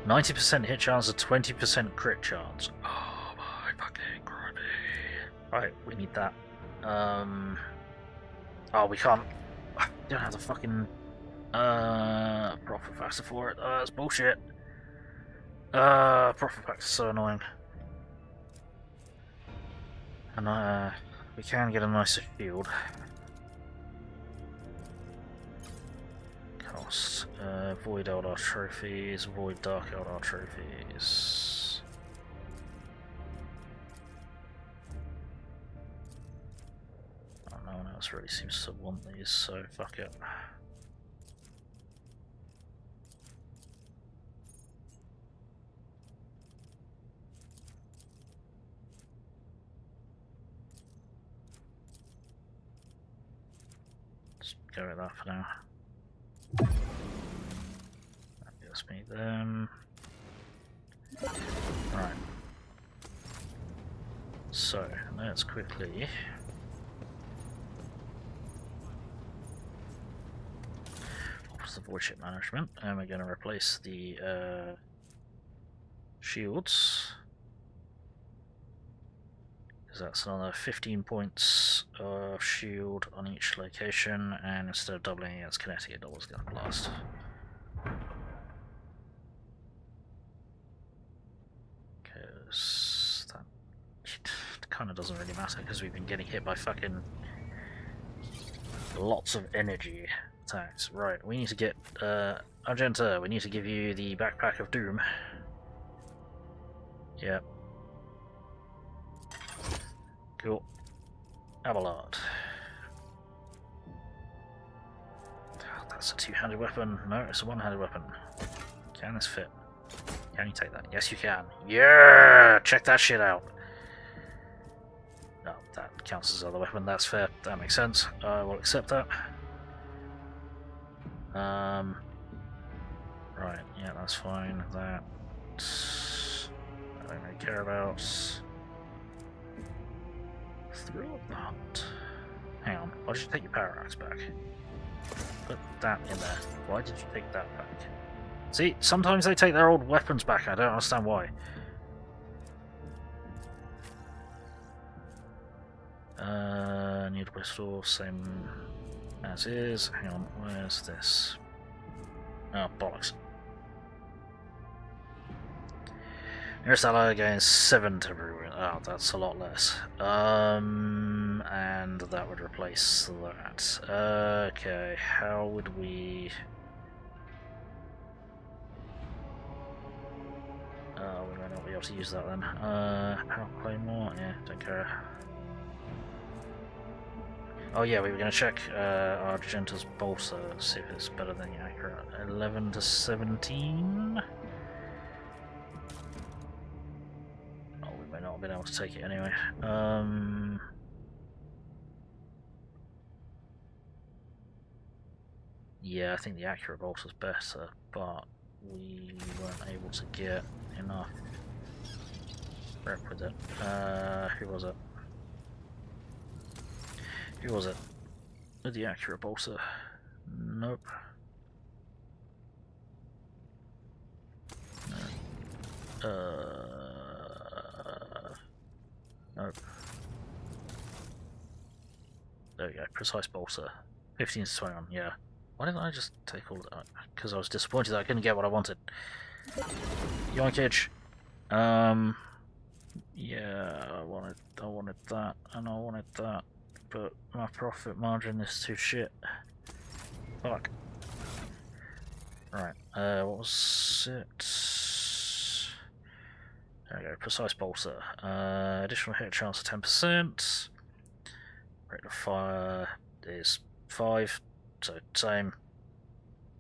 [SPEAKER 1] 90% hit chance, a 20% crit chance. Oh my fucking crikey. Right, we need that. Oh, we can't. We don't have the fucking profit factor for it. That's bullshit. Profit factor is so annoying. And we can get a nicer shield. Cost. Void Eldar trophies, Void Dark Eldar trophies. Oh, no one else really seems to want these, so fuck it. Let's go with that for now. That gets me them. Right. So, let's quickly off the void ship management, and we're going to replace the shields. Because that's another 15 points of shield on each location, and instead of doubling against kinetic, it doubles against blast. Because that kind of doesn't really matter, because we've been getting hit by fucking lots of energy attacks. Right, we need to get Argenta, we need to give you the Backpack of Doom. Yep. Cool. Abelard. That's a two-handed weapon. No, it's a one-handed weapon. Can this fit? Can you take that? Yes, you can. Yeah! Check that shit out. No, that counts as other weapon. That's fair. That makes sense. I will accept that. Right. Yeah, that's fine. That I don't really care about. Through or not? Hang on. Why did you take your power axe back? Put that in there. Why did you take that back? See, sometimes they take their old weapons back. I don't understand why. Need a pistol, same as is. Hang on, where's this? Oh, bollocks. Nearest ally gains 7 temporary wounds. Oh, that's a lot less. And that would replace that. Okay, how would we... we might not be able to use that then. Power Claymore? Yeah, don't care. Oh yeah, we were going to check Argenta's bolster, see if it's better than the accurate. 11 to 17? Oh, we may not have been able to take it anyway. Yeah, I think the accurate bolster's better, but we weren't able to get enough rep with it. Who was it? Who was it? With the accurate bolster? Nope. Nope. There we go, precise bolster. 15 to 21, yeah. Why didn't I just take all that? Because I was disappointed that I couldn't get what I wanted. Yoinkage. Yeah, I wanted that, and I wanted that. but my profit margin is too shit. Fuck. Right, what was it? There we go, precise bolter. Additional hit chance of 10%. Rate of fire is 5, so same.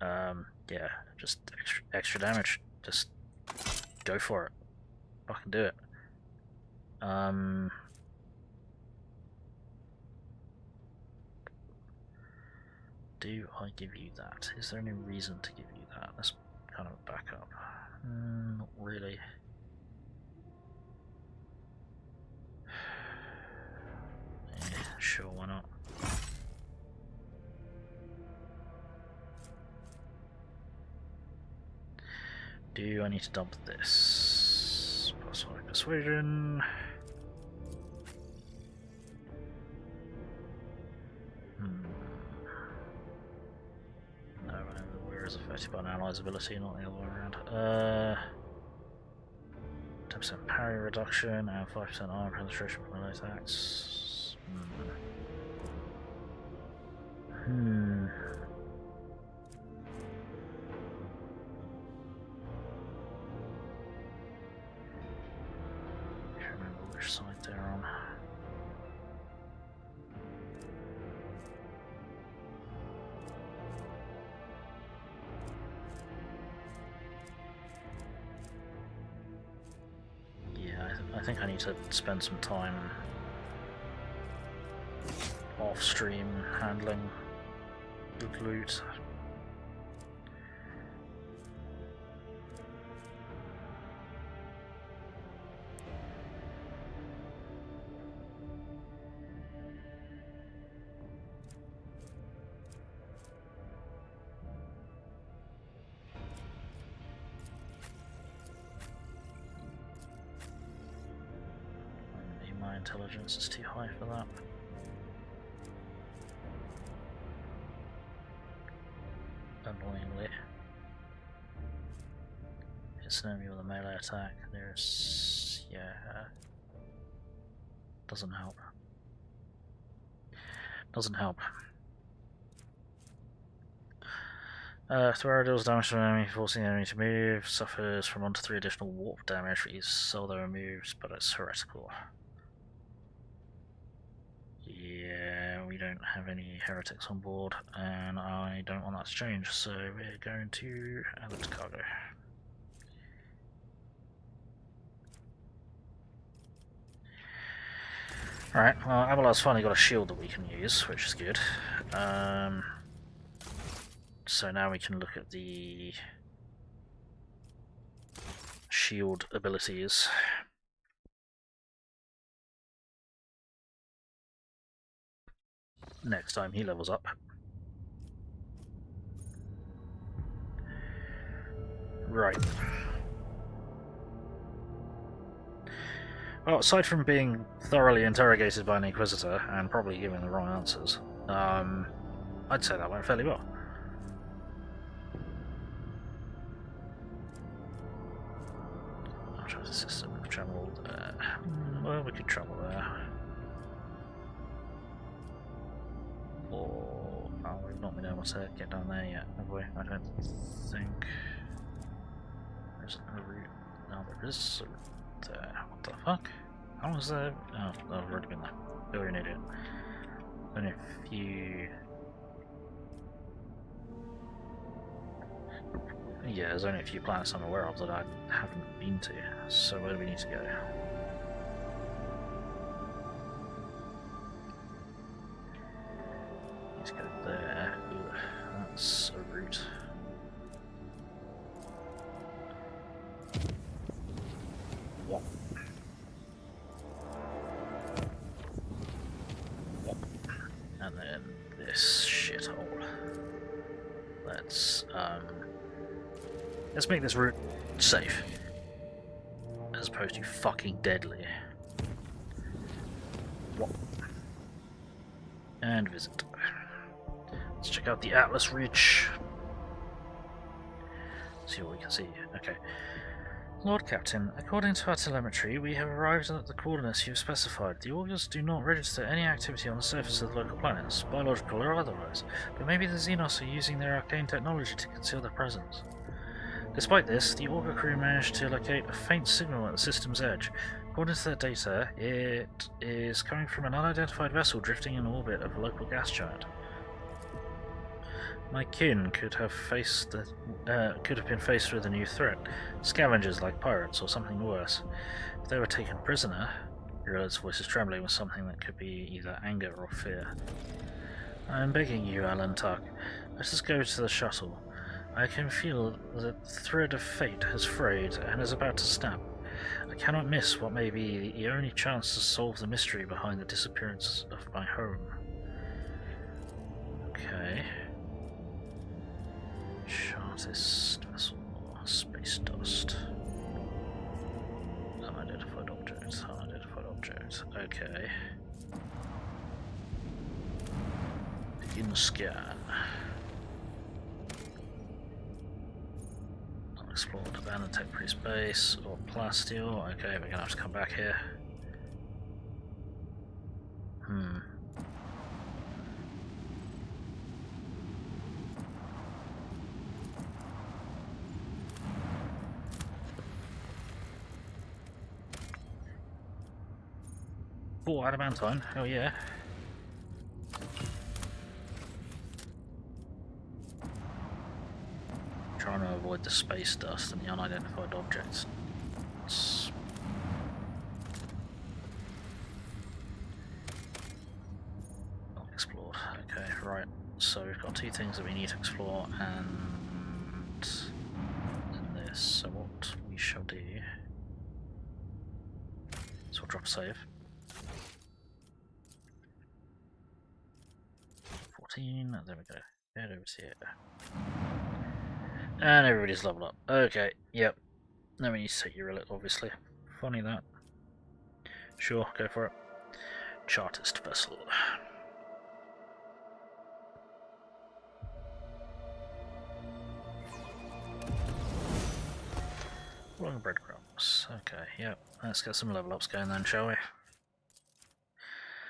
[SPEAKER 1] Yeah, just extra damage. Just go for it. Fucking do it. Do I give you that? Is there any reason to give you that? Let's kind of back up. Not really. Yeah, sure, why not? Do I need to dump this? +5 persuasion. No, where is affected by an ally's ability, not the other way around. 10% parry reduction and 5% armor penetration for melee attacks. I can't remember which side they're on. I think I need to spend some time off stream handling the loot. My intelligence is too high for that. Annoyingly. It's an enemy with a melee attack. There's... yeah... doesn't help. Doesn't help. Thrower deals damage to an enemy, forcing the enemy to move. Suffers from 1 to 3 additional warp damage for each soul that removes, but it's heretical. Yeah, we don't have any heretics on board, and I don't want that to change, so we're going to add it to cargo. Alright, well, Abelard's finally got a shield that we can use, which is good. So now we can look at the shield abilities. Next time he levels up. Right. Well, aside from being thoroughly interrogated by an Inquisitor and probably giving the wrong answers, I'd say that went fairly well. I'll try the system of travel there. Well, we could travel there. Or... oh, we've not been able to get down there yet, have we? I don't think... there's a route... no, there is a route there. What the fuck? How was there? Oh, I've already been there. You're an idiot. Only a few... yeah, there's only a few planets I'm aware of that I haven't been to. So where do we need to go? Let's go there. Ooh, that's a route. Whop. Whop. And then this shithole. Let's make this route safe, as opposed to fucking deadly. Whop. And visit. Let's check out the Atlas Ridge. See what we can see. Okay. Lord Captain, according to our telemetry, we have arrived at the coordinates you've specified. The augurs do not register any activity on the surface of the local planets, biological or otherwise, but maybe the Xenos are using their arcane technology to conceal their presence. Despite this, the augur crew managed to locate a faint signal at the system's edge. According to their data, it is coming from an unidentified vessel drifting in orbit of a local gas giant. My kin could have been faced with a new threat, scavengers like pirates or something worse. If they were taken prisoner, Uriel's voice is trembling with something that could be either anger or fear. I am begging you, Alan Tuck, let us go to the shuttle. I can feel that the thread of fate has frayed and is about to snap. I cannot miss what may be the only chance to solve the mystery behind the disappearance of my home. Okay. Chartist vessel, space dust. Unidentified object, okay. Begin scan. Unexplored abandoned tech priest base or plasteel. Okay, we're gonna have to come back here. Oh, adamantine, hell yeah. Trying to avoid the space dust and the unidentified objects. Not explored. Okay, right. So we've got two things that we need to explore and this. So what we shall do. So we'll drop a save. 14, there we go. Head over to here. And everybody's leveled up. Okay, yep. Then we need to take your relic, obviously. Funny that. Sure, go for it. Chartist vessel. Long breadcrumbs. Okay, yep. Let's get some level ups going then, shall we?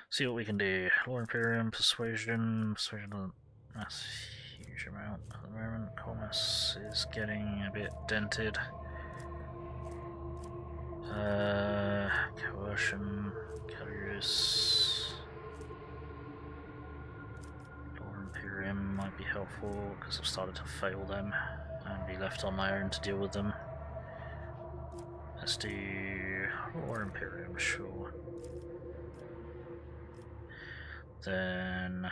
[SPEAKER 1] See what we can do. Law Imperium, Persuasion. Persuasion doesn't. That's a huge amount at the moment. Commerce is getting a bit dented. Coercion, carriers. Law Imperium might be helpful because I've started to fail them and be left on my own to deal with them. Let's do Law Imperium, sure. Then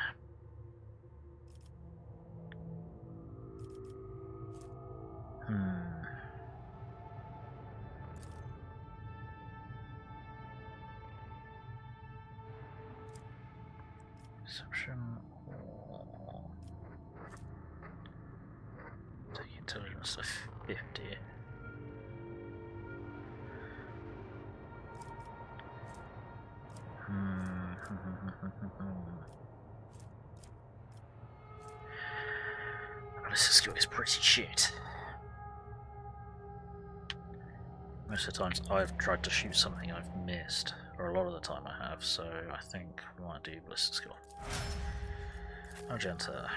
[SPEAKER 1] Perception or take intelligence to 50. This skill is pretty shit. Most of the times I've tried to shoot something I've missed, or a lot of the time I have, so I think we might do ballistic skill. Argenta.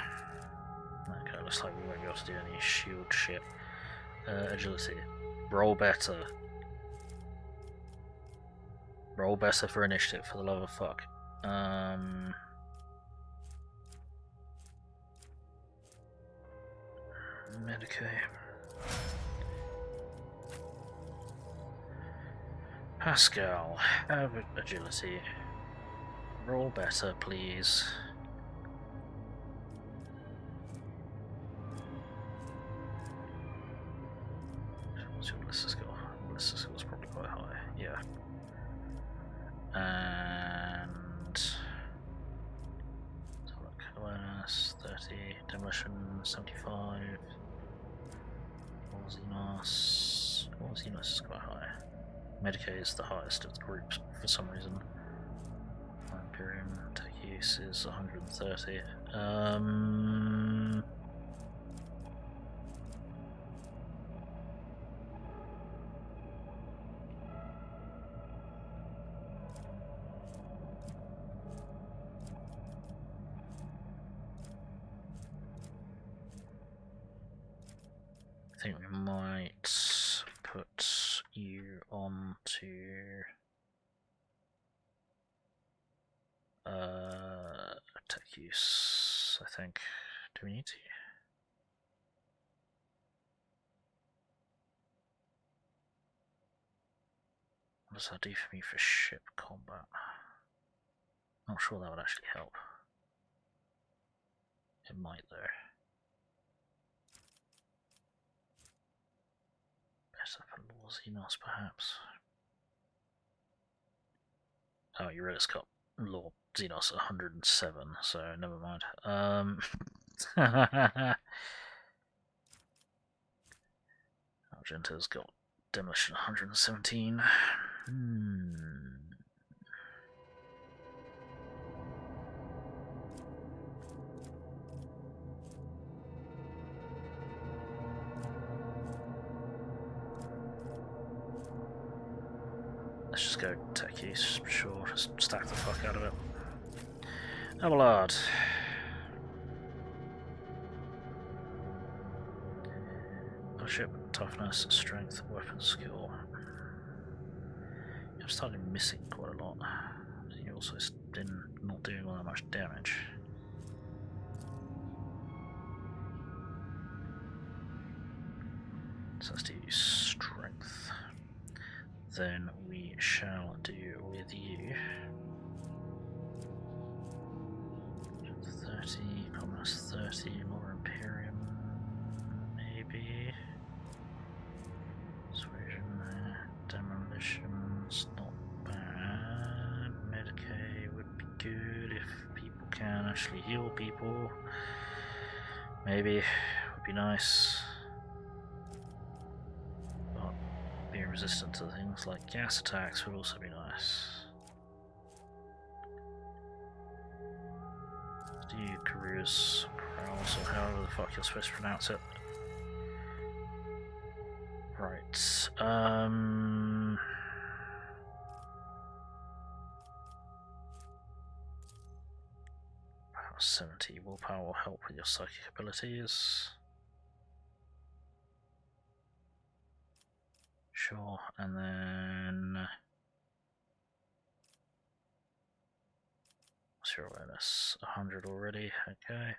[SPEAKER 1] Okay, looks like we won't be able to do any shield shit. Agility. Roll better. Roll better for initiative, for the love of fuck. Medicaid. Pascal, have agility. Roll better, please. What's your ballistic skill? Ballistic skill is probably quite high, yeah. And so look, awareness 30, demolition 75. All Xenos is quite high. Medicaid is the highest of the groups for some reason. Imperium tech use is 130. I think we might put you on to tech use, I think. Do we need to? What does that do for me for ship combat? Not sure that would actually help. It might though. Better for Law Xenos perhaps. Oh, you read it's got Law Xenos 107, so never mind. Argenta's got Demolition 117. Let's just go tech use, sure, just stack the fuck out of it. Abelard. Ship, toughness, strength, weapon skill. I've started missing quite a lot. You've also been not doing all that much damage. So let's do strength. Then we shall do with you 30, commerce 30, more Imperium, maybe. Persuasion there, demolition's not bad. Medicaid would be good if people can actually heal people. Maybe would be nice. But being resistant to things like gas attacks would also be nice. Do you Karus Prowls or however the fuck you're supposed to pronounce it? Right. 70 willpower will help with your psychic abilities. Sure, and then what's your awareness? 100 already, okay.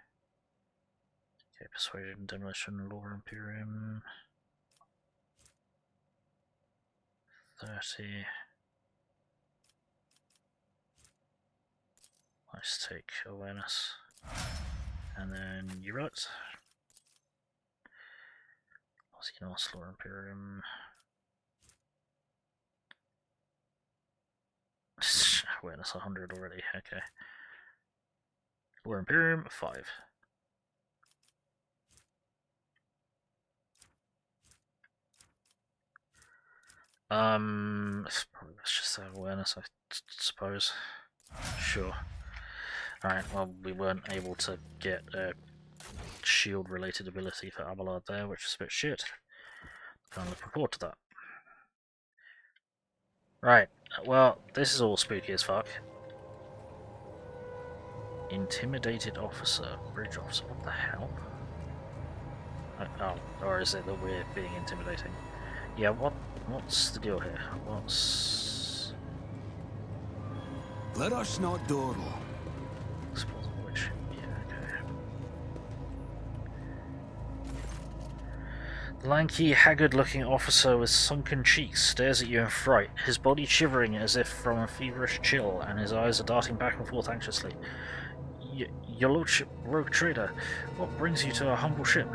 [SPEAKER 1] Okay, persuasion, demolition, lore Imperium. 30. Let's take awareness. And then you're right. Xenos, lore Imperium. Awareness 100 already, okay. Lore Imperium 5. It's probably just that awareness, I suppose. Sure. Alright, well, we weren't able to get a shield related ability for Abelard there, which is a bit shit. Can't look forward to that. Right, well, this is all spooky as fuck. Intimidated officer, bridge officer, what the hell? Oh, or is it that we're being intimidating? Yeah, what's the deal here? What's...
[SPEAKER 8] Let us not dawdle.
[SPEAKER 1] Which, yeah, okay. The lanky, haggard-looking officer with sunken cheeks stares at you in fright, his body shivering as if from a feverish chill, and his eyes are darting back and forth anxiously. Your lordship, rogue trader, what brings you to our humble ship?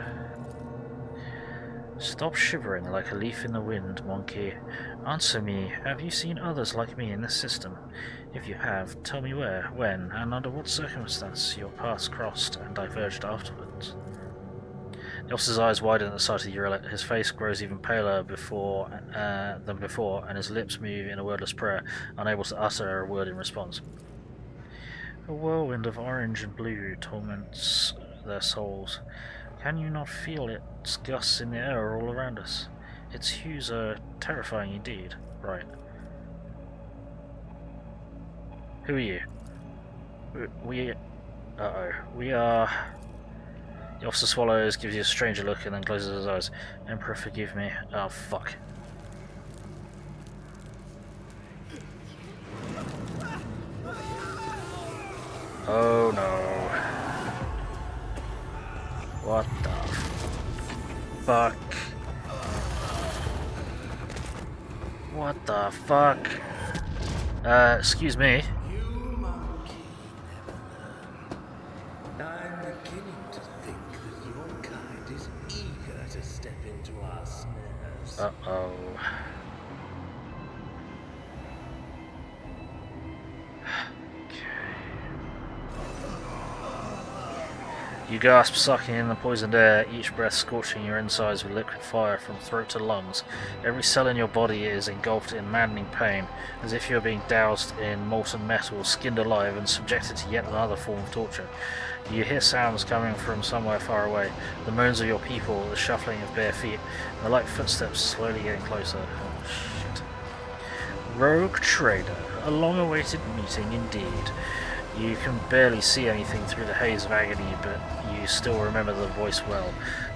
[SPEAKER 1] Stop shivering like a leaf in the wind, monkey. Answer me, have you seen others like me in this system? If you have, tell me where, when, and under what circumstance your paths crossed and diverged afterwards. The officer's eyes widen at the sight of the Urellet. His face grows even paler than before, and his lips move in a wordless prayer, unable to utter a word in response. A whirlwind of orange and blue torments their souls. Can you not feel its gusts in the air all around us? Its hues are terrifying indeed. Right. Who are you? We are... The officer swallows, gives you a stranger look, and then closes his eyes. Emperor, forgive me. Oh, fuck. Oh no. What the fuck? What the fuck? Excuse me.
[SPEAKER 4] You monkey never learn. I'm beginning to think that your kind is eager to step into our snares.
[SPEAKER 1] Uh-oh. You gasp, sucking in the poisoned air, each breath scorching your insides with liquid fire from throat to lungs. Every cell in your body is engulfed in maddening pain, as if you are being doused in molten metal, skinned alive, and subjected to yet another form of torture. You hear sounds coming from somewhere far away, the moans of your people, the shuffling of bare feet, and the light footsteps slowly getting closer. Oh, shit. Rogue Trader, a long-awaited meeting indeed. You can barely see anything through the haze of agony, but you still remember the voice well.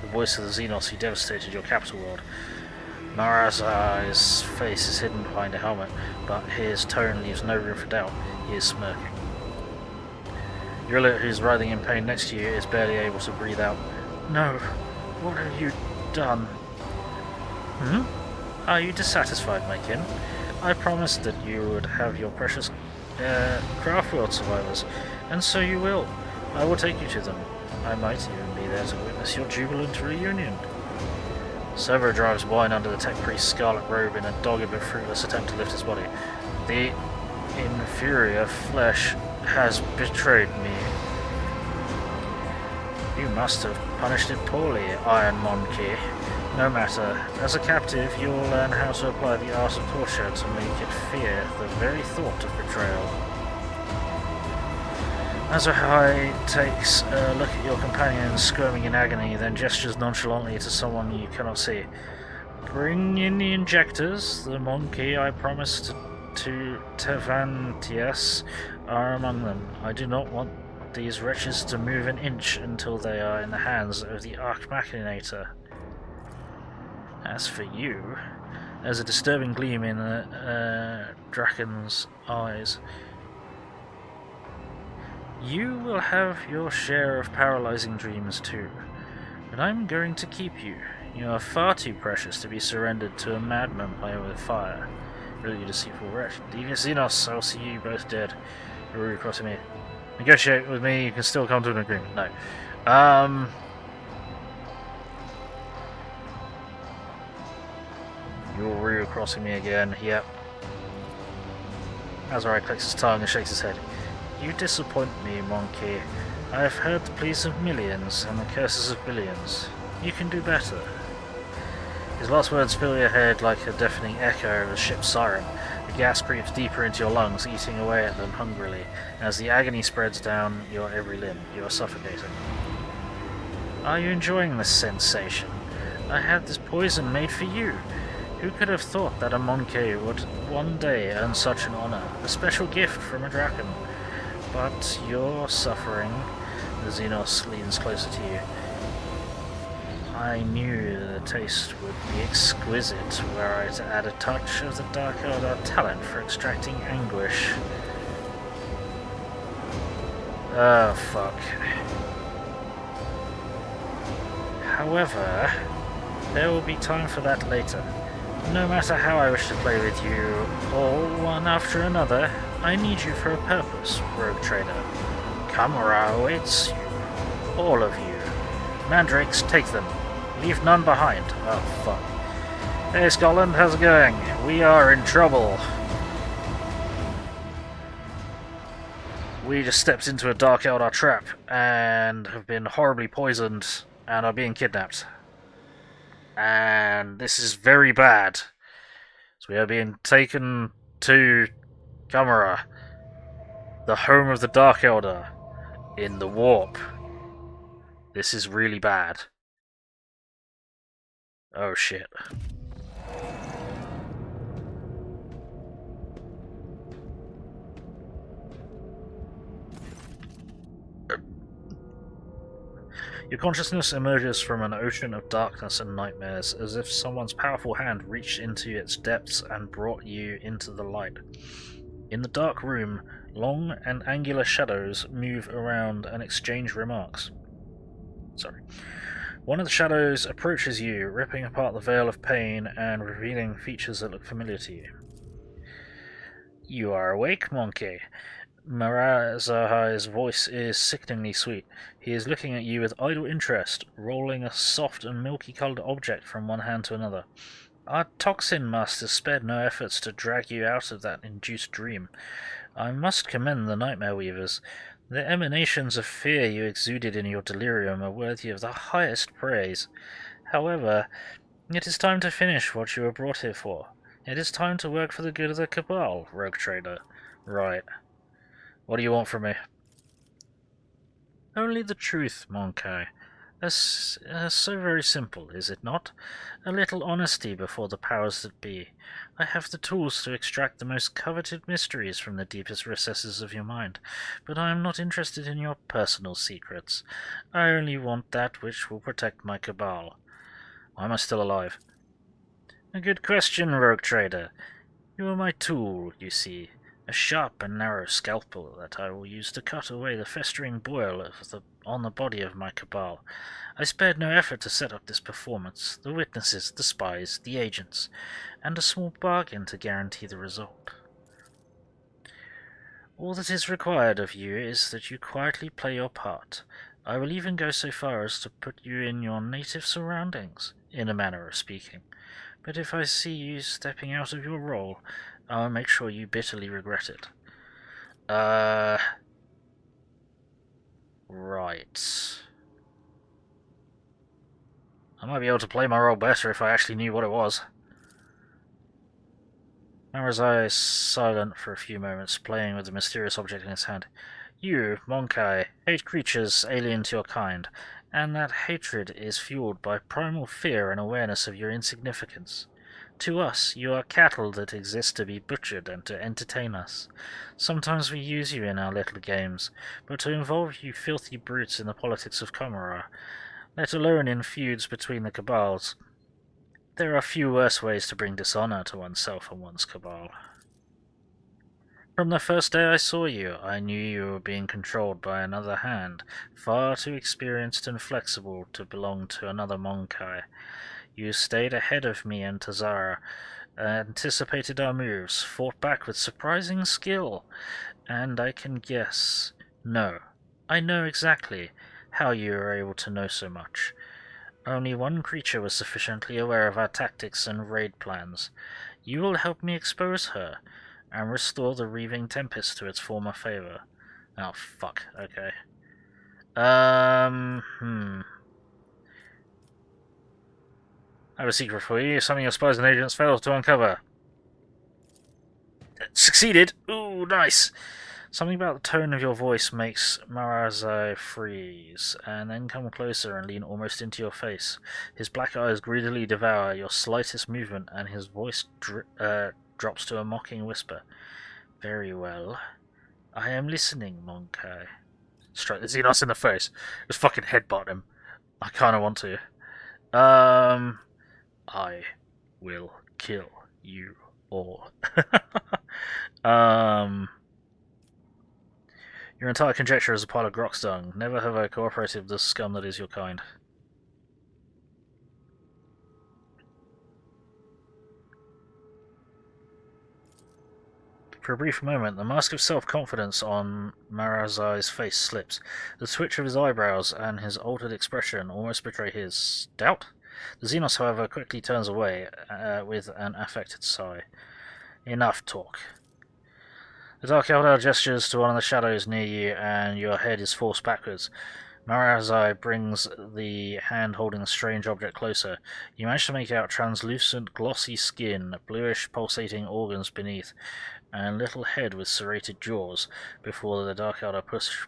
[SPEAKER 1] The voice of the Xenos who devastated your capital world. Maraza's face is hidden behind a helmet, but his tone leaves no room for doubt. He is smirking. Yurlit, who's writhing in pain next to you, is barely able to breathe out. No, what have you done? Are you dissatisfied, my kin? I promised that you would have your precious craft world survivors, and so you will. I will take you to them. I might even be there to witness your jubilant reunion. Servo drives wine under the tech priest's scarlet robe in a dogged but fruitless attempt to lift his body. The inferior flesh has betrayed me. You must have punished it poorly, Iron Monkey. No matter. As a captive, you will learn how to apply the art of torture to make it fear the very thought of betrayal. Azahai takes a look at your companion squirming in agony, then gestures nonchalantly to someone you cannot see. Bring in the injectors. The monkey I promised to Tevantias are among them. I do not want these wretches to move an inch until they are in the hands of the Arch-Machinator. As for you, there's a disturbing gleam in the Draken's eyes. You will have your share of paralyzing dreams too, but I'm going to keep you. You are far too precious to be surrendered to a madman playing with fire. Really deceitful wretch. Devious Xenos, I'll see you both dead. You're crossing me. Negotiate with me, you can still come to an agreement. No. You're crossing me again, yep. Azariah clicks his tongue and shakes his head. You disappoint me, monkey. I have heard the pleas of millions and the curses of billions. You can do better. His last words fill your head like a deafening echo of a ship's siren. The gas creeps deeper into your lungs, eating away at them hungrily. As the agony spreads down your every limb, you are suffocating. Are you enjoying this sensation? I had this poison made for you. Who could have thought that a monkey would one day earn such an honor, a special gift from a Draken? But you're suffering. The Xenos leans closer to you. I knew the taste would be exquisite were I to add a touch of the Dark Elder talent for extracting anguish. Oh, fuck. However, there will be time for that later. No matter how I wish to play with you, all one after another, I need you for a purpose, Rogue Trader. Camera awaits you. All of you. Mandrakes, take them. Leave none behind. Oh, fuck. Hey, Scotland, how's it going? We are in trouble. We just stepped into a Dark Eldar trap and have been horribly poisoned and are being kidnapped. And this is very bad. So we are being taken to Camera, the home of the Dark Elder, in the warp. This is really bad. Oh shit. Your consciousness emerges from an ocean of darkness and nightmares, as if someone's powerful hand reached into its depths and brought you into the light. In the dark room, long and angular shadows move around and exchange remarks. One of the shadows approaches you, ripping apart the veil of pain and revealing features that look familiar to you. You are awake, monkey. Marazahai's voice is sickeningly sweet. He is looking at you with idle interest, rolling a soft and milky-coloured object from one hand to another. Our toxin master spared no efforts to drag you out of that induced dream. I must commend the Nightmare Weavers. The emanations of fear you exuded in your delirium are worthy of the highest praise. However, it is time to finish what you were brought here for. It is time to work for the good of the Cabal, rogue trader. Right. What do you want from me? Only the truth, Monkey. So very simple, is it not? A little honesty before the powers that be. I have the tools to extract the most coveted mysteries from the deepest recesses of your mind, but I am not interested in your personal secrets. I only want that which will protect my Cabal. Why am I still alive? A good question, rogue trader. You are my tool, you see. A sharp and narrow scalpel that I will use to cut away the festering boil on the body of my Cabal. I spared no effort to set up this performance, the witnesses, the spies, the agents, and a small bargain to guarantee the result. All that is required of you is that you quietly play your part. I will even go so far as to put you in your native surroundings, in a manner of speaking. But if I see you stepping out of your role, I'll make sure you bitterly regret it. Right. I might be able to play my role better if I actually knew what it was. Marazai is silent for a few moments, playing with the mysterious object in his hand. You, Monkai, hate creatures alien to your kind, and that hatred is fueled by primal fear and awareness of your insignificance. To us, you are cattle that exist to be butchered and to entertain us. Sometimes we use you in our little games, but to involve you filthy brutes in the politics of Kamara, let alone in feuds between the Cabals, there are few worse ways to bring dishonor to oneself and one's Cabal. From the first day I saw you, I knew you were being controlled by another hand, far too experienced and flexible to belong to another Monkai. You stayed ahead of me and Tazara, anticipated our moves, fought back with surprising skill, and I can guess. No, I know exactly how you were able to know so much. Only one creature was sufficiently aware of our tactics and raid plans. You will help me expose her, and restore the Reaving Tempest to its former favor. Oh, fuck, okay. I have a secret for you, something your spies and agents failed to uncover. Succeeded! Ooh, nice! Something about the tone of your voice makes Marazai freeze, and then come closer and lean almost into your face. His black eyes greedily devour your slightest movement, and his voice drops to a mocking whisper. Very well. I am listening, Monkai. Strike the Xenos in the face. Just fucking headbutt him. I kinda want to. I will kill you all. Your entire conjecture is a pile of grok dung. Never have I cooperated with the scum that is your kind. For a brief moment, the mask of self-confidence on Marazai's face slips. The twitch of his eyebrows and his altered expression almost betray his doubt. The Xenos, however, quickly turns away with an affected sigh. Enough talk. The Dark Elder gestures to one of the shadows near you, and your head is forced backwards. Marazai brings the hand holding the strange object closer. You manage to make out translucent, glossy skin, bluish, pulsating organs beneath, and a little head with serrated jaws, before the Dark Elder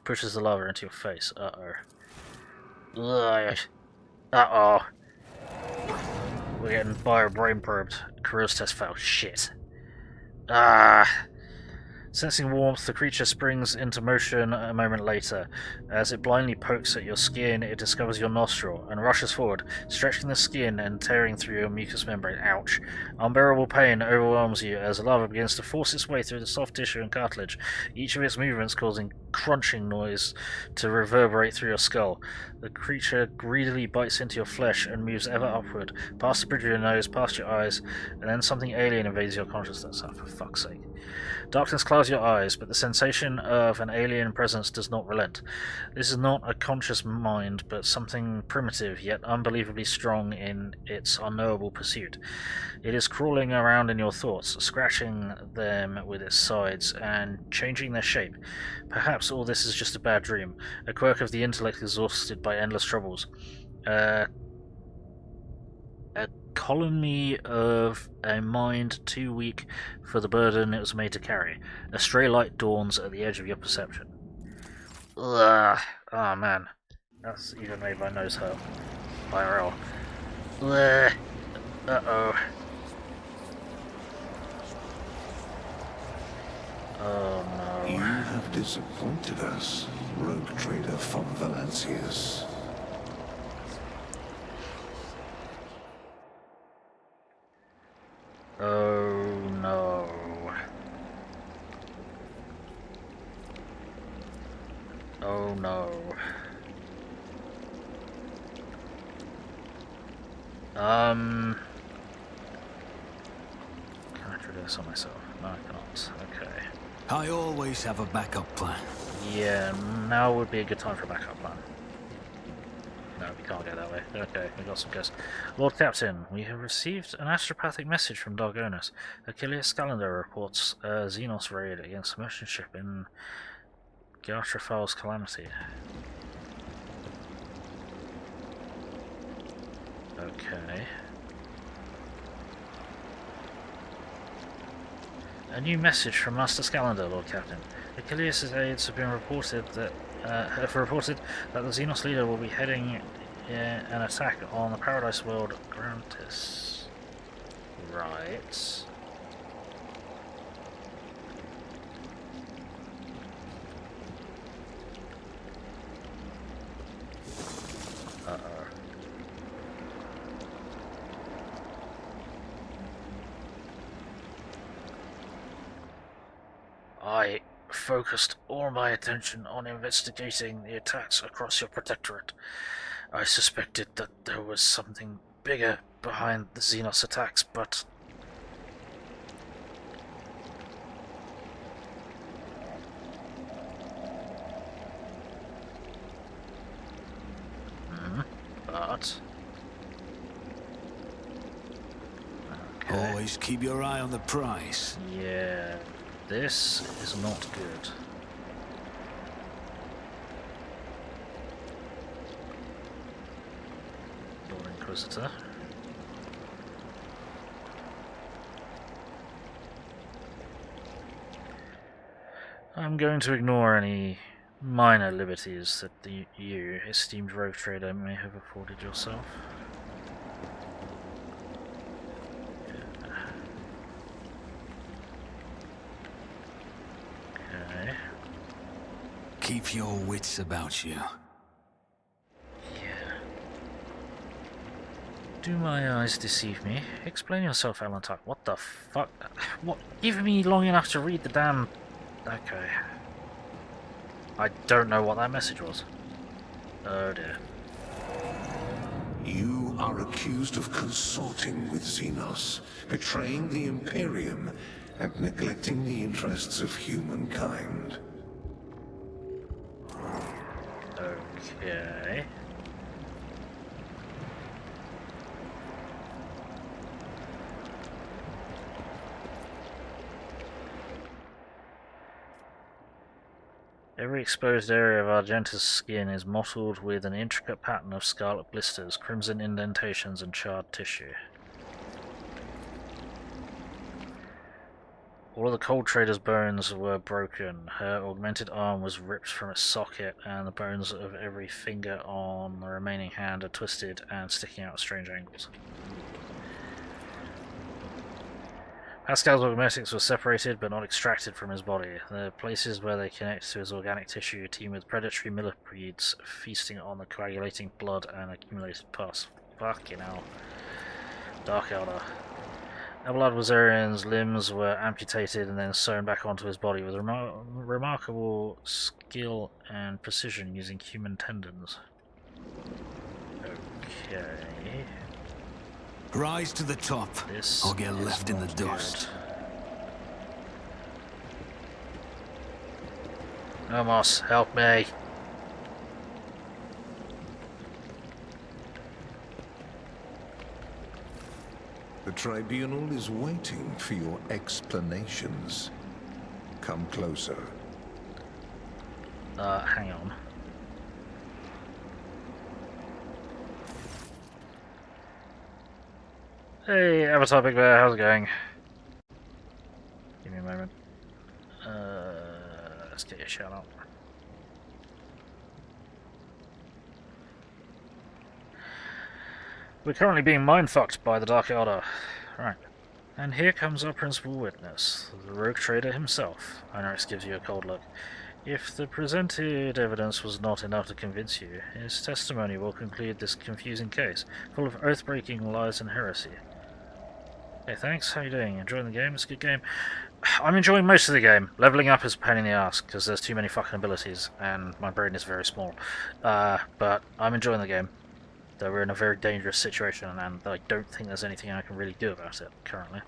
[SPEAKER 1] pushes the lava into your face. Uh-oh. We're getting bio brain probed. Careers test failed. Shit. Sensing warmth, the creature springs into motion a moment later. As it blindly pokes at your skin, it discovers your nostril and rushes forward, stretching the skin and tearing through your mucous membrane. Ouch. Unbearable pain overwhelms you as the larva begins to force its way through the soft tissue and cartilage, each of its movements causing crunching noise to reverberate through your skull. The creature greedily bites into your flesh and moves ever upward, past the bridge of your nose, past your eyes, and then something alien invades your consciousness. Oh, for fuck's sake. Darkness clouds your eyes, but the sensation of an alien presence does not relent. This is not a conscious mind, but something primitive yet unbelievably strong in its unknowable pursuit. It is crawling around in your thoughts, scratching them with its sides and changing their shape. Perhaps all this is just a bad dream, a quirk of the intellect exhausted by endless troubles. A colony of a mind too weak for the burden it was made to carry. A stray light dawns at the edge of your perception. Ugh. Oh man, that's even made my nose hurt. IRL. Ugh. Uh-oh. Oh no.
[SPEAKER 6] You have disappointed us, rogue trader von Valancius.
[SPEAKER 1] Oh no. Oh no. Can I try this on myself? No, I cannot. Okay.
[SPEAKER 4] I always have a backup plan.
[SPEAKER 1] Yeah, now would be a good time for a backup plan. No, we can't go that way. Okay, we got some guess. Lord Captain, we have received an astropathic message from Dargonis. Achilles Calendar reports a Xenos raid against a merchant ship in Gartrafal's Calamity. Okay. A new message from Master Scalander, Lord Captain. Achilles' aides have reported that the Xenos leader will be heading an attack on the Paradise World Grantis. Right. Uh-oh. I focused all my attention on investigating the attacks across your protectorate. I suspected that there was something bigger behind the Xenos attacks, but... But... Okay.
[SPEAKER 4] Always keep your eye on the prize.
[SPEAKER 1] Yeah, this is not good. Lord Inquisitor. I'm going to ignore any minor liberties that you, esteemed rogue trader, may have afforded yourself. Okay.
[SPEAKER 4] Keep your wits about you.
[SPEAKER 1] Yeah. Do my eyes deceive me? Explain yourself, Alan Tuck. What the fuck? What? Give me long enough to read the damn... Okay. I don't know what that message was. Oh dear.
[SPEAKER 6] You are accused of consorting with Xenos, betraying the Imperium, and neglecting the interests of humankind.
[SPEAKER 1] Okay. Every exposed area of Argenta's skin is mottled with an intricate pattern of scarlet blisters, crimson indentations, and charred tissue. All of the Cold Trader's bones were broken. Her augmented arm was ripped from its socket, and the bones of every finger on the remaining hand are twisted and sticking out at strange angles. Haskell's augmetics were separated but not extracted from his body. The places where they connect to his organic tissue teem with predatory millipedes feasting on the coagulating blood and accumulated pus. Fucking hell. Dark Elder. Abelard Wazarian's limbs were amputated and then sewn back onto his body with remarkable skill and precision using human tendons. Okay.
[SPEAKER 7] Rise to the top,
[SPEAKER 1] This
[SPEAKER 7] or get
[SPEAKER 1] is
[SPEAKER 7] left in the
[SPEAKER 1] not
[SPEAKER 7] dust.
[SPEAKER 1] good. Amos, help me.
[SPEAKER 6] The tribunal is waiting for your explanations. Come closer.
[SPEAKER 1] Hang on. Hey, Avatar Big Bear, how's it going? Give me a moment. Let's get your shout out. We're currently being mind-fucked by the Dark Elder. Right. And here comes our principal witness, the rogue trader himself. Heinrichs gives you a cold look. If the presented evidence was not enough to convince you, his testimony will conclude this confusing case, full of oath-breaking lies and heresy. Hey, thanks. How you doing? Enjoying the game? It's a good game. I'm enjoying most of the game. Leveling up is a pain in the ass, because there's too many fucking abilities, and my brain is very small. But I'm enjoying the game. Though we're in a very dangerous situation, and I don't think there's anything I can really do about it, currently.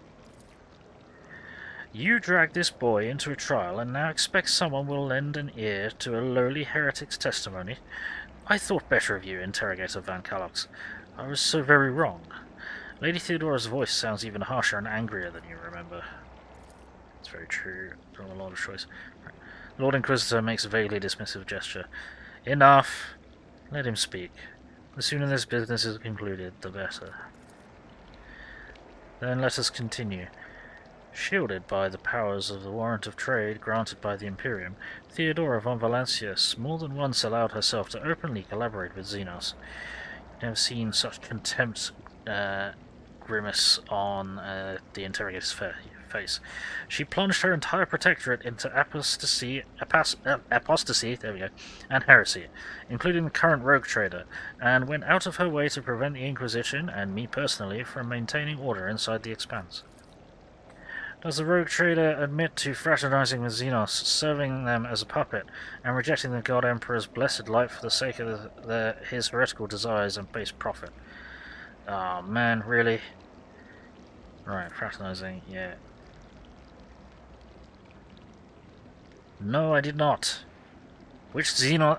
[SPEAKER 1] You dragged this boy into a trial, and now expect someone will lend an ear to a lowly heretic's testimony? I thought better of you, Interrogator Van Kallox. I was so very wrong. Lady Theodora's voice sounds even harsher and angrier than you remember. It's very true. From a lot of choice. Right. Lord Inquisitor makes a vaguely dismissive gesture. Enough. Let him speak. The sooner this business is concluded, the better. Then let us continue. Shielded by the powers of the warrant of trade granted by the Imperium, Theodora von Valancius more than once allowed herself to openly collaborate with Xenos. You've never seen such contempt grimace on the interrogator's face. She plunged her entire protectorate into apostasy, there we go, and heresy, including the current rogue trader, and went out of her way to prevent the Inquisition, and me personally, from maintaining order inside the Expanse. Does the rogue trader admit to fraternizing with Xenos, serving them as a puppet, and rejecting the God Emperor's blessed light for the sake of his heretical desires and base profit? Oh man, really? Right, fraternizing, yeah. No, I did not. Which Xenos?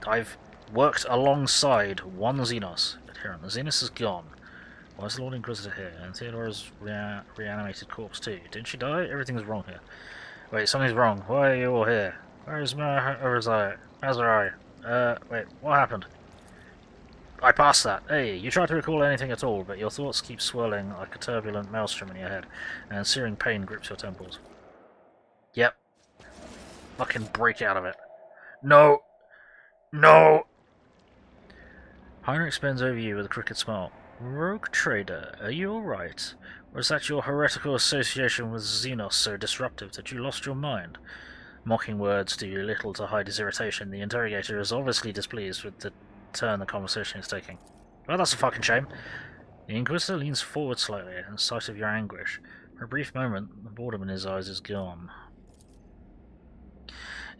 [SPEAKER 1] I've worked alongside one Xenos adherent. The Xenos is gone. Why is the Lord Inquisitor here? And Theodora's reanimated corpse too. Didn't she die? Everything's wrong here. Wait, something's wrong. Why are you all here? Where is Mazarai? Wait, what happened? I passed that. Hey, you try to recall anything at all, but your thoughts keep swirling like a turbulent maelstrom in your head, and searing pain grips your temples. Yep. Fucking break out of it. No! No! Heinrich bends over you with a crooked smile. Rogue Trader, are you alright? Or is that your heretical association with Xenos so disruptive that you lost your mind? Mocking words do little to hide his irritation. The interrogator is obviously displeased with the turn the conversation is taking. Well, that's a fucking shame. The Inquisitor leans forward slightly in sight of your anguish. For a brief moment, the boredom in his eyes is gone.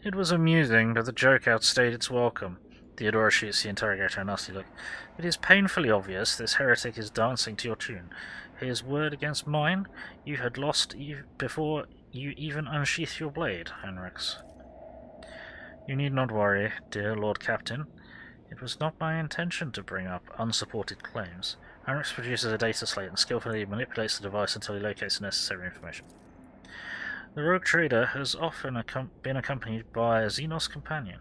[SPEAKER 1] It was amusing, but the joke outstayed its welcome. Theodora shoots the interrogator a nasty look. It is painfully obvious this heretic is dancing to your tune. His word against mine, you had lost before you even unsheathed your blade, Heinrichs. You need not worry, dear Lord Captain. It was not my intention to bring up unsupported claims. Heinrichs produces a data slate and skillfully manipulates the device until he locates the necessary information. The rogue trader has often been accompanied by a Xenos companion,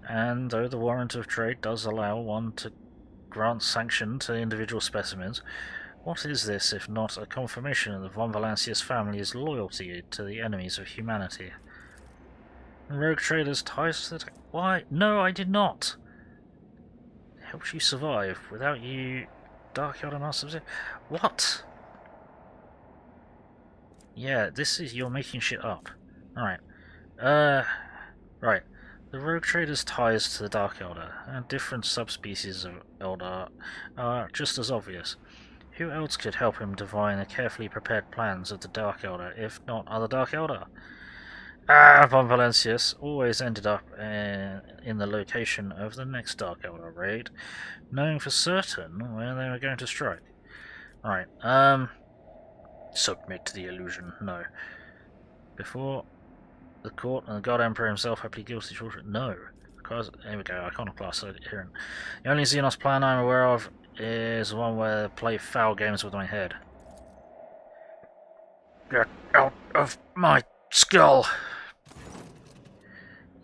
[SPEAKER 1] and though the warrant of trade does allow one to grant sanction to individual specimens, what is this if not a confirmation of the von Valancius family's loyalty to the enemies of humanity? The rogue trader's ties to the... Why? No, I did not! It helps you survive. Without you, Dark Elder Master... What? Yeah, you're making shit up. Alright. Right. The Rogue Trader's ties to the Dark Elder and different subspecies of Elder are just as obvious. Who else could help him divine the carefully prepared plans of the Dark Elder, if not other Dark Elder? Von Valancius always ended up in the location of the next Dark Elder raid, knowing for certain where they were going to strike. Right, submit to the illusion, no. Before the court and the God Emperor himself happily guilty children, no. Because, there we go, Iconoclast adherent. The only Xenos plan I'm aware of is one where they play foul games with my head. Get out of my skull!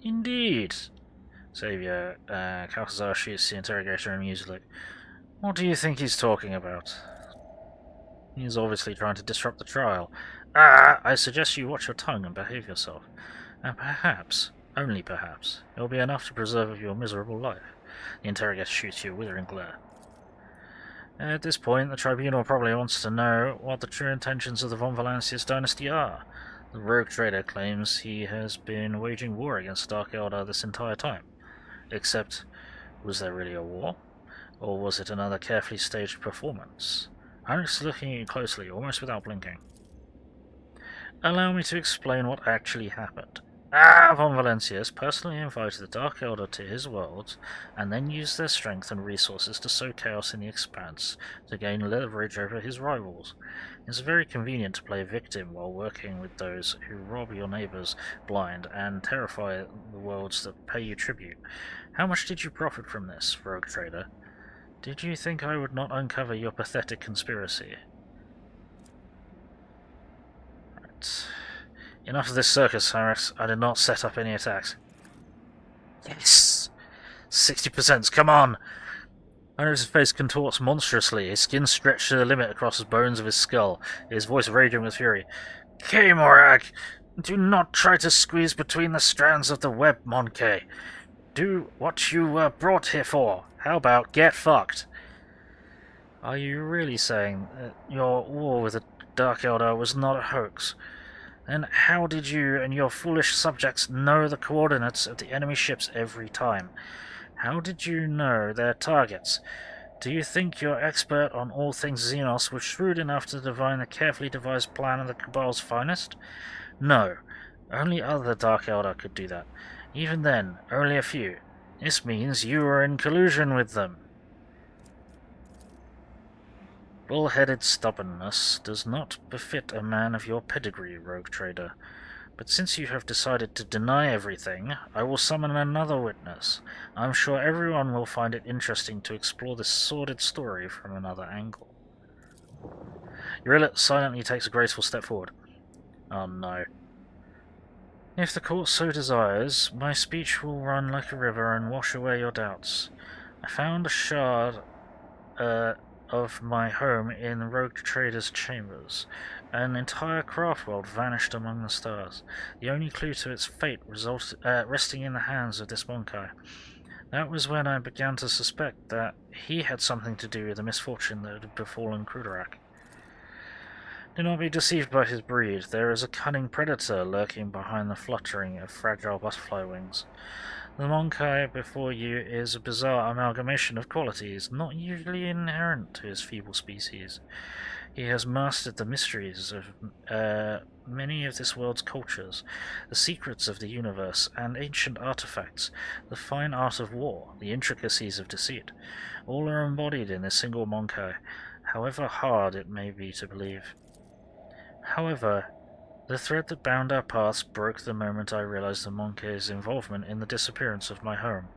[SPEAKER 1] Indeed. Savior, Calcazar shoots the interrogator amusedly. What do you think he's talking about? He's obviously trying to disrupt the trial. I suggest you watch your tongue and behave yourself. And perhaps, only perhaps, it will be enough to preserve your miserable life. The interrogator shoots you a withering glare. At this point, the tribunal probably wants to know what the true intentions of the Von Valancius dynasty are. The Rogue Trader claims he has been waging war against Dark Elder this entire time. Except, was there really a war? Or was it another carefully staged performance? Heinrich's looking at you closely, almost without blinking. Allow me to explain what actually happened. Von Valancius personally invited the Dark Elder to his worlds, and then used their strength and resources to sow chaos in the Expanse, to gain leverage over his rivals. It's very convenient to play victim while working with those who rob your neighbors blind and terrify the worlds that pay you tribute. How much did you profit from this, Rogue Trader? Did you think I would not uncover your pathetic conspiracy? Right. Enough of this circus, Cyrus. I did not set up any attacks. Yes! 60%, come on! Cyrus' face contorts monstrously, his skin stretched to the limit across the bones of his skull, his voice raging with fury. K-Morag! Do not try to squeeze between the strands of the web, Monkey. Do what you were brought here for. How about get fucked? Are you really saying that your war with the Dark Elder was not a hoax? Then how did you and your foolish subjects know the coordinates of the enemy ships every time? How did you know their targets? Do you think your expert on all things Xenos was shrewd enough to divine the carefully devised plan of the Cabal's finest? No. Only other Dark Elder could do that. Even then, only a few. This means you were in collusion with them. Bull-headed stubbornness does not befit a man of your pedigree, Rogue Trader. But since you have decided to deny everything, I will summon another witness. I'm sure everyone will find it interesting to explore this sordid story from another angle. Eurillet silently takes a graceful step forward. Oh no. If the court so desires, my speech will run like a river and wash away your doubts. I found a shard, of my home in Rogue Trader's chambers. An entire craft world vanished among the stars, the only clue to its fate resting in the hands of this Monkai. That was when I began to suspect that he had something to do with the misfortune that had befallen Kruderak. Do not be deceived by his breed. There is a cunning predator lurking behind the fluttering of fragile butterfly wings. The Monkai before you is a bizarre amalgamation of qualities not usually inherent to his feeble species. He has mastered the mysteries of many of this world's cultures, the secrets of the universe and ancient artifacts, the fine art of war, the intricacies of deceit. All are embodied in this single Monkai, however hard it may be to believe. However, the thread that bound our paths broke the moment I realized the Monkey's involvement in the disappearance of my home.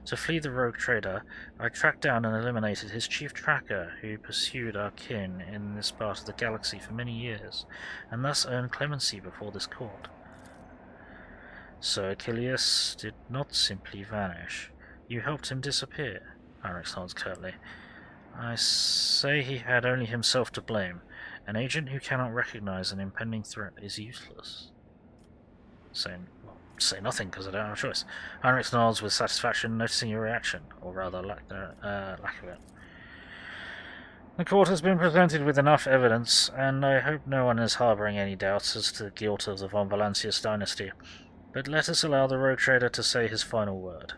[SPEAKER 1] To flee the Rogue Trader, I tracked down and eliminated his chief tracker, who pursued our kin in this part of the galaxy for many years, and thus earned clemency before this court. So Achilles did not simply vanish. You helped him disappear, Heinrich nods curtly. I say he had only himself to blame. An agent who cannot recognize an impending threat is useless. Say nothing, because I don't have a choice. Heinrich nods with satisfaction, noticing your reaction, or rather lack of it. The court has been presented with enough evidence, and I hope no one is harbouring any doubts as to the guilt of the von Valancius dynasty. But let us allow the rogue trader to say his final word.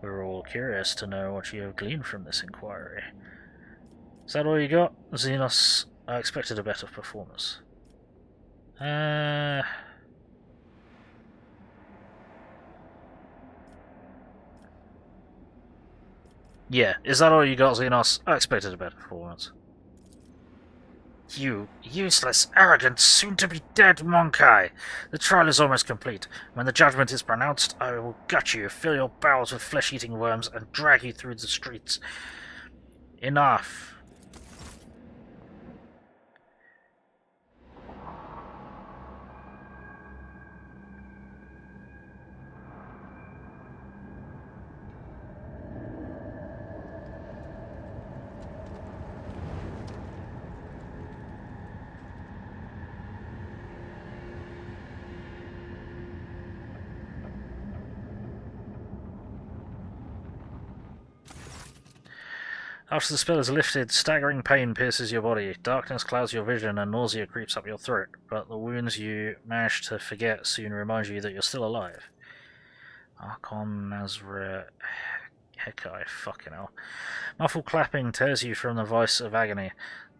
[SPEAKER 1] We're all curious to know what you have gleaned from this inquiry. Is that all you got, Xenos? I expected a better performance. Yeah, is that all you got, Xenos? I expected a better performance. You useless, arrogant, soon-to-be-dead Monkai! The trial is almost complete. When the judgment is pronounced, I will gut you, fill your bowels with flesh-eating worms, and drag you through the streets. Enough. After the spell is lifted, staggering pain pierces your body, darkness clouds your vision, and nausea creeps up your throat, but the wounds you manage to forget soon remind you that you're still alive. Archon Nazra Hekai, fucking hell. Muffled clapping tears you from the vice of agony.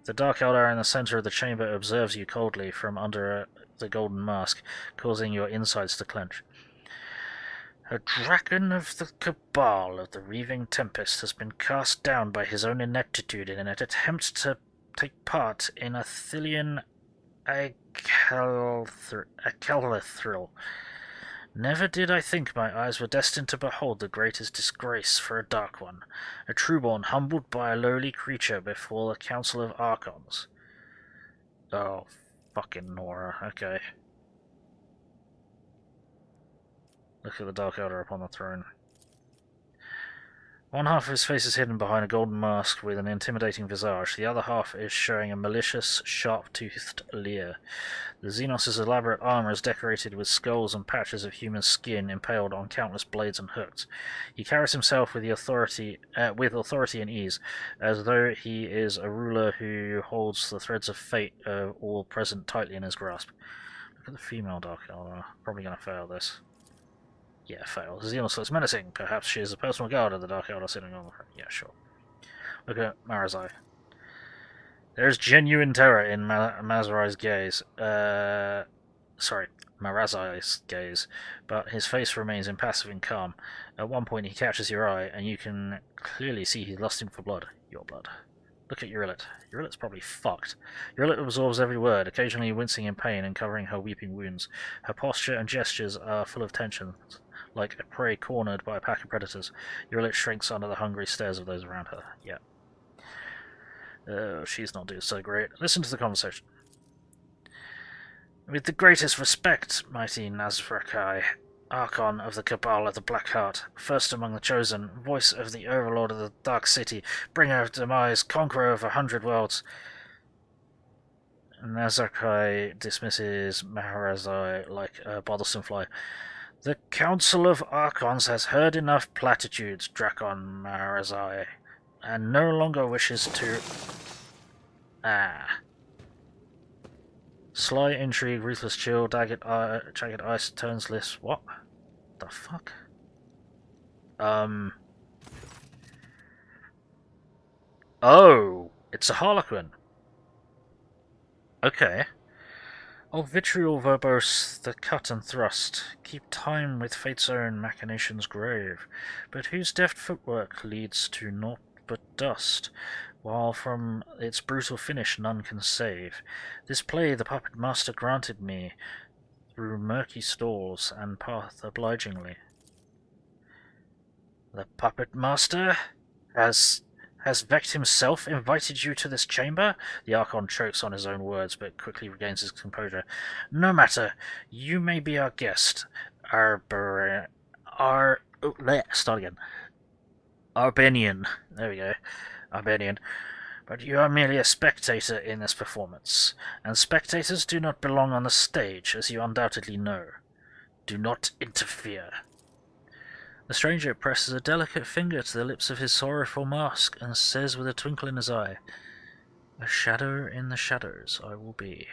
[SPEAKER 1] The Dark Elder in the center of the chamber observes you coldly from under the golden mask, causing your insides to clench. A dragon of the cabal of the Reaving Tempest has been cast down by his own ineptitude in an attempt to take part in a Thilian Akelithril. Never did I think my eyes were destined to behold the greatest disgrace for a Dark One, a trueborn humbled by a lowly creature before the Council of Archons. Oh, fucking Nora, okay. Look at the Dark Elder upon the throne. One half of his face is hidden behind a golden mask with an intimidating visage. The other half is showing a malicious, sharp-toothed leer. The Xenos' elaborate armor is decorated with skulls and patches of human skin impaled on countless blades and hooks. He carries himself with authority and ease, as though he is a ruler who holds the threads of fate all present tightly in his grasp. Look at the female Dark Elder. Probably going to fail this. Yeah, fail. Xenos looks menacing. Perhaps she is a personal guard of the Dark Elder sitting on her. Yeah, sure. Look at Marazai. There's genuine terror in Marazai's gaze. Marazai's gaze. But his face remains impassive and calm. At one point he catches your eye, and you can clearly see he's lusting for blood. Your blood. Look at Urilet. Urilet's probably fucked. Urilet absorbs every word, occasionally wincing in pain and covering her weeping wounds. Her posture and gestures are full of tension. Like a prey cornered by a pack of predators, Urilet shrinks under the hungry stares of those around her. Yeah. She's not doing so great. Listen to the conversation. With the greatest respect, mighty Nazrakai, Archon of the Cabal of the Black Heart, first among the chosen, voice of the Overlord of the Dark City, bringer of demise, conqueror of 100 worlds. Nazrakai dismisses Maharazai like a bothersome fly. The Council of Archons has heard enough platitudes, Drakon Maharazai, and no longer wishes to... Sly intrigue, ruthless chill, jagged ice, turns lists... What? The fuck? Oh! It's a Harlequin. Okay. Oh, vitriol verbose, the cut and thrust, keep time with fate's own machinations grave, but whose deft footwork leads to naught but dust, while from its brutal finish none can save. This play the puppet master granted me, through murky stalls and path obligingly. The puppet master? Has Vecht himself invited you to this chamber? The Archon chokes on his own words, but quickly regains his composure. No matter. You may be our guest. Arbenian. There we go. Arbenian. But you are merely a spectator in this performance, and spectators do not belong on the stage, as you undoubtedly know. Do not interfere. The stranger presses a delicate finger to the lips of his sorrowful mask and says with a twinkle in his eye, A shadow in the shadows I will be.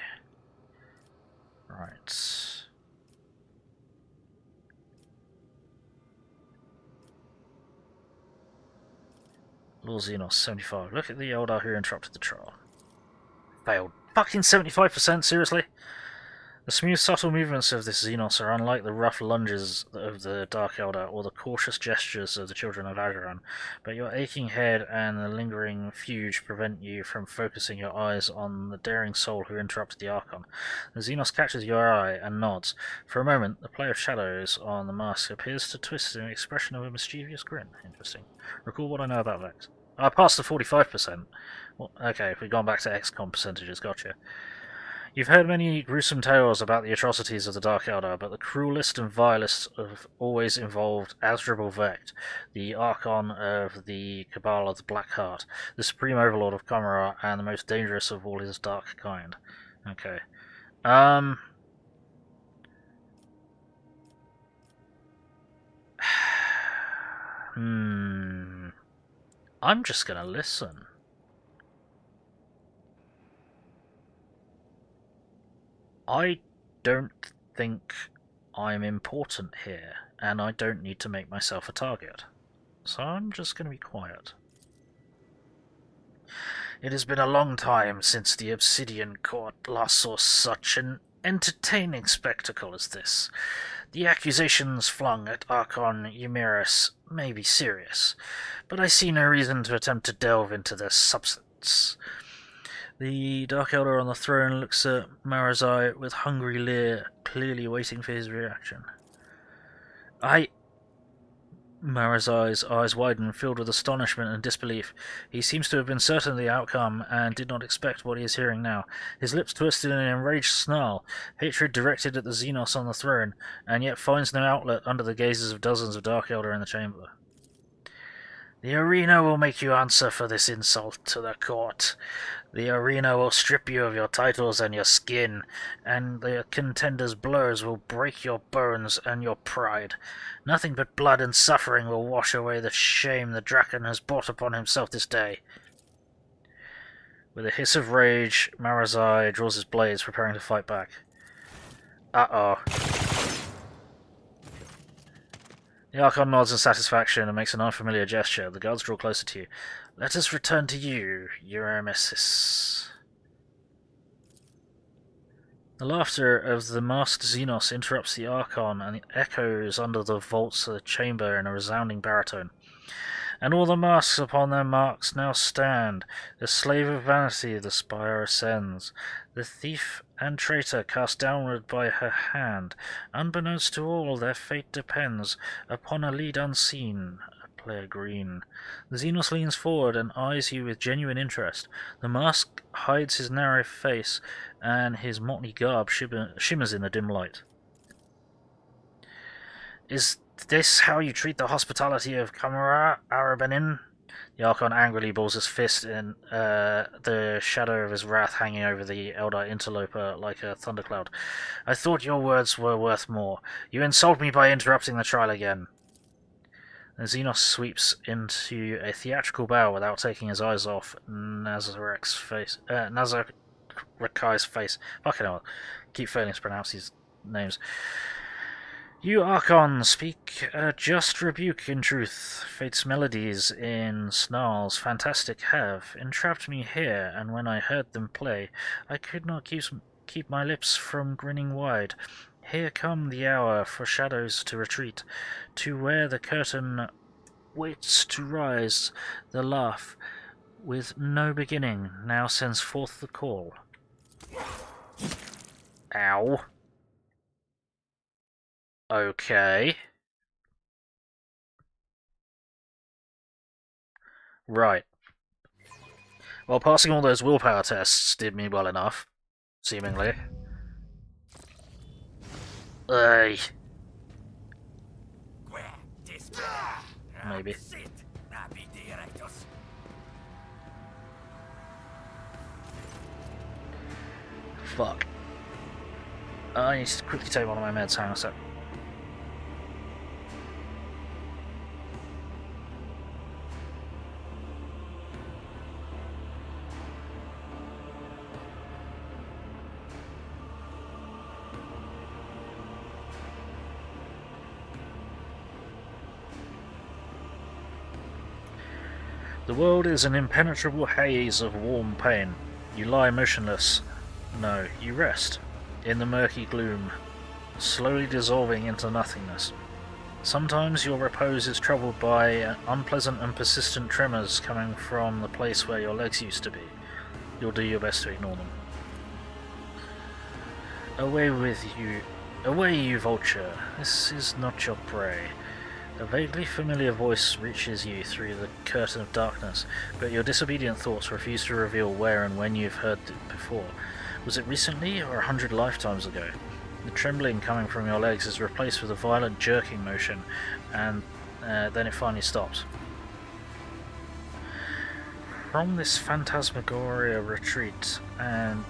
[SPEAKER 1] Right. Lord Xenos, 75. Look at the Eldar who interrupted the trial. Failed. Fucking 75%, seriously? The smooth, subtle movements of this Xenos are unlike the rough lunges of the Dark Eldar or the cautious gestures of the children of Azeran, but your aching head and the lingering fuge prevent you from focusing your eyes on the daring soul who interrupted the Archon. The Xenos catches your eye and nods. For a moment, the play of shadows on the mask appears to twist in the expression of a mischievous grin. Interesting. Recall what I know about Vex. I passed the 45%. Well, okay, we've gone back to XCOM percentages, gotcha. You've heard many gruesome tales about the atrocities of the Dark Eldar, but the cruelest and vilest have always involved Asdrubal Vect, the Archon of the Cabal of the Black Heart, the supreme overlord of Kamara, and the most dangerous of all his dark kind. Okay. I'm just gonna listen. I don't think I'm important here, and I don't need to make myself a target. So I'm just going to be quiet. It has been a long time since the Obsidian Court last saw such an entertaining spectacle as this. The accusations flung at Archon Eumeris may be serious, but I see no reason to attempt to delve into their substance. The Dark Eldar on the throne looks at Marazai with hungry leer, clearly waiting for his reaction. Marazai's eyes widen, filled with astonishment and disbelief. He seems to have been certain of the outcome and did not expect what he is hearing now. His lips twisted in an enraged snarl, hatred directed at the Xenos on the throne, and yet finds no outlet under the gazes of dozens of Dark Eldar in the chamber. The arena will make you answer for this insult to the court. The arena will strip you of your titles and your skin, and the contender's blows will break your bones and your pride. Nothing but blood and suffering will wash away the shame the Draken has brought upon himself this day. With a hiss of rage, Marazai draws his blades, preparing to fight back. Uh-oh. The Archon nods in satisfaction and makes an unfamiliar gesture. The guards draw closer to you. Let us return to you, Euremesis. The laughter of the masked Xenos interrupts the Archon and echoes under the vaults of the chamber in a resounding baritone. And all the masks upon their marks now stand. The slave of vanity the spire ascends. The thief and traitor cast downward by her hand. Unbeknownst to all, their fate depends upon a lead unseen, a player green. The Xenos leans forward and eyes you with genuine interest. The mask hides his narrow face, and his motley garb shimmers in the dim light. Is this how you treat the hospitality of Kamara, Arabanin? The Archon angrily balls his fist in the shadow of his wrath hanging over the Eldar interloper like a thundercloud. I thought your words were worth more. You insult me by interrupting the trial again. The Xenos sweeps into a theatrical bow without taking his eyes off Nazarik's face. Nazarikai's face. Fucking hell. Keep failing to pronounce these names. You Archon speak a just rebuke in truth. Fate's melodies in snarls fantastic have entrapped me here, and when I heard them play, I could not keep my lips from grinning wide. Here come the hour for shadows to retreat, to where the curtain waits to rise. The laugh, with no beginning, now sends forth the call. Ow. Okay. Right. Well, passing all those willpower tests did me well enough, seemingly. Maybe. Fuck. I need to quickly take one of my meds, hang on a sec. The world is an impenetrable haze of warm pain. You lie motionless. No, you rest. In the murky gloom, slowly dissolving into nothingness. Sometimes your repose is troubled by unpleasant and persistent tremors coming from the place where your legs used to be. You'll do your best to ignore them. Away with you. Away, you vulture. This is not your prey. A vaguely familiar voice reaches you through the curtain of darkness, but your disobedient thoughts refuse to reveal where and when you've heard it before. Was it recently or 100 lifetimes ago? The trembling coming from your legs is replaced with a violent jerking motion, and then it finally stops. From this phantasmagoria retreat, and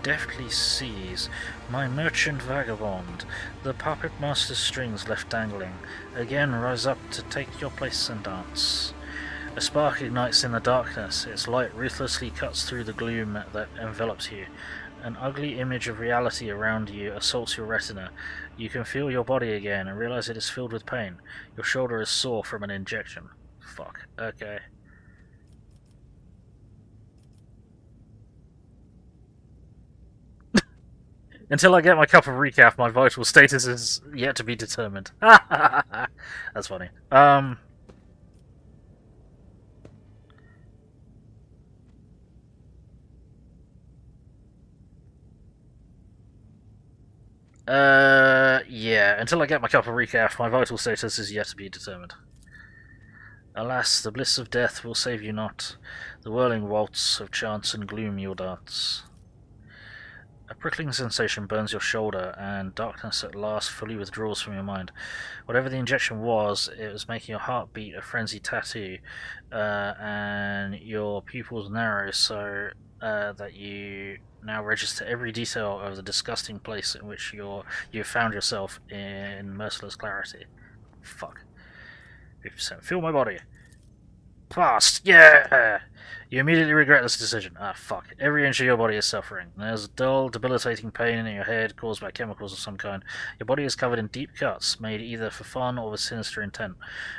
[SPEAKER 1] deftly seize my merchant vagabond, the puppet master's strings left dangling, again rise up to take your place and dance. A spark ignites in the darkness, its light ruthlessly cuts through the gloom that envelops you. An ugly image of reality around you assaults your retina. You can feel your body again and realize it is filled with pain. Your shoulder is sore from an injection. Fuck. Okay. Until I get my cup of recap, my vital status is yet to be determined. That's funny. Yeah, until I get my cup of recap, my vital status is yet to be determined. Alas, the bliss of death will save you not. The whirling waltz of chance and gloom you'll dance. A prickling sensation burns your shoulder, and darkness at last fully withdraws from your mind. Whatever the injection was, it was making your heart beat a frenzied tattoo, and your pupils narrow so that you now register every detail of the disgusting place in which you found yourself in merciless clarity. Fuck. 50%. Feel my body. Fast! Yeah! You immediately regret this decision. Ah, fuck. Every inch of your body is suffering. There's a dull, debilitating pain in your head caused by chemicals of some kind. Your body is covered in deep cuts, made either for fun or with sinister intent.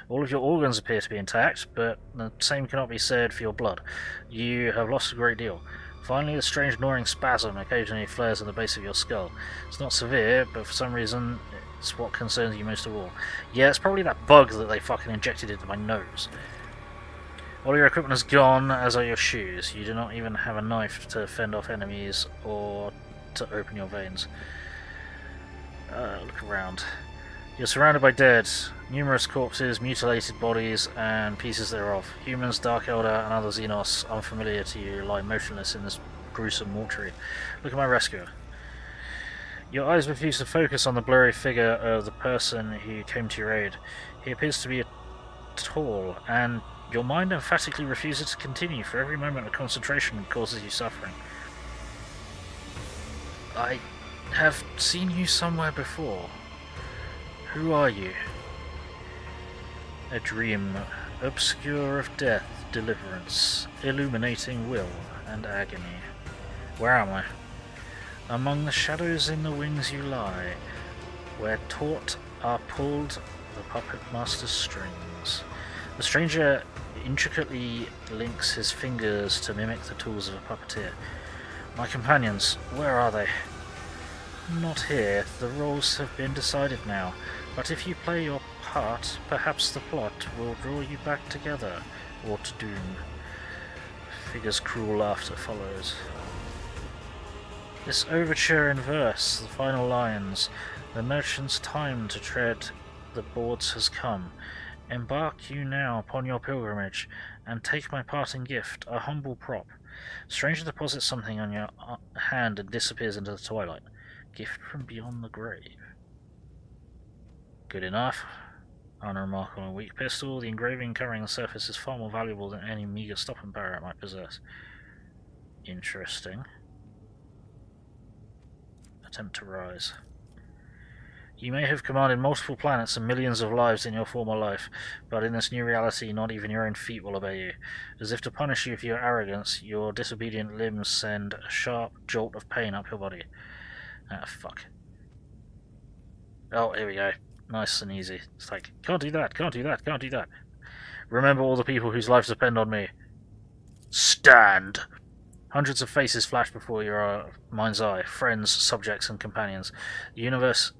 [SPEAKER 1] All of your organs appear to be intact, but the same cannot be said for your blood. You have lost a great deal. Finally, a strange gnawing spasm occasionally flares in the base of your skull. It's not severe, but for some reason, it's what concerns you most of all. Yeah, it's probably that bug that they fucking injected into my nose. All your equipment is gone, as are your shoes. You do not even have a knife to fend off enemies or to open your veins. Look around. You're surrounded by dead, numerous corpses, mutilated bodies, and pieces thereof. Humans, Dark Elder, and other Xenos unfamiliar to you lie motionless in this gruesome mortuary. Look at my rescuer. Your eyes refuse to focus on the blurry figure of the person who came to your aid. He appears to be tall, and your mind emphatically refuses to continue, for every moment of concentration causes you suffering. I have seen you somewhere before. Who are you? A dream, obscure of death, deliverance, illuminating will and agony. Where am I? Among the shadows in the wings you lie, where taut are pulled the puppet master's strings. The stranger intricately links his fingers to mimic the tools of a puppeteer. My companions, where are they? Not here. The roles have been decided now. But if you play your part, perhaps the plot will draw you back together, or to doom. Figure's cruel laughter follows. This overture in verse, the final lines, the merchant's time to tread the boards has come. Embark you now upon your pilgrimage, and take my parting gift, a humble prop. Stranger deposits something on your hand and disappears into the twilight. Gift from beyond the grave. Good enough. Unremarkable and weak pistol. The engraving covering the surface is far more valuable than any meager stopping power it might possess. Interesting. Attempt to rise. You may have commanded multiple planets and millions of lives in your former life, but in this new reality not even your own feet will obey you. As if to punish you for your arrogance, your disobedient limbs send a sharp jolt of pain up your body. Ah, fuck. Oh, here we go. Nice and easy. It's like, can't do that, can't do that, can't do that. Remember all the people whose lives depend on me. Stand! Hundreds of faces flash before your mind's eye. Friends, subjects, and companions. The universe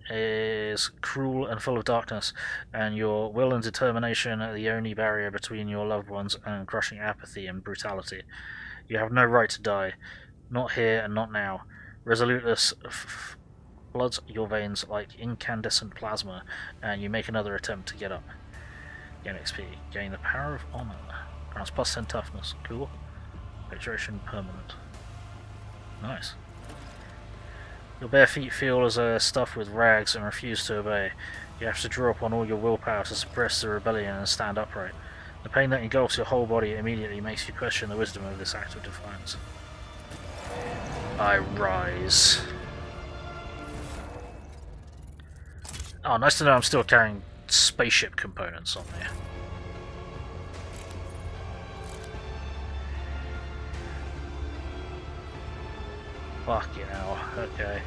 [SPEAKER 1] is cruel and full of darkness, and your will and determination are the only barrier between your loved ones and crushing apathy and brutality. You have no right to die. Not here and not now. Resoluteness floods your veins like incandescent plasma, and you make another attempt to get up. Gain XP. Gain the power of honor. Grants plus 10 toughness. Cool. Duration permanent. Nice. Your bare feet feel as stuffed with rags and refuse to obey. You have to draw upon all your willpower to suppress the rebellion and stand upright. The pain that engulfs your whole body immediately makes you question the wisdom of this act of defiance. I rise. Oh, nice to know I'm still carrying spaceship components on there. Fucking hell, okay.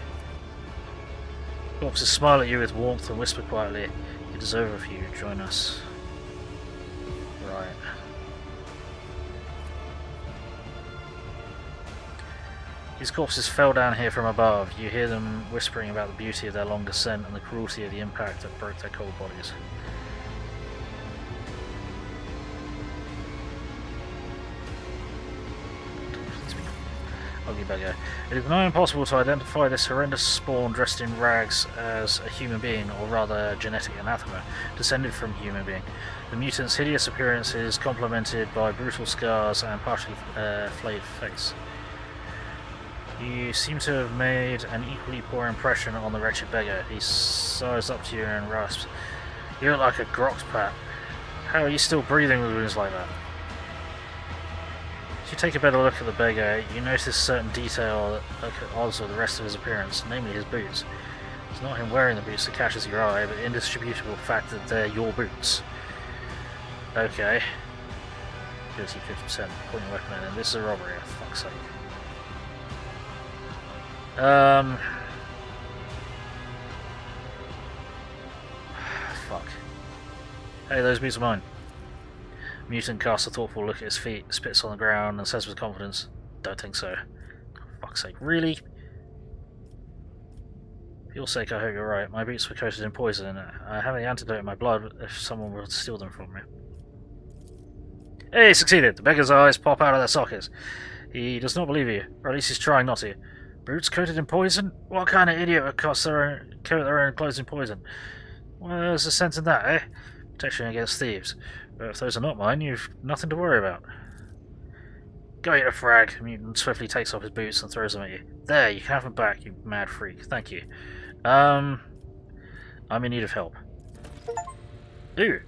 [SPEAKER 1] Corpses smile at you with warmth and whisper quietly, "It is over for you, join us." Right. These corpses fell down here from above. You hear them whispering about the beauty of their long descent and the cruelty of the impact that broke their cold bodies. Ugly beggar. It is now impossible to identify this horrendous spawn dressed in rags as a human being, or rather genetic anathema, descended from a human being. The mutant's hideous appearance is complemented by brutal scars and partially flayed face. You seem to have made an equally poor impression on the wretched beggar. He sighs up to you and rasps, "You look like a Groxpat. How are you still breathing with wounds like that?" As you take a better look at the beggar, you notice certain detail that look at odds with the rest of his appearance, namely his boots. It's not him wearing the boots that catches your eye, but the indisputable fact that they're your boots. Okay. Guilty 50%, pointing weapon in, and this is a robbery, for fuck's sake. Fuck. Hey, those boots are mine. Mutant casts a thoughtful look at his feet, spits on the ground, and says with confidence, "Don't think so." For fuck's sake, really? For your sake, I hope you're right. My boots were coated in poison. I have the antidote in my blood if someone were to steal them from me. Hey, succeeded! The beggar's eyes pop out of their sockets. He does not believe you, or at least he's trying not to. Boots coated in poison? What kind of idiot would coat their own clothes in poison? Well, there's a sense in that, eh? Protection against thieves. But if those are not mine, you've nothing to worry about. Go eat a frag. The mutant swiftly takes off his boots and throws them at you. There, you can have them back, you mad freak. Thank you. I'm in need of help. Ooh.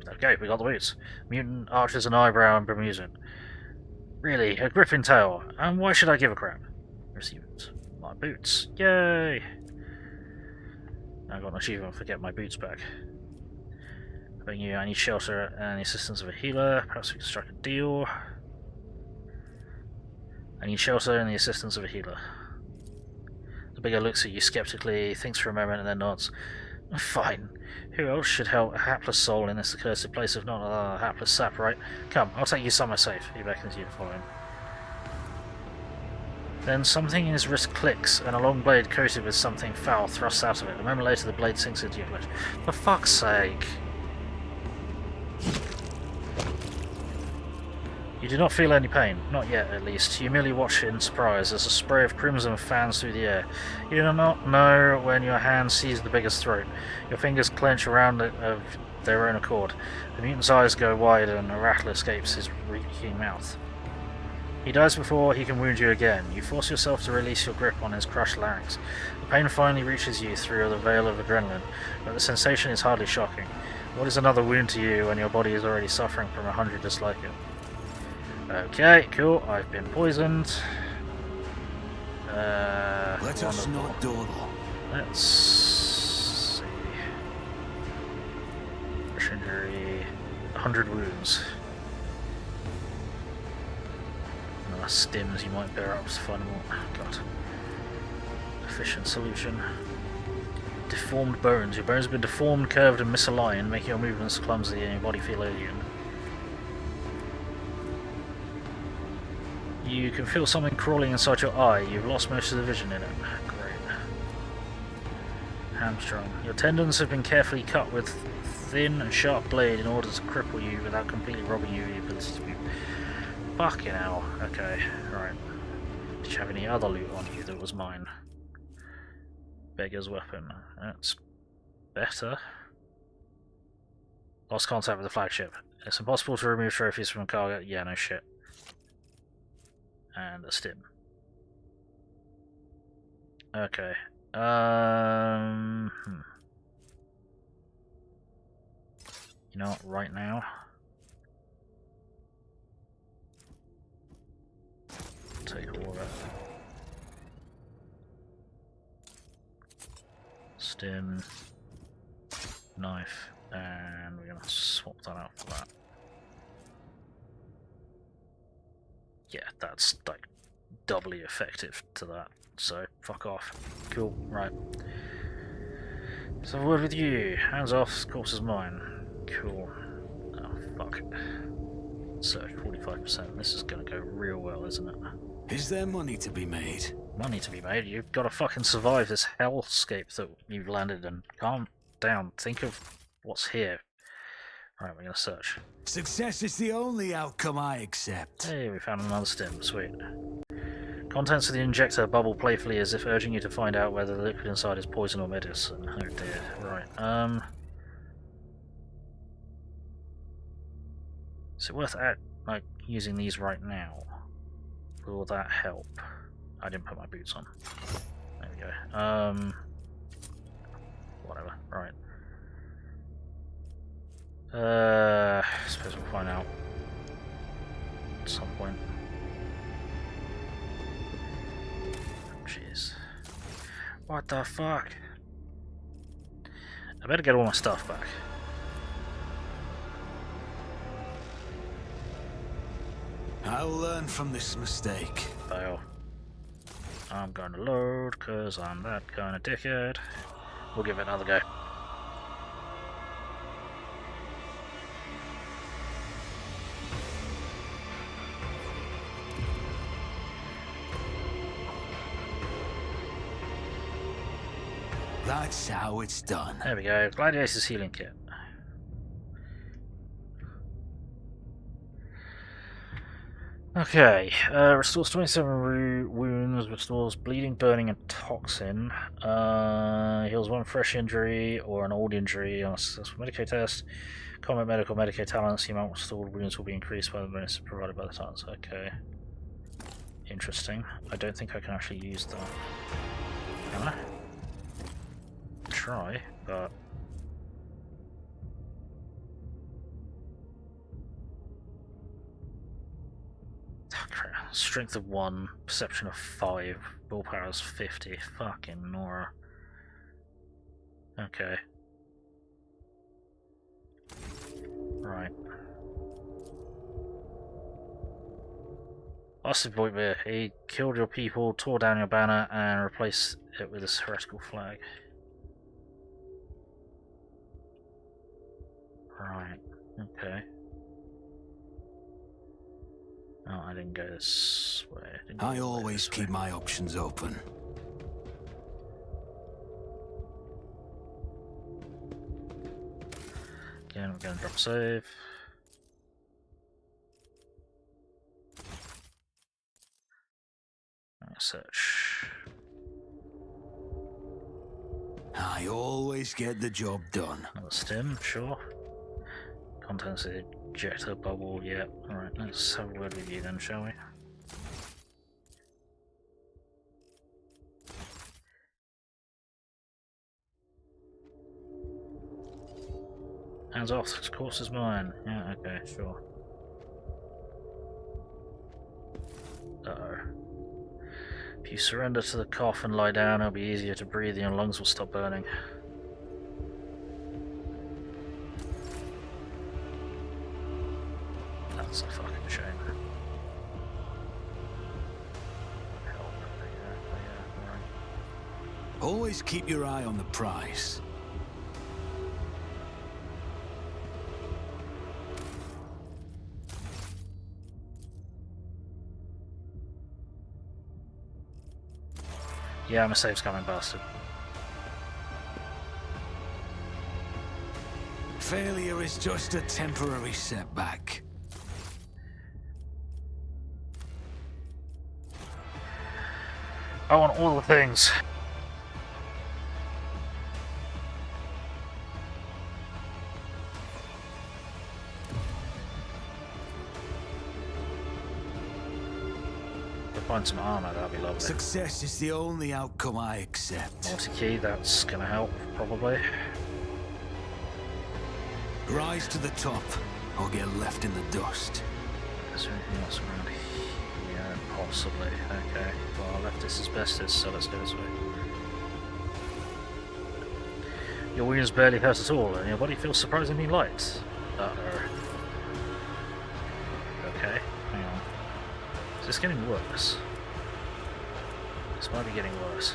[SPEAKER 1] Okay, we got the boots. Mutant arches an eyebrow and bemuses. Really, a gripping tale. And why should I give a crap? Received my boots. Yay! I got an achievement for getting my boots back. I need shelter and the assistance of a healer. Perhaps we can strike a deal. I need shelter and the assistance of a healer. The beggar looks at you skeptically, thinks for a moment, and then nods. Fine. Who else should help a hapless soul in this accursed place if not a hapless sap, right? Come, I'll take you somewhere safe. He beckons you to follow him. Then something in his wrist clicks, and a long blade coated with something foul thrusts out of it. A moment later, the blade sinks into your flesh. For fuck's sake! You do not feel any pain, not yet at least. You merely watch in surprise as a spray of crimson fans through the air. You do not know when your hand seizes the beggar's throat. Your fingers clench around it of their own accord. The mutant's eyes go wide and a rattle escapes his reeking mouth. He dies before he can wound you again. You force yourself to release your grip on his crushed larynx. The pain finally reaches you through the veil of adrenaline, but the sensation is hardly shocking. What is another wound to you when your body is already suffering from 100 just like it? Okay, cool. I've been poisoned.
[SPEAKER 8] Let us not dawdle.
[SPEAKER 1] Let's see. Fresh injury. 100 wounds. And less stims you might bear up to find more. God. Efficient solution. Deformed bones. Your bones have been deformed, curved, and misaligned, making your movements clumsy and your body feel alien. You can feel something crawling inside your eye. You've lost most of the vision in it. Great. Hamstrung. Your tendons have been carefully cut with thin and sharp blade in order to cripple you without completely robbing you of the ability to move. Fucking hell. Okay, right. Did you have any other loot on you that was mine? Beggar's weapon. That's better. Lost contact with the flagship. It's impossible to remove trophies from cargo. Yeah, no shit. And a stim. Okay. You know what, right now? Take all of it. Stim, knife, and we're gonna swap that out for that. Yeah, that's like doubly effective to that, so fuck off. Cool, right. So a word with you. Hands off, corpse is mine. Cool. Oh, fuck. Search 45%. This is gonna go real well, isn't it?
[SPEAKER 8] Is there money to be made?
[SPEAKER 1] Money to be made? You've got to fucking survive this hellscape that you've landed in. Calm down. Think of what's here. Right, we're gonna search.
[SPEAKER 8] Success is the only outcome I accept.
[SPEAKER 1] Hey, we found another stim. Sweet. Contents of the injector bubble playfully as if urging you to find out whether the liquid inside is poison or medicine. Oh dear. Right. Is it worth using these right now? Will that help? I didn't put my boots on. There we go. Whatever. Right. I suppose we'll find out at some point. Jeez. What the fuck? I better get all my stuff back.
[SPEAKER 8] I'll learn from this mistake.
[SPEAKER 1] Fail. I'm going to load, because I'm that kind of dickhead. We'll give it another go.
[SPEAKER 8] That's how it's done.
[SPEAKER 1] There we go. Gladiator's healing kit. Okay, restores 27 wounds, restores bleeding, burning, and toxin. Heals one fresh injury or an old injury on a successful Medicaid test. Combat medical Medicaid talents, the amount of restored wounds will be increased by the bonus provided by the talents. Okay. Interesting. I don't think I can actually use that. Can I? Try, but... Strength of 1, perception of 5, willpower is 50. Fucking Nora. Okay. Right. Austin Voigtbeer, he killed your people, tore down your banner, and replaced it with this heretical flag. Right. Okay. Oh, I didn't go this way.
[SPEAKER 8] I always keep my options open.
[SPEAKER 1] Again, we're going to drop save. Search.
[SPEAKER 8] I always get the job done.
[SPEAKER 1] Another stim, sure. Contents of the ejector bubble, yeah. Alright, let's have a word with you then, shall we? Hands off, this course is mine. Yeah, okay, sure. Uh-oh. If you surrender to the cough and lie down, it'll be easier to breathe and your lungs will stop burning. That's a fucking shame. Help. Yeah, right.
[SPEAKER 8] Always keep your eye on the prize.
[SPEAKER 1] Yeah, my save's coming, bastard.
[SPEAKER 8] Failure is just a temporary setback.
[SPEAKER 1] I want all the things. To find some armor, that'd be lovely.
[SPEAKER 8] Success is the only outcome I accept.
[SPEAKER 1] Multi-key, that's gonna help, probably.
[SPEAKER 8] Rise to the top, or get left in the dust.
[SPEAKER 1] Is there anything else around here? Possibly. Okay. Well, our left is asbestos, so let's go this way. Your wounds barely hurt at all, and your body feels surprisingly light. Uh-oh. Okay, hang on. Is this getting worse? This might be getting worse.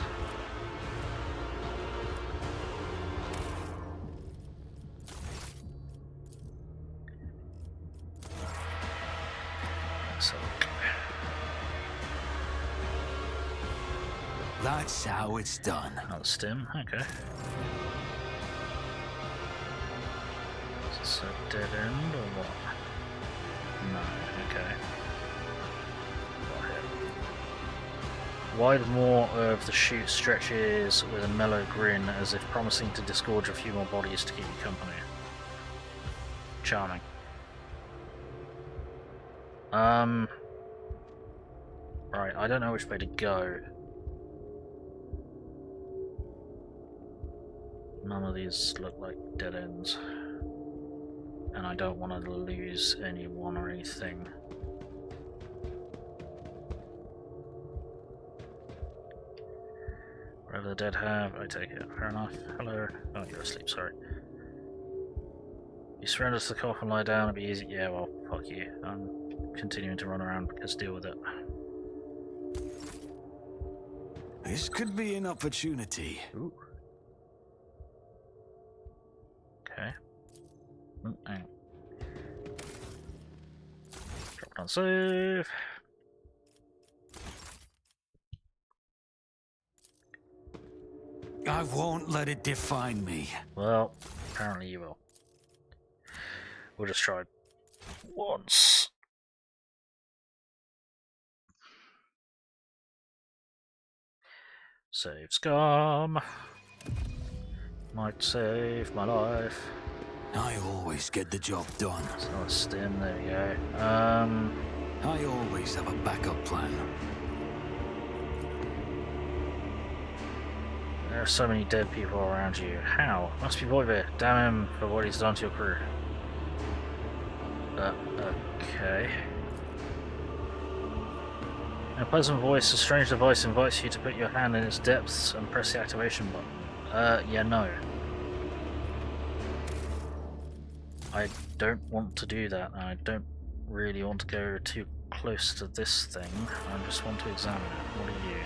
[SPEAKER 1] So,
[SPEAKER 8] That's how it's done.
[SPEAKER 1] another stim, okay. Is this a dead end or what? No, okay. Got hit. Wide more of the chute stretches with a mellow grin as if promising to disgorge a few more bodies to keep you company. Charming. Right, I don't know which way to go. None of these look like dead ends. And I don't want to lose anyone or anything. Whatever the dead have, I take it. Fair enough. Hello. Oh, you're asleep, sorry. You surrender to the cough and lie down, it'll be easy. Yeah, well, fuck you. I'm continuing to run around because deal with it.
[SPEAKER 8] This could be an opportunity.
[SPEAKER 1] Ooh. Okay. Hang on. Drop down save.
[SPEAKER 8] I won't let it define me.
[SPEAKER 1] Well, apparently you will. We'll just try once. Save scum. Might save my life.
[SPEAKER 8] I always get the job done.
[SPEAKER 1] It's not a stim, there we go.
[SPEAKER 8] I always have a backup plan.
[SPEAKER 1] There are so many dead people around you. How? Must be Boybear. Damn him for what he's done to your crew. Okay. In a pleasant voice, a strange device invites you to put your hand in its depths and press the activation button. Yeah, no. I don't want to do that. I don't really want to go too close to this thing. I just want to examine it. What are you?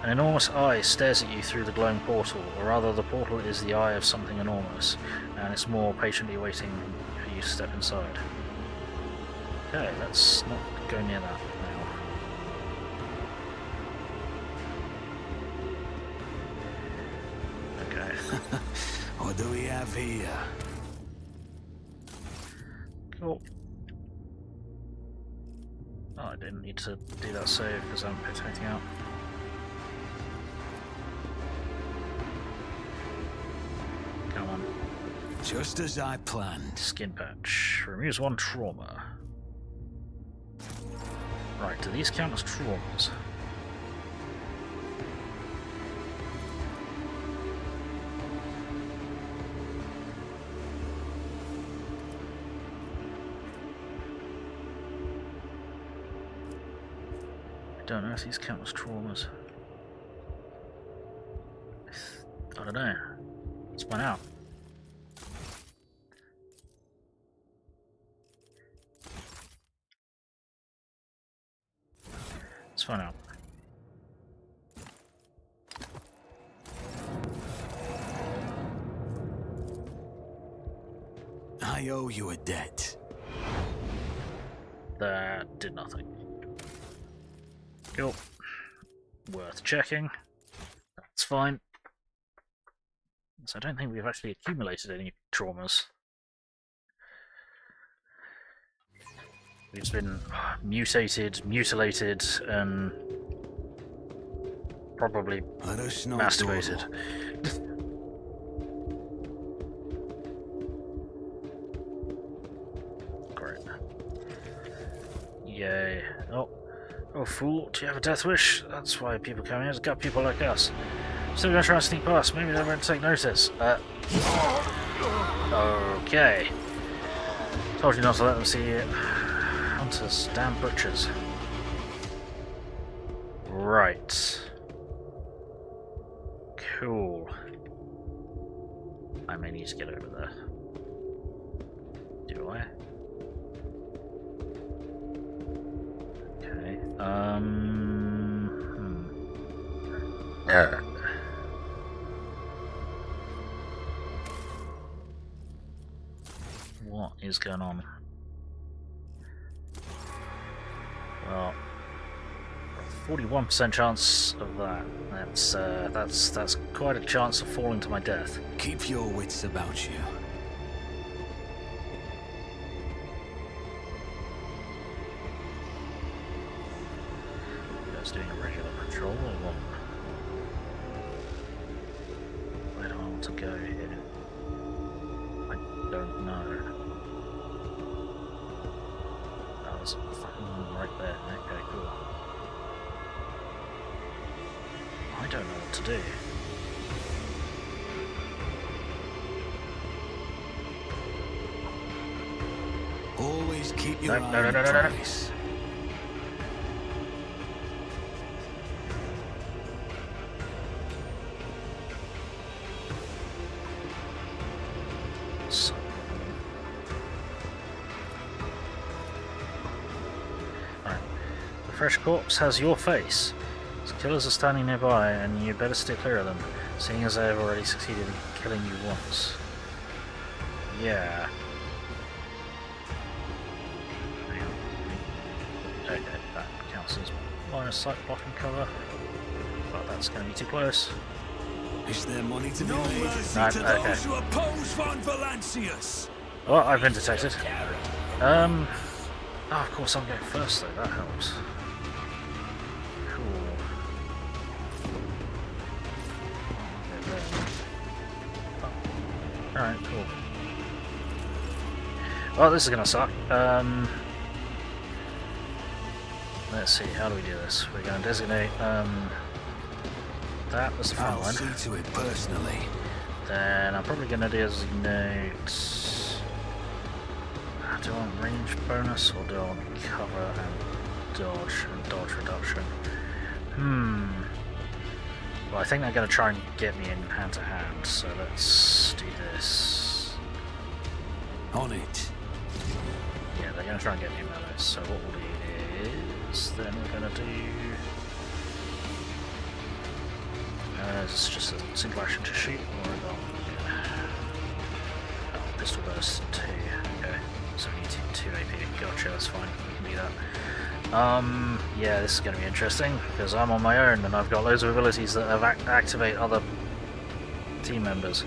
[SPEAKER 1] An enormous eye stares at you through the glowing portal, or rather the portal is the eye of something enormous, and it's more patiently waiting for you to step inside. Okay, let's not go near that now. Okay.
[SPEAKER 8] What do we have here?
[SPEAKER 1] Cool. Oh, I didn't need to do that save because I haven't picked anything out. Come on.
[SPEAKER 8] Just as I planned.
[SPEAKER 1] Skin patch. Removes one trauma. Right, do these count as traumas? I don't know if these count as traumas. I don't know. Let's find out. Let's find out.
[SPEAKER 8] I owe you a debt.
[SPEAKER 1] That did nothing. Cool. Worth checking. That's fine. So I don't think we've actually accumulated any traumas. We've just been mutated, mutilated, and probably masturbated. Great. Yay. Oh, fool, do you have a death wish? That's why people come here, to gut people like us. Still gonna try and sneak past, maybe they won't take notice. Okay. Told you not to let them see it. Hunters, damn butchers. Right. Cool. I may need to get over there. Do I? Okay. What is going on? Well, 41% chance of that. That's quite a chance of falling to my death.
[SPEAKER 8] Keep your wits about you.
[SPEAKER 1] You guys doing a regular patrol or what? Where do I want to go here? I don't know. That was fucking right there. Okay, cool. I don't know what to do.
[SPEAKER 8] Always keep your
[SPEAKER 1] No,
[SPEAKER 8] eye
[SPEAKER 1] no, no,
[SPEAKER 8] on
[SPEAKER 1] no, no, no.
[SPEAKER 8] price.
[SPEAKER 1] So. Right. The fresh corpse has your face. The killers are standing nearby, and you better stay clear of them, seeing as they have already succeeded in killing you once. Yeah. Hang on. Okay, that counts as line of sight blocking cover. But that's going to be too close.
[SPEAKER 8] Is there money to be made?
[SPEAKER 1] No, okay.
[SPEAKER 8] Who oppose Von Valancius?
[SPEAKER 1] Oh, I've been detected. Oh, of course I'm going first though, that helps. Cool. Alright, cool. Well, this is gonna suck. Let's see, how do we do this? We're gonna designate, that was the front
[SPEAKER 8] I'll
[SPEAKER 1] one.
[SPEAKER 8] see to it personally.
[SPEAKER 1] Then I'm probably gonna designate... Do I want range bonus or do I want cover and dodge reduction? Well, I think they're going to try and get me in hand to hand, so let's do this.
[SPEAKER 8] On it.
[SPEAKER 1] Yeah, they're going to try and get me in melee, so what we'll do is then we're going to do... it's just a single action to shoot, or pistol burst 2, okay. So we need 2 AP, gotcha, that's fine, we can do that. Yeah, this is going to be interesting, because I'm on my own and I've got loads of abilities that activate other team members.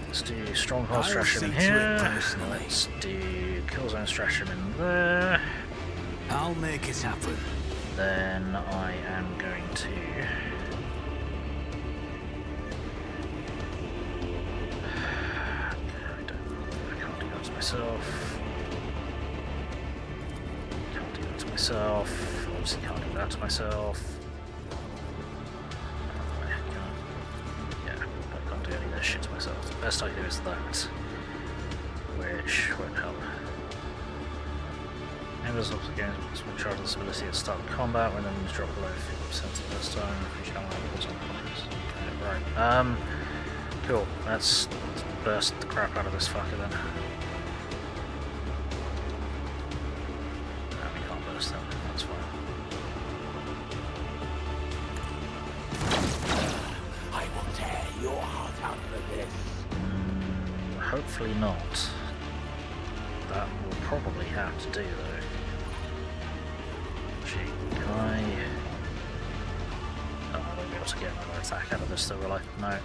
[SPEAKER 1] Let's do Stronghold Stratagem in here, let's do Killzone Stratagem in there.
[SPEAKER 8] I'll make it happen.
[SPEAKER 1] Then I am going to... Can't do that to myself. Obviously can't do that to myself. Yeah, I can't do any of this shit to myself. The best I can do is that, which won't help. Members also gain a small charge of this ability at the start of combat when enemies drop below 50% the first time. If you channel levels on points. Okay, right. Cool. Let's burst the crap out of this fucker then. Them. That's fine.
[SPEAKER 8] I will tear your heart
[SPEAKER 1] Hopefully not. That will probably have to do though. Gee, can I... Oh, I won't be able to get another attack out of this though, will I? No.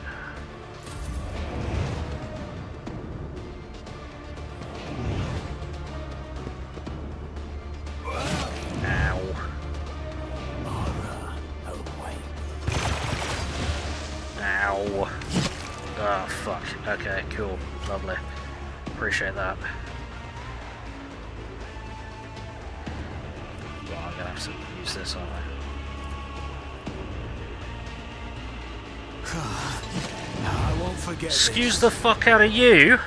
[SPEAKER 1] Ow. Oh, fuck. Okay, cool. Lovely. Appreciate that. Well, I'm gonna have to use this, aren't I?
[SPEAKER 8] I won't forget.
[SPEAKER 1] Excuse the fuck out of you!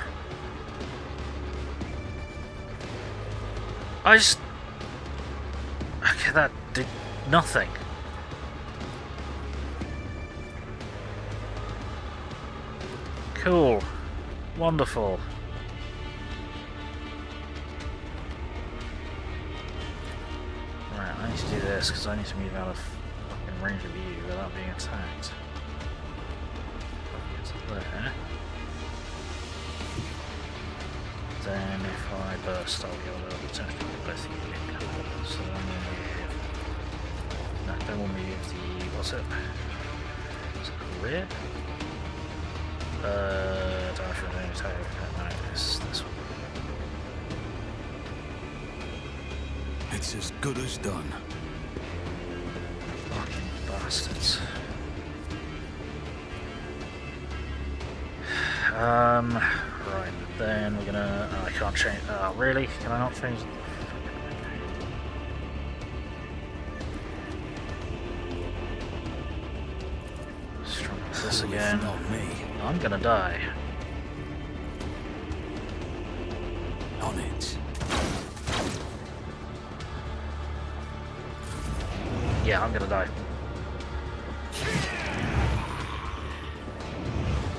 [SPEAKER 1] I just... Okay, that did nothing. Cool. Wonderful. Right, I need to do this because I need to move out of fucking range of view without being attacked. Get to there. Then if I burst, I'll be able to potentially get both of you. Cool. So I'm going to move... No, then we'll move the... what's it? Is it career? Damage from any attack. No, this one.
[SPEAKER 8] It's as good as done.
[SPEAKER 1] Fucking bastards. Right, then we're gonna... Oh, I can't change... Oh, really? Can I not change... Strong with this again.
[SPEAKER 8] Not me.
[SPEAKER 1] I'm gonna die.
[SPEAKER 8] On it.
[SPEAKER 1] Yeah, I'm gonna die.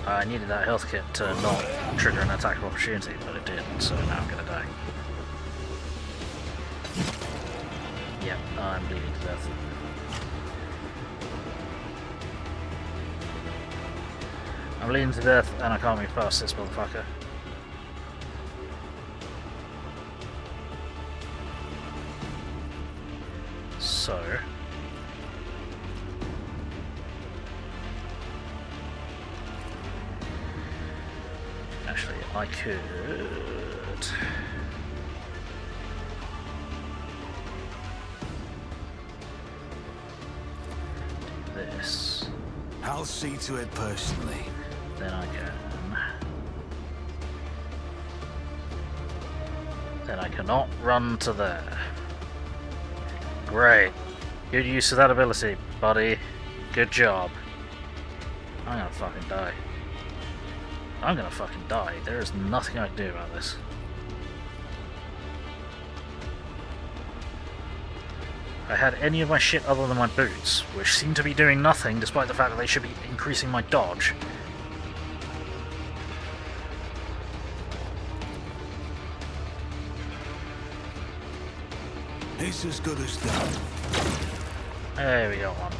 [SPEAKER 1] I needed that health kit to not trigger an attack of opportunity, but it did, so now I'm gonna die. Yep, I'm bleeding to death. I'm bleeding to death and I can't move past this motherfucker. So... Actually, I could... do this.
[SPEAKER 8] I'll see to it personally.
[SPEAKER 1] Then I can... Then I cannot run to there. Great. Good use of that ability, buddy. Good job. I'm gonna fucking die. I'm gonna fucking die. There is nothing I can do about this. I had any of my shit other than my boots, which seem to be doing nothing despite the fact that they should be increasing my dodge.
[SPEAKER 8] It's as good as done.
[SPEAKER 1] There we go, one.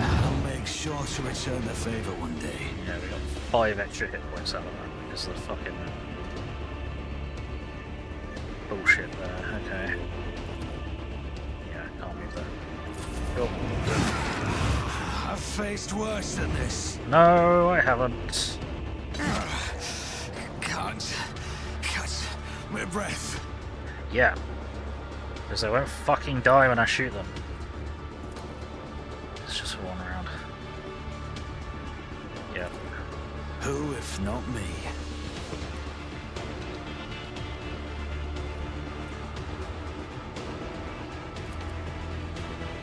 [SPEAKER 8] I'll make sure to return the favor one day.
[SPEAKER 1] Yeah, we got 5 extra hit points out of that because of the fucking bullshit there. Okay. Yeah, can't move that. Cool.
[SPEAKER 8] I've faced worse than this.
[SPEAKER 1] No, I haven't.
[SPEAKER 8] Can't catch my breath.
[SPEAKER 1] Yeah. Because they won't fucking die when I shoot them. It's just one round. Yeah.
[SPEAKER 8] Who if not me?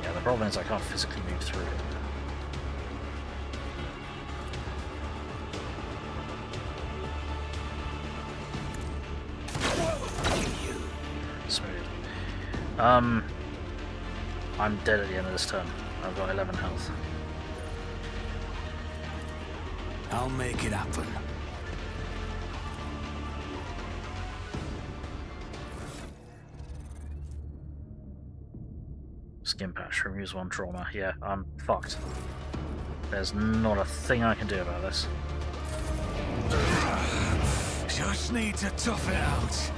[SPEAKER 1] Yeah, the problem is I can't physically move through it. Smooth. I'm dead at the end of this turn. I've got 11 health.
[SPEAKER 8] I'll make it happen.
[SPEAKER 1] skin patch, removes 1 trauma. Yeah, I'm fucked. There's not a thing I can do about this.
[SPEAKER 8] Just need to tough it out.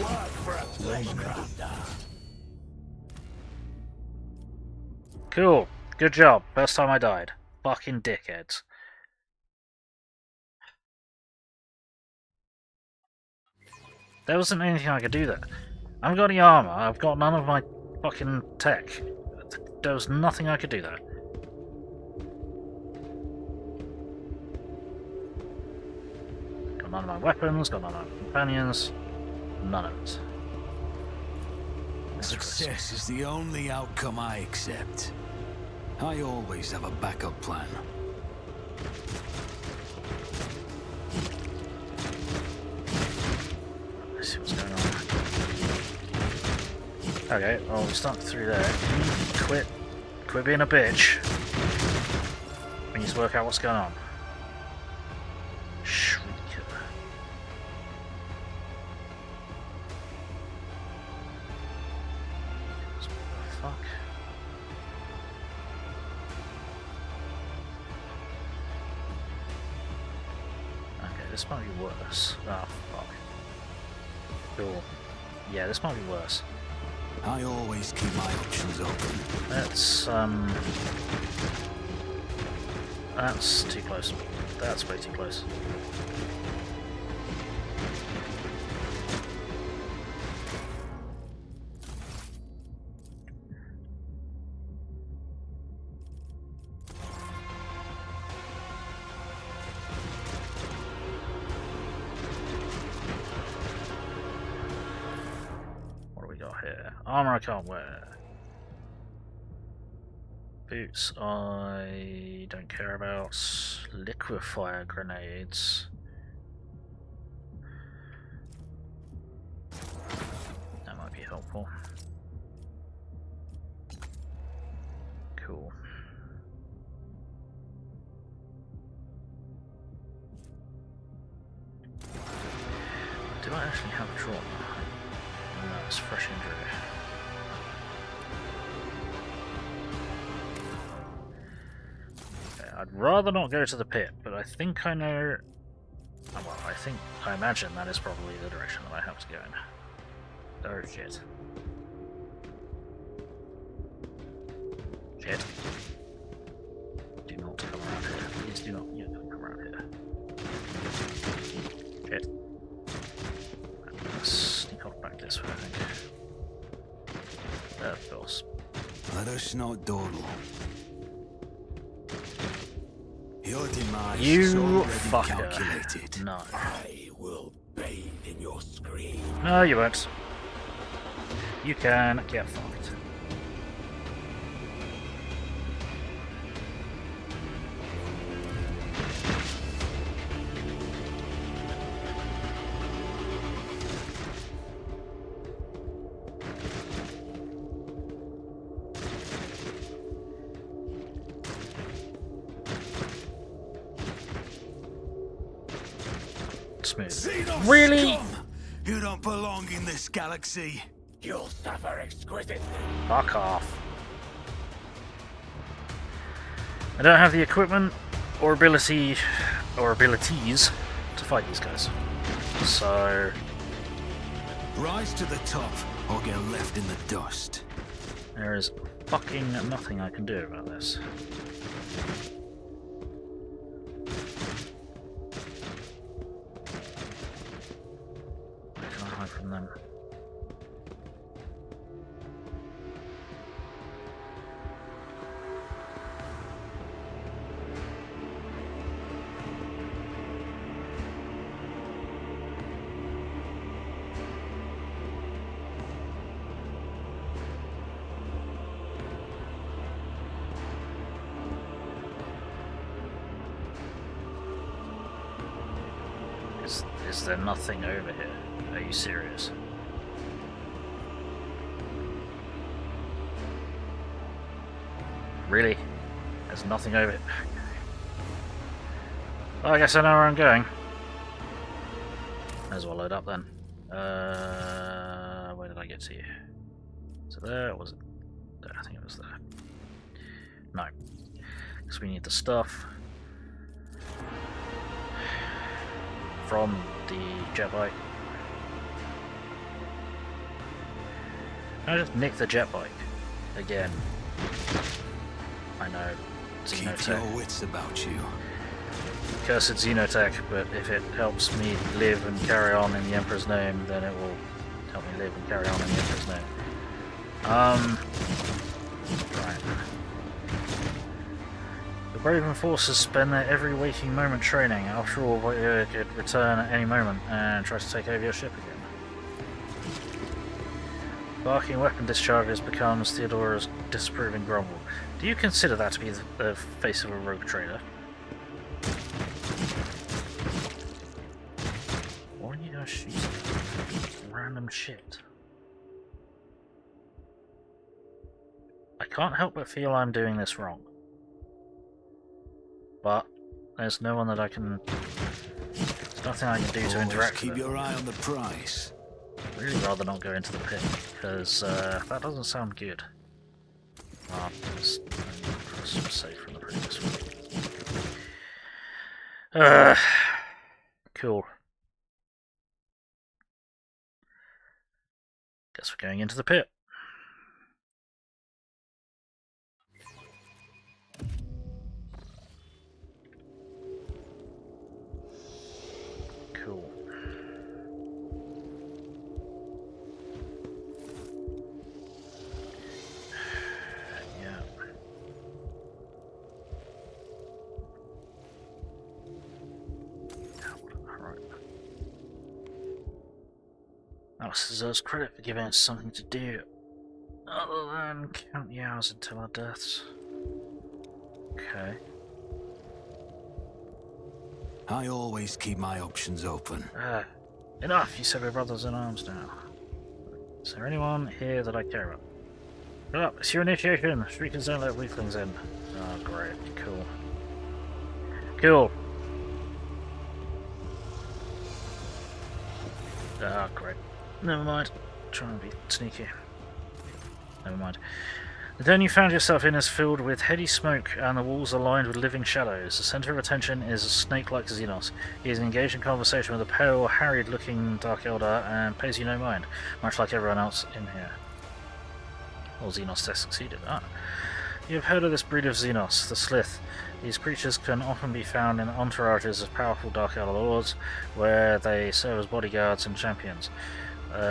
[SPEAKER 4] Work for a playcrafter.
[SPEAKER 1] Cool. Good job. First time I died. Fucking dickheads. There wasn't anything I could do there. I haven't got any armor. I've got none of my fucking tech. There was nothing I could do there. Got none of my weapons, got none of my companions. None of it.
[SPEAKER 8] Success is the only outcome I accept. I always have a backup plan.
[SPEAKER 1] Let's see what's going on. Okay, well, we'll start through there. Quit being a bitch. We need to work out what's going on. Shrieker. What the fuck? Okay, this might be worse. Oh, fuck. Cool. Yeah, this might be worse.
[SPEAKER 8] I always keep my options open.
[SPEAKER 1] That's too close. That's way too close. Armor I can't wear. Boots I don't care about. Liquefier grenades. That might be helpful. Cool. Do I actually have a trauma? No, it's fresh injury. I'd rather not go to the pit, but I think I know... Well, I imagine that is probably the direction that I have to go in. Oh shit. Shit. Do not come around here. Please do not come around here. Shit. Let's sneak off back this way, I think. Of course.
[SPEAKER 8] Let us not dawdle. Your demise is
[SPEAKER 1] You
[SPEAKER 8] already
[SPEAKER 1] fucker.
[SPEAKER 8] calculated.
[SPEAKER 1] No.
[SPEAKER 4] I will bathe in your scream.
[SPEAKER 1] No, you won't. You can get fucked.
[SPEAKER 8] Xenos
[SPEAKER 1] Really?
[SPEAKER 8] scum! You don't belong in this galaxy.
[SPEAKER 4] You'll suffer exquisitely.
[SPEAKER 1] Fuck off. I don't have the equipment or abilities to fight these guys. So
[SPEAKER 8] Rise to the top or get left in the dust.
[SPEAKER 1] there is fucking nothing I can do about this. Where can I hide from them? Is there nothing over here? Are you serious? Really? There's nothing over here. Well, I guess I know where I'm going. May as well load up then. Where did I get to you? So there, or was it there? I think it was there. No. Because we need the stuff from the jet bike. I just nick the jet bike again. I know.
[SPEAKER 8] Keep
[SPEAKER 1] Xenotech.
[SPEAKER 8] your wits about you.
[SPEAKER 1] Cursed Xenotech, but if it helps me live and carry on in the Emperor's name, then it will help me live and carry on in the Emperor's name. Right. The Braven forces spend their every waking moment training. After all, Voyager could return at any moment and try to take over your ship again. Barking weapon discharges becomes Theodora's disapproving grumble. Do you consider that to be the face of a rogue trader? Why are you guys shooting random shit? I can't help but feel I'm doing this wrong. But there's no one that I can... There's nothing I can do to
[SPEAKER 8] Always
[SPEAKER 1] interact
[SPEAKER 8] keep
[SPEAKER 1] with it.
[SPEAKER 8] your eye on the price.
[SPEAKER 1] I'd really rather not go into the pit, because that doesn't sound good. Well, it's safe from the previous one. Cool. Guess we're going into the pit. Cool. Yeah. Right. Alice deserves credit for giving us something to do, other than count the hours until our deaths. Okay.
[SPEAKER 8] I always keep my options open.
[SPEAKER 1] Enough! You said we're brothers in arms now. Is there anyone here that I care about? Shut up! It's your initiation! Shriekers don't let weaklings in. Oh, great. Cool. Cool! Ah, great. Never mind. Try and be sneaky. Never mind. The den you found yourself in is filled with heady smoke, and the walls are lined with living shadows. The centre of attention is a snake-like Xenos. He is engaged in conversation with a pale, harried-looking Dark Elder, and pays you no mind, much like everyone else in here. All Xenos tests succeeded. You have heard of this breed of Xenos, the Slith. These creatures can often be found in entourages of powerful Dark Elder lords, where they serve as bodyguards and champions.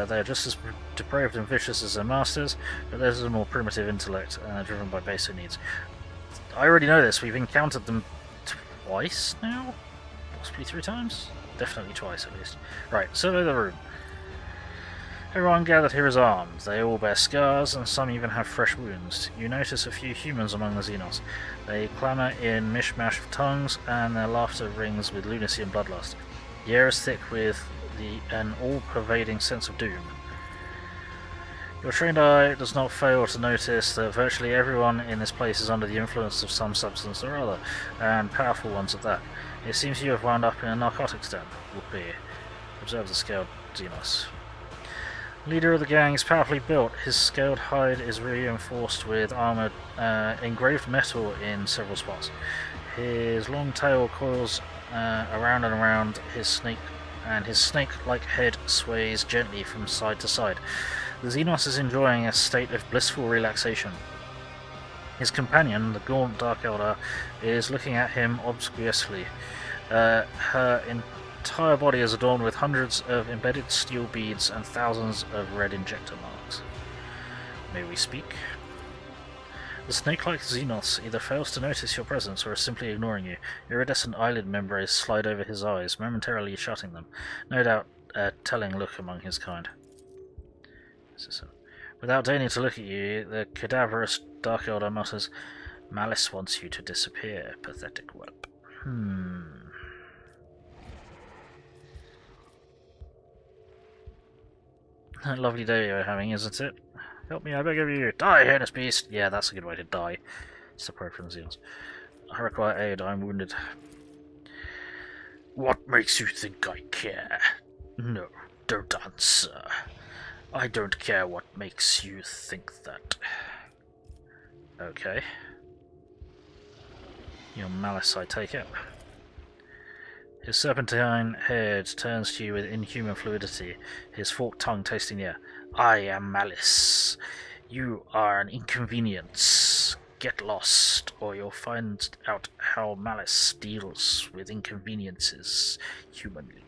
[SPEAKER 1] They are just as depraved and vicious as their masters, but theirs is a more primitive intellect and are driven by baser needs. I already know this, we've encountered them twice now? Possibly 3 times? Definitely twice at least. Right, survey the room. Everyone gathered here is armed. They all bear scars, and some even have fresh wounds. You notice a few humans among the Xenos. They clamour in mishmash of tongues, and their laughter rings with lunacy and bloodlust. The air is thick with an all-pervading sense of doom. Your trained eye does not fail to notice that virtually everyone in this place is under the influence of some substance or other, and powerful ones at that. It seems you have wound up in a narcotics den. Would be. Observe the scaled Xenos. Leader of the gang is powerfully built. His scaled hide is reinforced with armoured, engraved metal in several spots. His long tail coils around and around his snake, and his snake-like head sways gently from side to side. The Xenos is enjoying a state of blissful relaxation. His companion, the gaunt Dark Elder, is looking at him obsequiously. Her entire body is adorned with hundreds of embedded steel beads and thousands of red injector marks. May we speak? The snake-like Xenos either fails to notice your presence or is simply ignoring you. Iridescent eyelid membranes slide over his eyes, momentarily shutting them. No doubt a telling look among his kind. Without deigning to look at you, the cadaverous Dark Elder mutters, "Malice wants you to disappear, pathetic whelp." A lovely day you're having, isn't it? Help me, I beg of you. Die, heinous beast! Yeah, that's a good way to die. Separate from the Xenos. I require aid, I'm wounded. What makes you think I care? No, don't answer. I don't care what makes you think that. Okay. Your malice, I take it. His serpentine head turns to you with inhuman fluidity, his forked tongue tasting the air. I am Malice. You are an inconvenience. Get lost, or you'll find out how Malice deals with inconveniences humanly.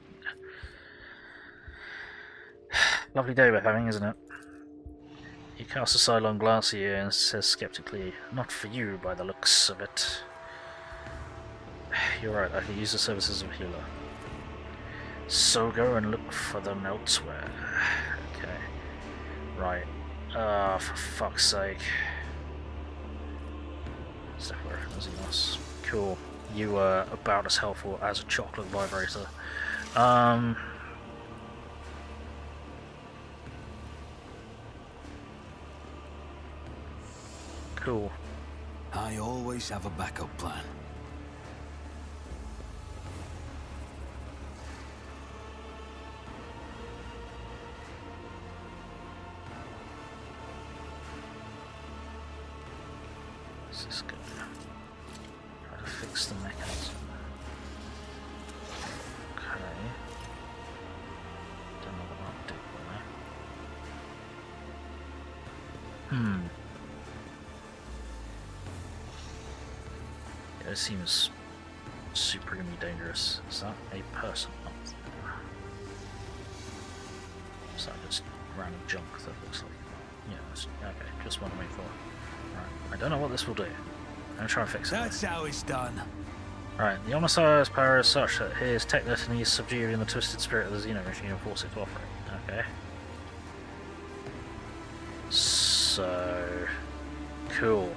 [SPEAKER 1] Lovely day we're having, isn't it? He casts a sidelong glance at you and says skeptically, not for you by the looks of it. You're right, I could use the services of a healer. So go and look for them elsewhere. Okay. Right. For fuck's sake. Zephyr, Xenos. Cool. You were about as helpful as a chocolate vibrator. Cool.
[SPEAKER 8] I always have a backup plan.
[SPEAKER 1] This is good. Try to fix the mechanism. Okay. Don't know what I'll do there. Yeah, it seems supremely dangerous. Is that a person up there? Is that just random junk that looks like? Yeah, okay, just want to make sure. Right, I don't know what this will do. I'm gonna try and fix it.
[SPEAKER 8] That's how it's done.
[SPEAKER 1] Right, the Omnissiah's power is such that his tech destiny is subduing the twisted spirit of the Xeno machine and force it to operate. Okay. So... cool.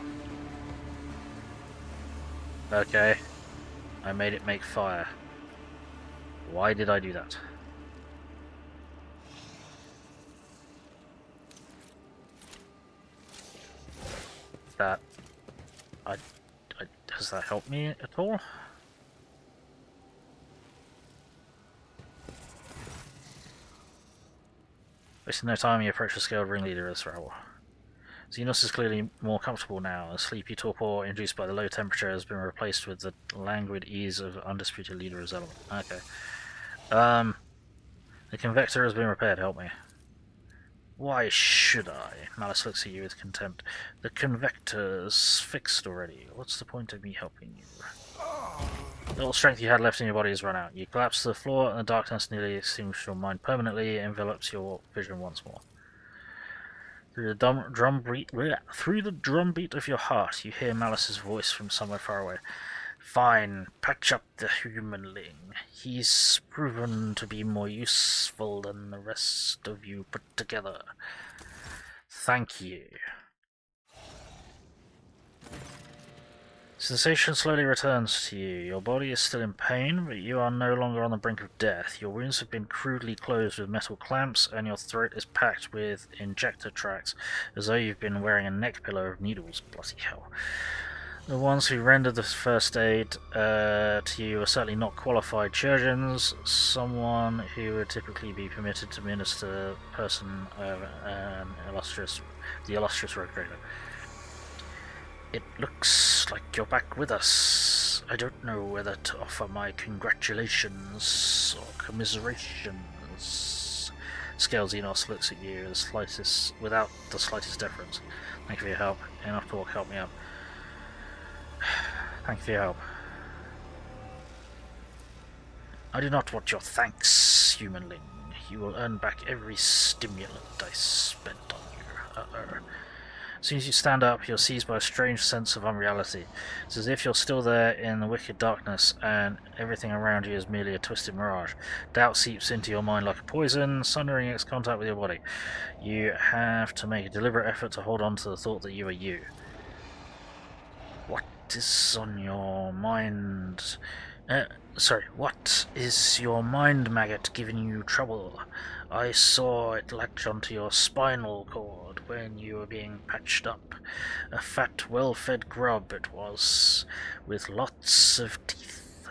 [SPEAKER 1] Okay. I made it make fire. Why did I do that? That... does that help me at all? Wasting no time, you approach the scaled ringleader of this rabble. Xenos is clearly more comfortable now. The sleepy torpor induced by the low temperature has been replaced with the languid ease of undisputed leader of Zelda. Okay. The convector has been repaired, help me. Why should I? Malice looks at you with contempt. The convector's fixed already. What's the point of me helping you? The little strength you had left in your body has run out. You collapse to the floor and the darkness nearly extinguishes your mind permanently, envelops your vision once more. Through the drum beat of your heart, you hear Malice's voice from somewhere far away. Fine, patch up the humanling. He's proven to be more useful than the rest of you put together. Thank you. Sensation slowly returns to you. Your body is still in pain, but you are no longer on the brink of death. Your wounds have been crudely closed with metal clamps, and your throat is packed with injector tracts, as though you've been wearing a neck pillow of needles. Bloody hell. The ones who rendered the first aid to you are certainly not qualified surgeons. Someone who would typically be permitted to minister person of the illustrious road grader. It looks like you're back with us. I don't know whether to offer my congratulations or commiserations. Scale Xenos looks at you without the slightest deference. Thank you for your help. Enough talk, help me out. Thank you for your help. I do not want your thanks, humanling. You will earn back every stimulant I spent on you. As soon as you stand up, you're seized by a strange sense of unreality. It's as if you're still there in the wicked darkness, and everything around you is merely a twisted mirage. Doubt seeps into your mind like a poison, sundering its contact with your body. You have to make a deliberate effort to hold on to the thought that you are you. What is on your mind? What is your mind maggot giving you trouble? I saw it latch onto your spinal cord when you were being patched up. A fat, well-fed grub it was, with lots of teeth.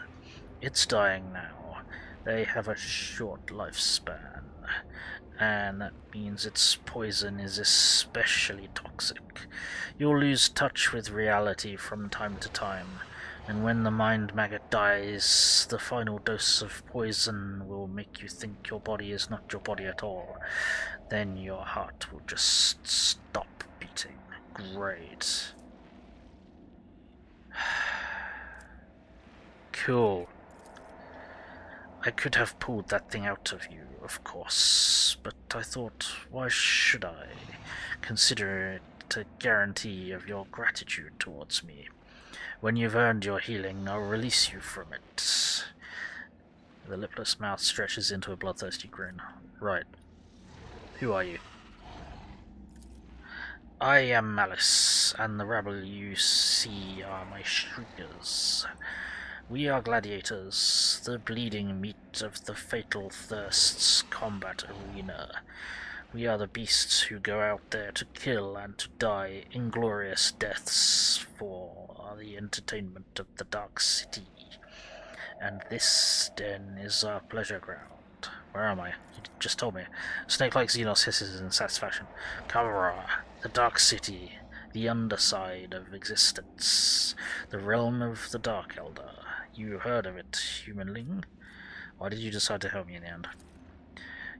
[SPEAKER 1] It's dying now. They have a short lifespan. and that means its poison is especially toxic. You'll lose touch with reality from time to time, and when the mind maggot dies, the final dose of poison will make you think your body is not your body at all. Then your heart will just stop beating. Great. Cool. I could have pulled that thing out of you, of course, but I thought, why should I? Consider it a guarantee of your gratitude towards me. When you've earned your healing, I'll release you from it. The lipless mouth stretches into a bloodthirsty grin. Right. Who are you? I am Malice, and the rabble you see are my shriekers. We are gladiators, the bleeding meat of the fatal thirst's combat arena. We are the beasts who go out there to kill and to die inglorious deaths for the entertainment of the Dark City. And this, den, is our pleasure ground. Where am I? You just told me. Snake-like Xenos hisses in satisfaction. Kamara, the Dark City, the underside of existence, the realm of the Dark Elder. You heard of it, humanling? Why did you decide to help me in the end?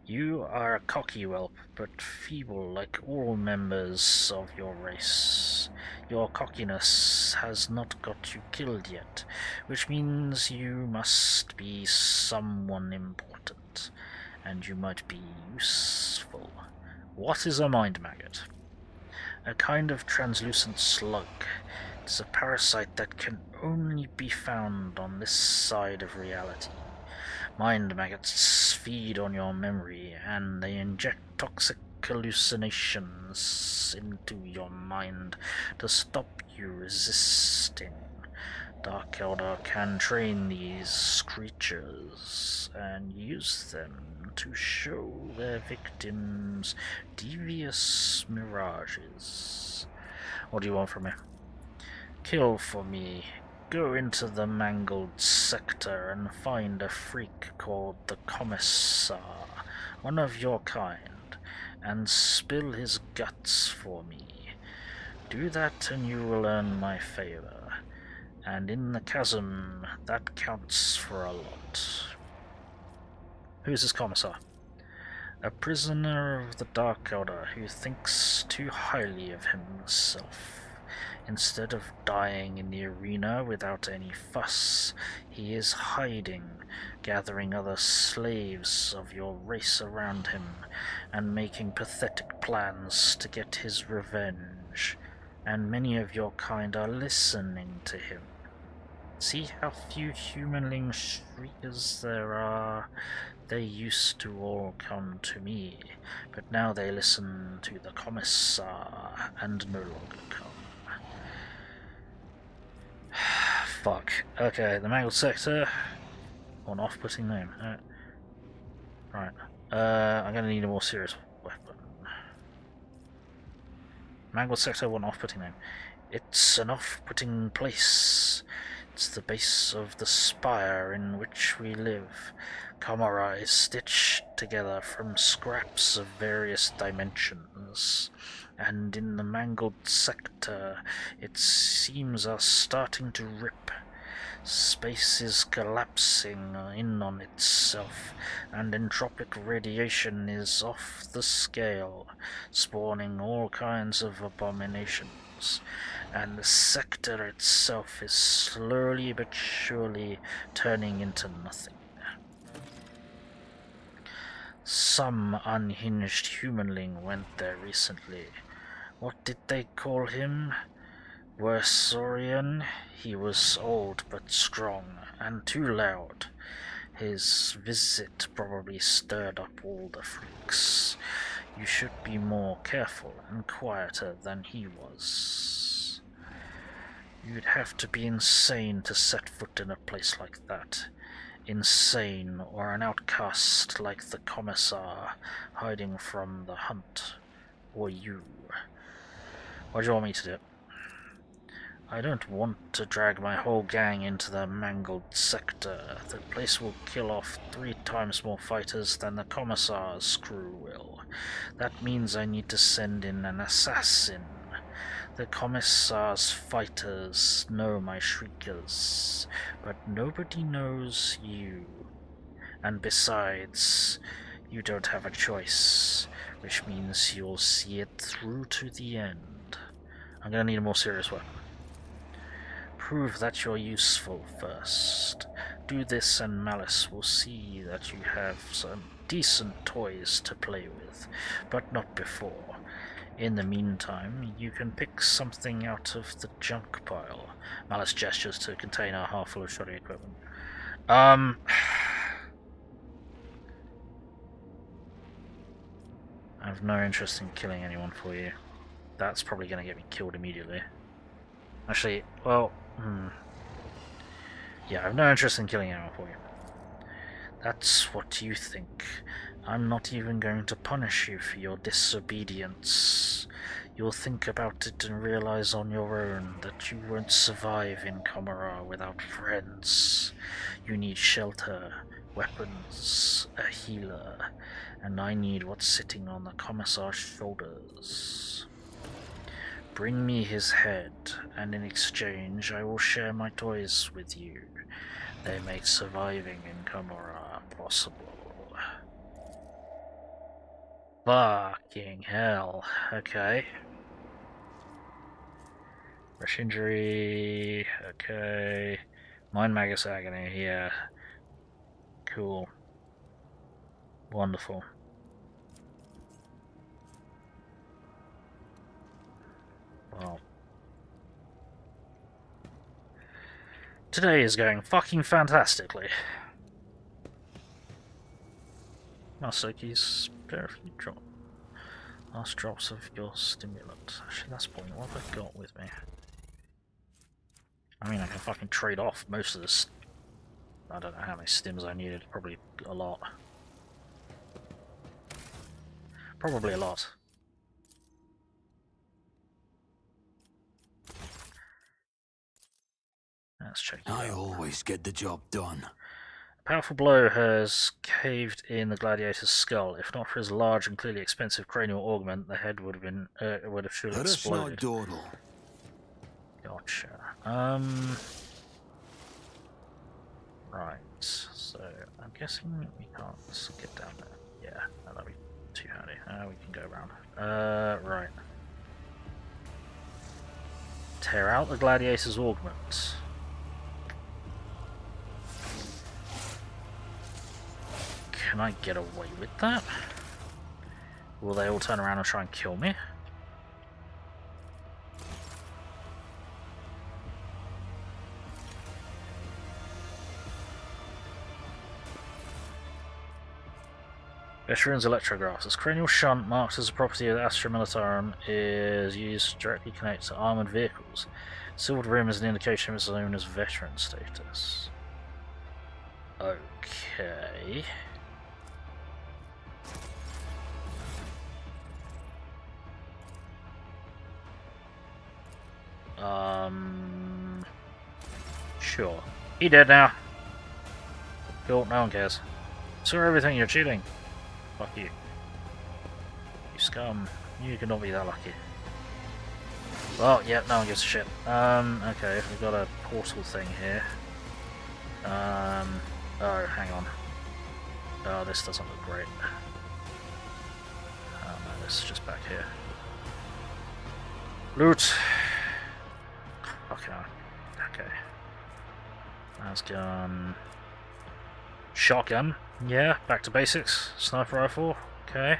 [SPEAKER 1] You are a cocky whelp, but feeble like all members of your race. Your cockiness has not got you killed yet, which means you must be someone important, and you might be useful. What is a mind maggot? A kind of translucent slug. It's a parasite that can only be found on this side of reality. Mind maggots feed on your memory, and they inject toxic hallucinations into your mind to stop you resisting. Dark Elder can train these creatures and use them to show their victims devious mirages. What do you want from me? Kill for me. Go into the mangled sector and find a freak called the Commissar, one of your kind, and spill his guts for me. Do that and you will earn my favor, and in the chasm, that counts for a lot. Who's this Commissar? A prisoner of the Dark Elder who thinks too highly of himself. Instead of dying in the arena without any fuss, he is hiding, gathering other slaves of your race around him, and making pathetic plans to get his revenge. And many of your kind are listening to him. See how few humanling shriekers there are? They used to all come to me, but now they listen to the Commissar and no longer come. Fuck. Okay, the Mangled Sector. An off-putting name. Right. I'm gonna need a more serious weapon. Mangled Sector, one off-putting name. It's an off-putting place. It's the base of the spire in which we live. Kamara is stitched together from scraps of various dimensions. And in the Mangled Sector, its seams are starting to rip. Space is collapsing in on itself, and entropic radiation is off the scale, spawning all kinds of abominations. And the sector itself is slowly but surely turning into nothing. Some unhinged humanling went there recently. What did they call him? Wersorian? He was old but strong, and too loud. His visit probably stirred up all the freaks. You should be more careful and quieter than he was. You'd have to be insane to set foot in a place like that. Insane, or an outcast like the Commissar, hiding from the hunt. Or you. What do you want me to do? I don't want to drag my whole gang into the mangled sector. The place will kill off 3 times more fighters than the Commissar's crew will. That means I need to send in an assassin. The Commissar's fighters know my shriekers, but nobody knows you. And besides, you don't have a choice, which means you'll see it through to the end. I'm gonna need a more serious weapon. Prove that you're useful first. Do this and Malice will see that you have some decent toys to play with, but not before. In the meantime, you can pick something out of the junk pile. Malice gestures to a container half full of shoddy equipment. I have no interest in killing anyone for you. That's probably going to get me killed immediately. Actually, well, yeah, I have no interest in killing anyone for you. That's what you think. I'm not even going to punish you for your disobedience. You'll think about it and realize on your own that you won't survive in Comora without friends. You need shelter, weapons, a healer, and I need what's sitting on the Commissar's shoulders. Bring me his head, and in exchange I will share my toys with you. They make surviving in Comora possible. Fucking hell. Okay. Rush injury. Okay. Mind Magus agony. Yeah. Cool. Wonderful. Well. Today is going fucking fantastically. Master keys, spare if you drop. Last drops of your stimulant. Actually, that's the point. What have I got with me? I mean, I can fucking trade off most of this. I don't know how many stims I needed. Probably a lot. Probably a lot. Let's check it
[SPEAKER 8] I
[SPEAKER 1] out.
[SPEAKER 8] always get the job done.
[SPEAKER 1] A powerful blow has caved in the gladiator's skull. If not for his large and clearly expensive cranial augment, the head would have surely
[SPEAKER 8] Let us not
[SPEAKER 1] exploded.
[SPEAKER 8] dawdle.
[SPEAKER 1] Gotcha. Right. So I'm guessing we can't get down there. Yeah, that'd be too handy. We can go around. Right. Tear out the gladiator's augment. Can I get away with that? Will they all turn around and try and kill me? Veteran's Electrographs. This cranial shunt, marked as a property of the Astra Militarum, is used to directly connect to armoured vehicles. Silvered rim is an indication of its owner's veteran status. Okay. Sure. He dead now. Cool, no one cares. Saw everything, you're cheating. Fuck you. You scum. You cannot be that lucky. Well, yep, no one gives a shit. Okay, we've got a portal thing here. Oh, hang on. Oh, this doesn't look great. Oh no, this is just back here. Loot! Okay. Okay. That's gun. Shotgun. Yeah, back to basics. Sniper rifle. Okay.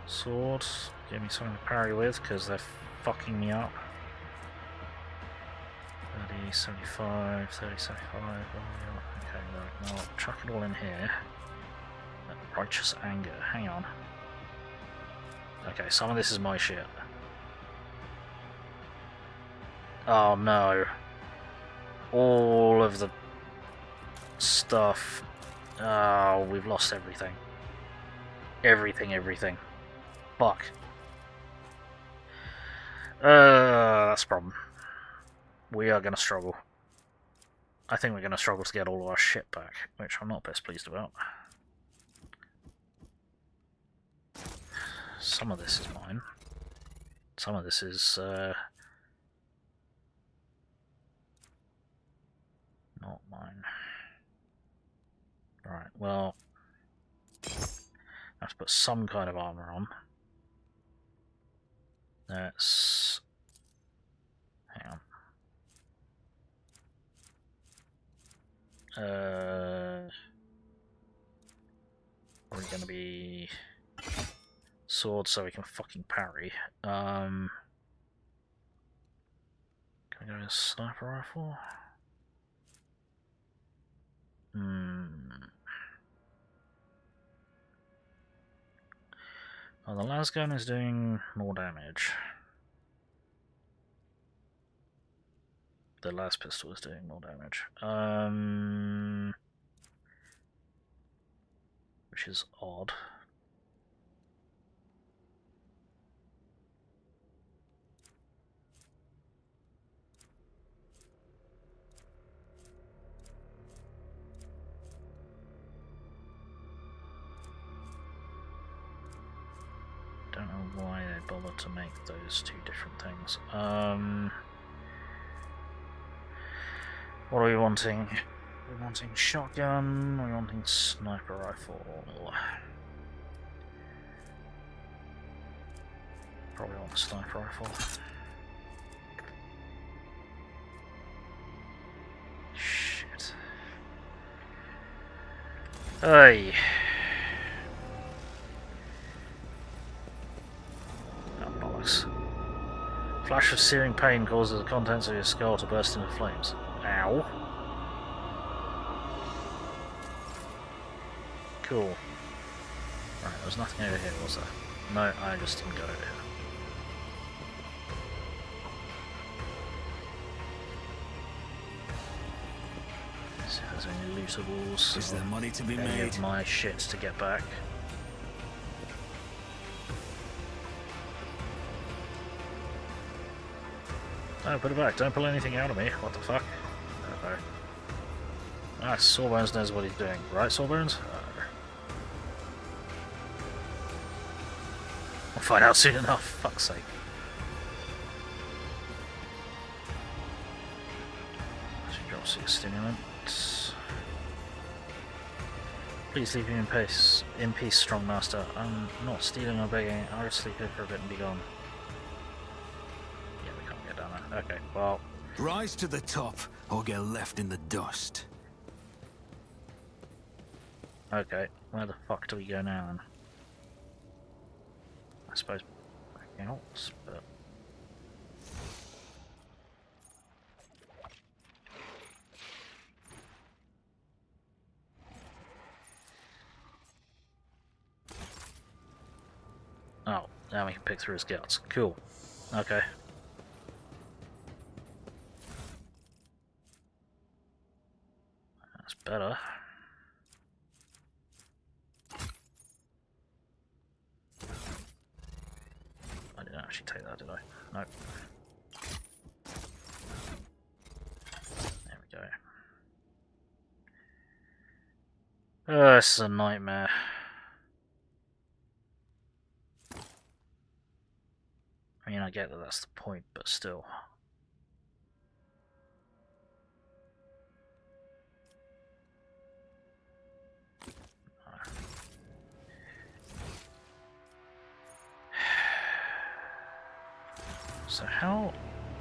[SPEAKER 1] Sword. Give me something to parry with, because they're fucking me up. 30, 75, 30, 75. Okay, right. Now, chuck it all in here. Righteous anger. Hang on. Okay, some of this is my shit. Oh no. All of the stuff. Oh, we've lost everything. Everything. Fuck. That's a problem. we are going to struggle. I think we're going to struggle to get all of our shit back, which I'm not best pleased about. Some of this is mine. Some of this is not mine. Right, well, I have to put some kind of armor on. Let's... hang on. Probably gonna be sword so we can fucking parry. Can we go with a sniper rifle? Well, the las gun is doing more damage. The las pistol is doing more damage. Which is odd. Don't know why they bothered to make those two different things. What are we wanting? We're wanting shotgun, we're wanting sniper rifle. Probably want the sniper rifle. Shit. Hey. Oh, bollocks. Flash of searing pain causes the contents of your skull to burst into flames. Ow. Cool. Right, there was nothing over here, was there? No, I just didn't go over here. See if there's any lootables.
[SPEAKER 8] Is there money to be
[SPEAKER 1] any
[SPEAKER 8] made?
[SPEAKER 1] of my shits to get back. No, put it back. Don't pull anything out of me. What the fuck? Okay. Ah, Sawbones knows what he's doing. Right, Sawbones? We'll find out soon enough. Fuck's sake. Drop 6 stimulants. Please leave me in peace, strong master. I'm not stealing or begging. I'll just sleep here for a bit and be gone. Yeah, we can't get down there. Okay, well.
[SPEAKER 8] Rise to the top, or get left in the dust.
[SPEAKER 1] Okay, where the fuck do we go now then? I suppose back out, but... Oh, now we can pick through his guts. Cool. Okay. That's better. I didn't actually take that, did I? Nope. There we go. Oh, this is a nightmare. I mean, I get that that's the point, but still. So how...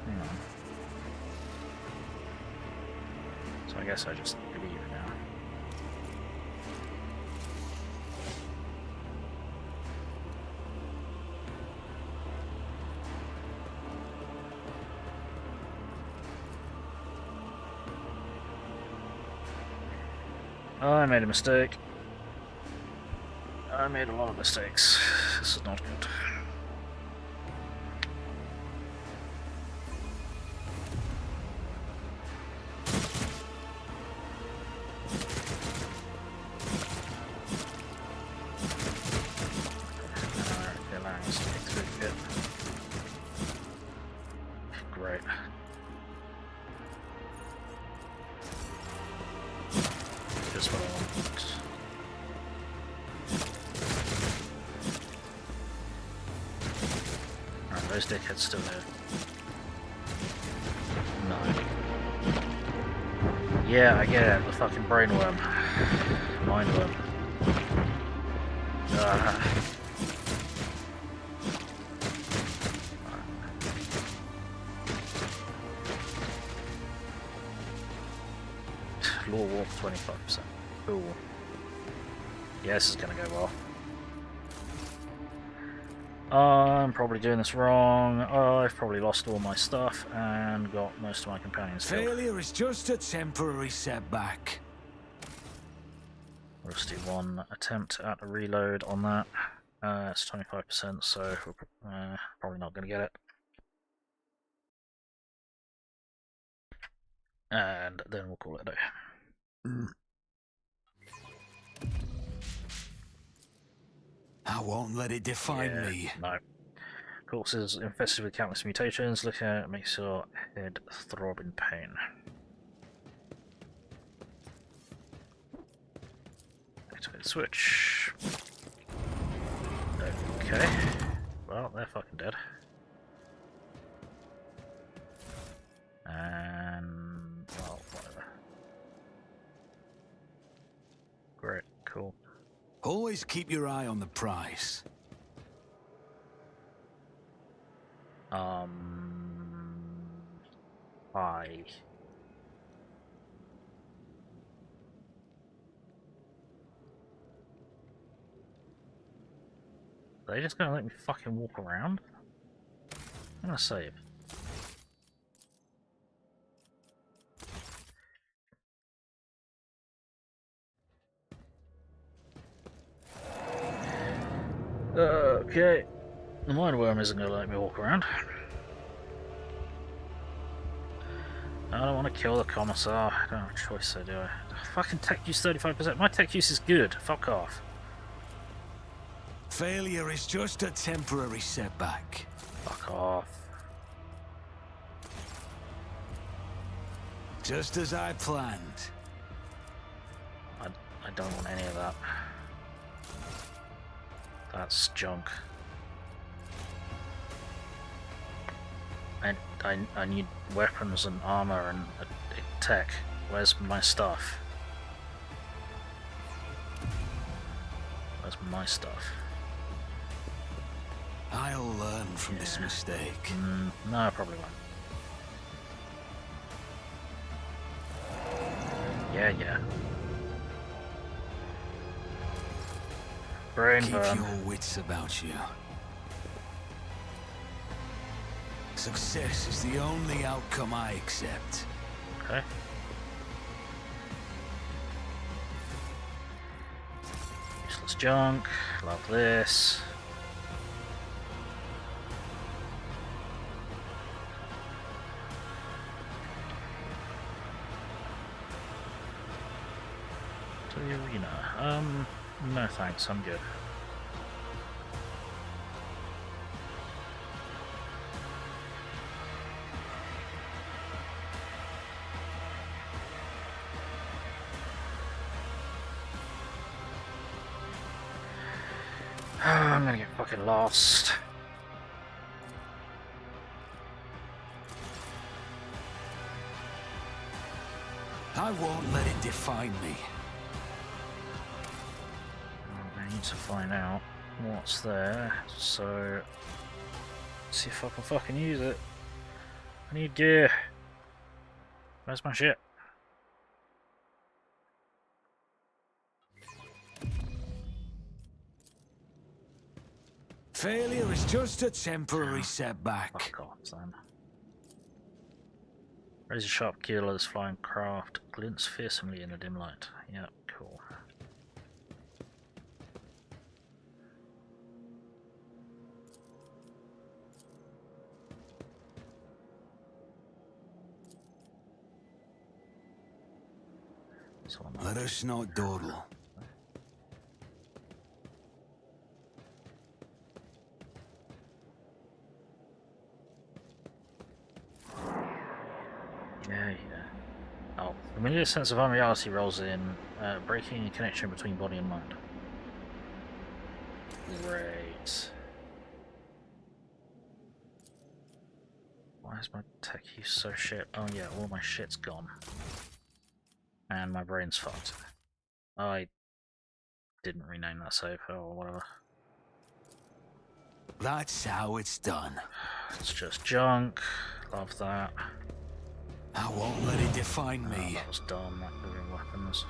[SPEAKER 1] hang on. So I guess I just leave now. Oh, I made a mistake. I made a lot of mistakes. This is not good. is what I want. Alright, those dickheads still there. No. Yeah, I get it, the fucking brainworm. Mindworm. Law warp 25%. Cool. Yeah, this is gonna go well. I'm probably doing this wrong. I've probably lost all my stuff and got most of my companions killed.
[SPEAKER 8] Failure is just a temporary setback.
[SPEAKER 1] We'll just do one attempt at a reload on that. It's 25%, so we're probably not going to get it. And then we'll call it a day.
[SPEAKER 8] I won't let it define me.
[SPEAKER 1] No. Corpses infested with countless mutations. Look at it, makes your head throb in pain. Activate the switch. Okay. Well, they're fucking dead. And well, whatever. Great, cool.
[SPEAKER 8] Always keep your eye on the prize.
[SPEAKER 1] Hi. Are they just gonna let me fucking walk around? I'm gonna save. Okay. The mindworm isn't gonna let me walk around. I don't want to kill the commissar. I don't have a choice, so do I? Fucking tech use 35%. My tech use is good. Fuck off.
[SPEAKER 8] Failure is just a temporary setback.
[SPEAKER 1] Fuck off.
[SPEAKER 8] Just as I planned.
[SPEAKER 1] I don't want any of that. That's junk. I need weapons and armor and tech. Where's my stuff? Where's my stuff?
[SPEAKER 8] I'll learn from this mistake.
[SPEAKER 1] No, I probably won't. Yeah. Brain
[SPEAKER 8] Keep
[SPEAKER 1] burn.
[SPEAKER 8] your wits about you. Success is the only outcome I accept.
[SPEAKER 1] Okay. Useless junk. Love this. To the arena. No thanks, I'm good. I'm gonna get fucking lost.
[SPEAKER 8] I won't let it define me.
[SPEAKER 1] I need to find out what's there, so see if I can fucking use it. I need gear. Where's my shit?
[SPEAKER 8] Failure is just a temporary setback.
[SPEAKER 1] Fuck off, son. Razor sharp killer's flying craft glints fearsomely in the dim light. Yeah, cool.
[SPEAKER 8] Let us not dawdle.
[SPEAKER 1] Yeah. Oh, familiar sense of unreality rolls in breaking a connection between body and mind. Great. Why is my tech use so shit? Oh yeah, all my shit's gone. And my brain's fucked. I didn't rename that save or whatever.
[SPEAKER 8] That's how it's done.
[SPEAKER 1] It's just junk. Love that.
[SPEAKER 8] I won't let it define me.
[SPEAKER 1] That was dumb, not moving weapons.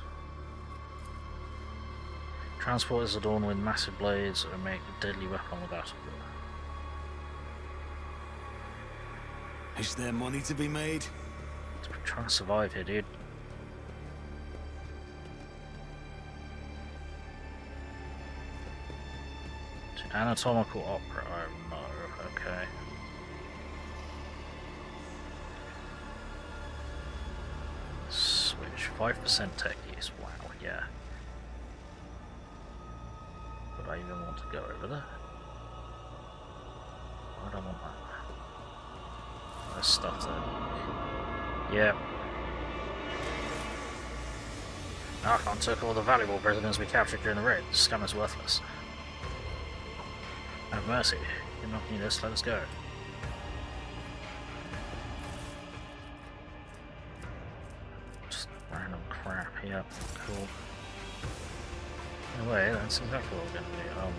[SPEAKER 1] Transport is adorned with massive blades that make a deadly weapon on the battlefield.
[SPEAKER 8] Is there money to be made?
[SPEAKER 1] We're trying to survive here, dude. Anatomical opera, oh no, okay. Switch, 5% tech use, wow, yeah. Would I even want to go over there? I don't want that. There's stuff there. Yep. Archon took all the valuable prisoners we captured during the raid. The scum is worthless. Have mercy. You do not need us, let us go. Just random crap, yep, cool. No way, that's exactly what we're gonna do. Oh no.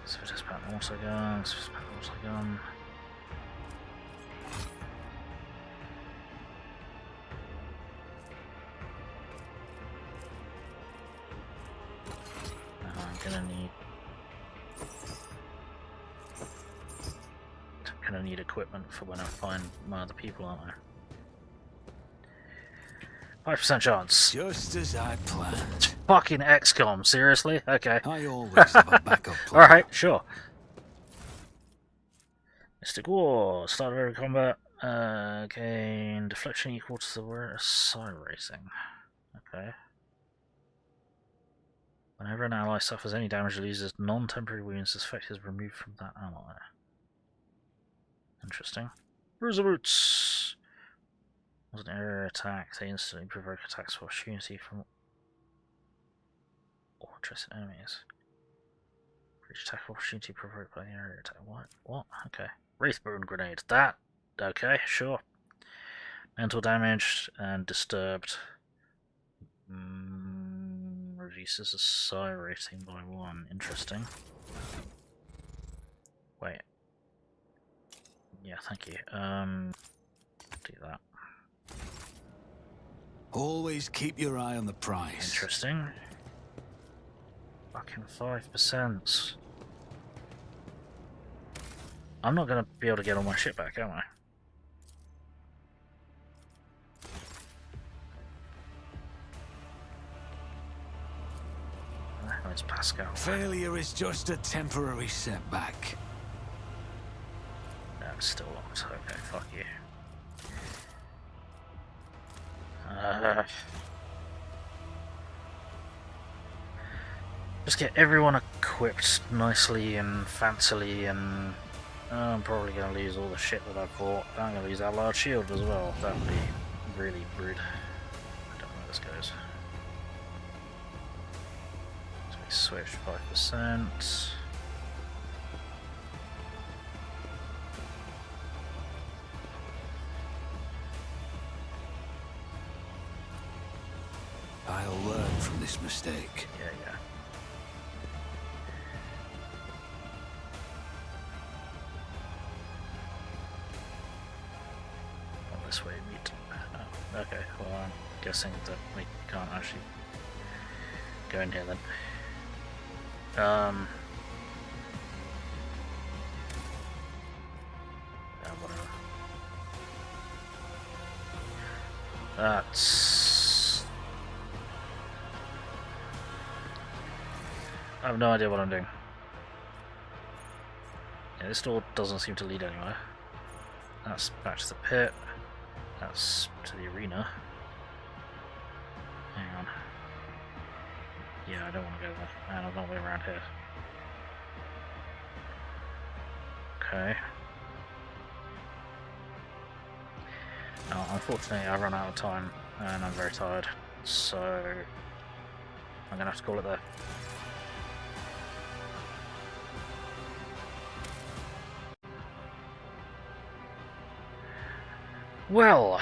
[SPEAKER 1] So just about also gun, just about also gun. I'm gonna need equipment for when I find my other people, aren't I? 5% chance.
[SPEAKER 8] Just as I planned.
[SPEAKER 1] Fucking XCOM, seriously? Okay.
[SPEAKER 8] I always have a backup plan.
[SPEAKER 1] Alright, sure. Mystic War. Start of every combat. Gain deflection equal to the word Psi racing. Okay. Whenever an ally suffers any damage or loses non-temporary wounds, this effect is removed from that ally. Interesting. Bruiser Boots. Was an area attack, they instantly provoke attacks of opportunity from all adjacent enemies. For each attack of opportunity provoked by the area attack. What? Okay. Wraithbone Grenade. That. Okay, sure. Mental damage and disturbed. Reduces the Psi rating by 1. Interesting. Wait. Yeah, thank you. Do that.
[SPEAKER 8] Always keep your eye on the prize.
[SPEAKER 1] Interesting. Fucking 5%. I'm not gonna be able to get all my shit back, am I? Where's Pascal?
[SPEAKER 8] Failure is just a temporary setback.
[SPEAKER 1] No, it's still locked. Okay, fuck you. Just get everyone equipped nicely and fancily, and I'm probably going to lose all the shit that I've bought. I'm going to lose that large shield as well. That would be really rude. I don't know where this goes. So we switch 5%.
[SPEAKER 8] I'll learn from this mistake.
[SPEAKER 1] Yeah. Well, this way meet. Oh, okay, well I'm guessing that we can't actually go in here then. Yeah, whatever. That's... I have no idea what I'm doing. Yeah, this door doesn't seem to lead anywhere. That's back to the pit. That's to the arena. Hang on. Yeah, I don't want to go there. And I'm not way around here. Okay. Now, unfortunately, I run out of time, and I'm very tired, so I'm gonna have to call it there. Well,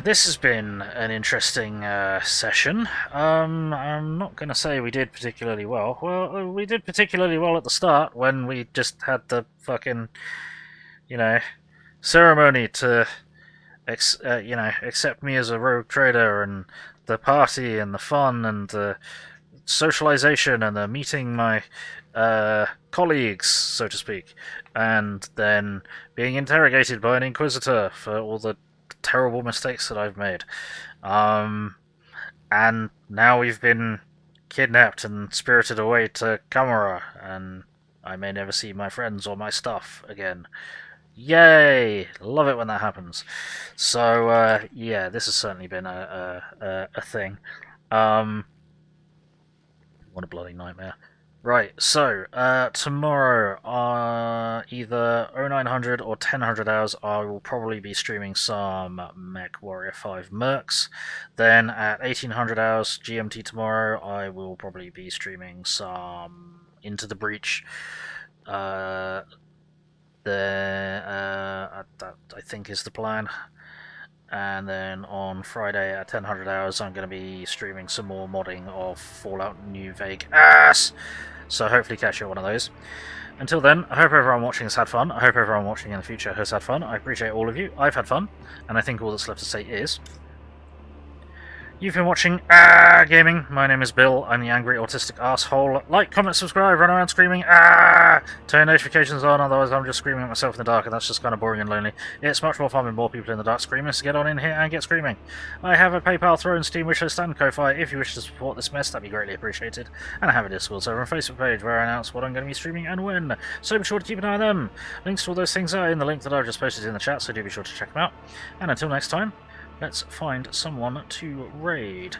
[SPEAKER 1] this has been an interesting session. I'm not going to say we did particularly well. Well, we did particularly well at the start when we just had the fucking, ceremony to, accept me as a rogue trader, and the party and the fun and the socialization and the meeting my colleagues, so to speak, and then being interrogated by an inquisitor for all the terrible mistakes that I've made. And now we've been kidnapped and spirited away to Camera, and I may never see my friends or my stuff again. Yay! Love it when that happens. So, yeah, this has certainly been a thing. What a bloody nightmare. Right, so, tomorrow, either 0900 or 1000 hours, I will probably be streaming some Mech Warrior 5 Mercs. Then at 1800 hours GMT tomorrow, I will probably be streaming some Into the Breach. That I think is the plan. And then on Friday at 1000 hours, I'm going to be streaming some more modding of Fallout New Vegas. So hopefully catch you at one of those. Until then, I hope everyone watching has had fun. I hope everyone watching in the future has had fun. I appreciate all of you. I've had fun. And I think all that's left to say is... You've been watching Gaming. My name is Bill. I'm the angry autistic asshole. Like, comment, subscribe, run around screaming turn notifications on, otherwise I'm just screaming at myself in the dark, and that's just kind of boring and lonely. It's much more fun with more people in the dark screaming, so get on in here and get screaming. I have a PayPal, Throne, Steam wishlist, and Ko-Fi. If you wish to support this mess, that'd be greatly appreciated. And I have a Discord server and Facebook page where I announce what I'm going to be streaming and when, so be sure to keep an eye on them. Links to all those things are in the link that I've just posted in the chat, so do be sure to check them out. And until next time, let's find someone to raid.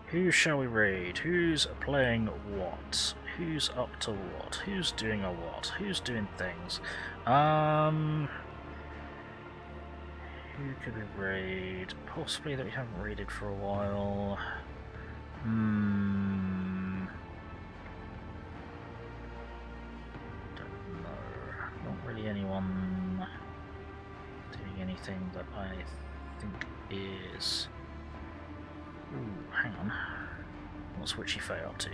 [SPEAKER 1] Who shall we raid? Who's playing what? Who's up to what? Who's doing a what? Who's doing things? Who could we raid? Possibly that we haven't raided for a while. Don't know. Not really anyone doing anything that I think is... Ooh, hang on. What's Witchy Faye up to?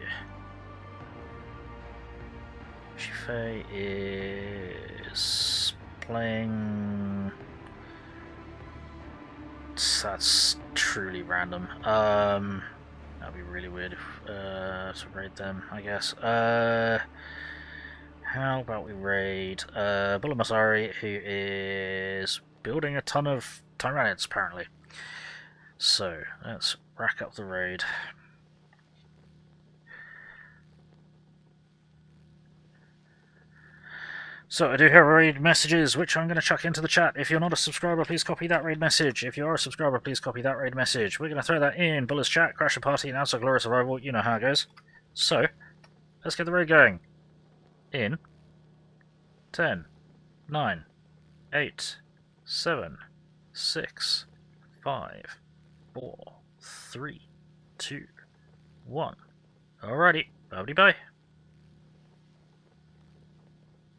[SPEAKER 1] Witchy Faye is playing... That's truly random. That'd be really weird if, to raid them, I guess. How about we raid Bullet Masari, who is building a ton of Tyranids, apparently. So, let's rack up the raid. So, I do have raid messages, which I'm going to chuck into the chat. If you're not a subscriber, please copy that raid message. If you are a subscriber, please copy that raid message. We're going to throw that in Bullet's chat, crash a party, announce a glorious arrival. You know how it goes. So, let's get the raid going. In 10, 9, 8, 7, 6, 5, 4, 3, 2, 1. Alrighty, bye.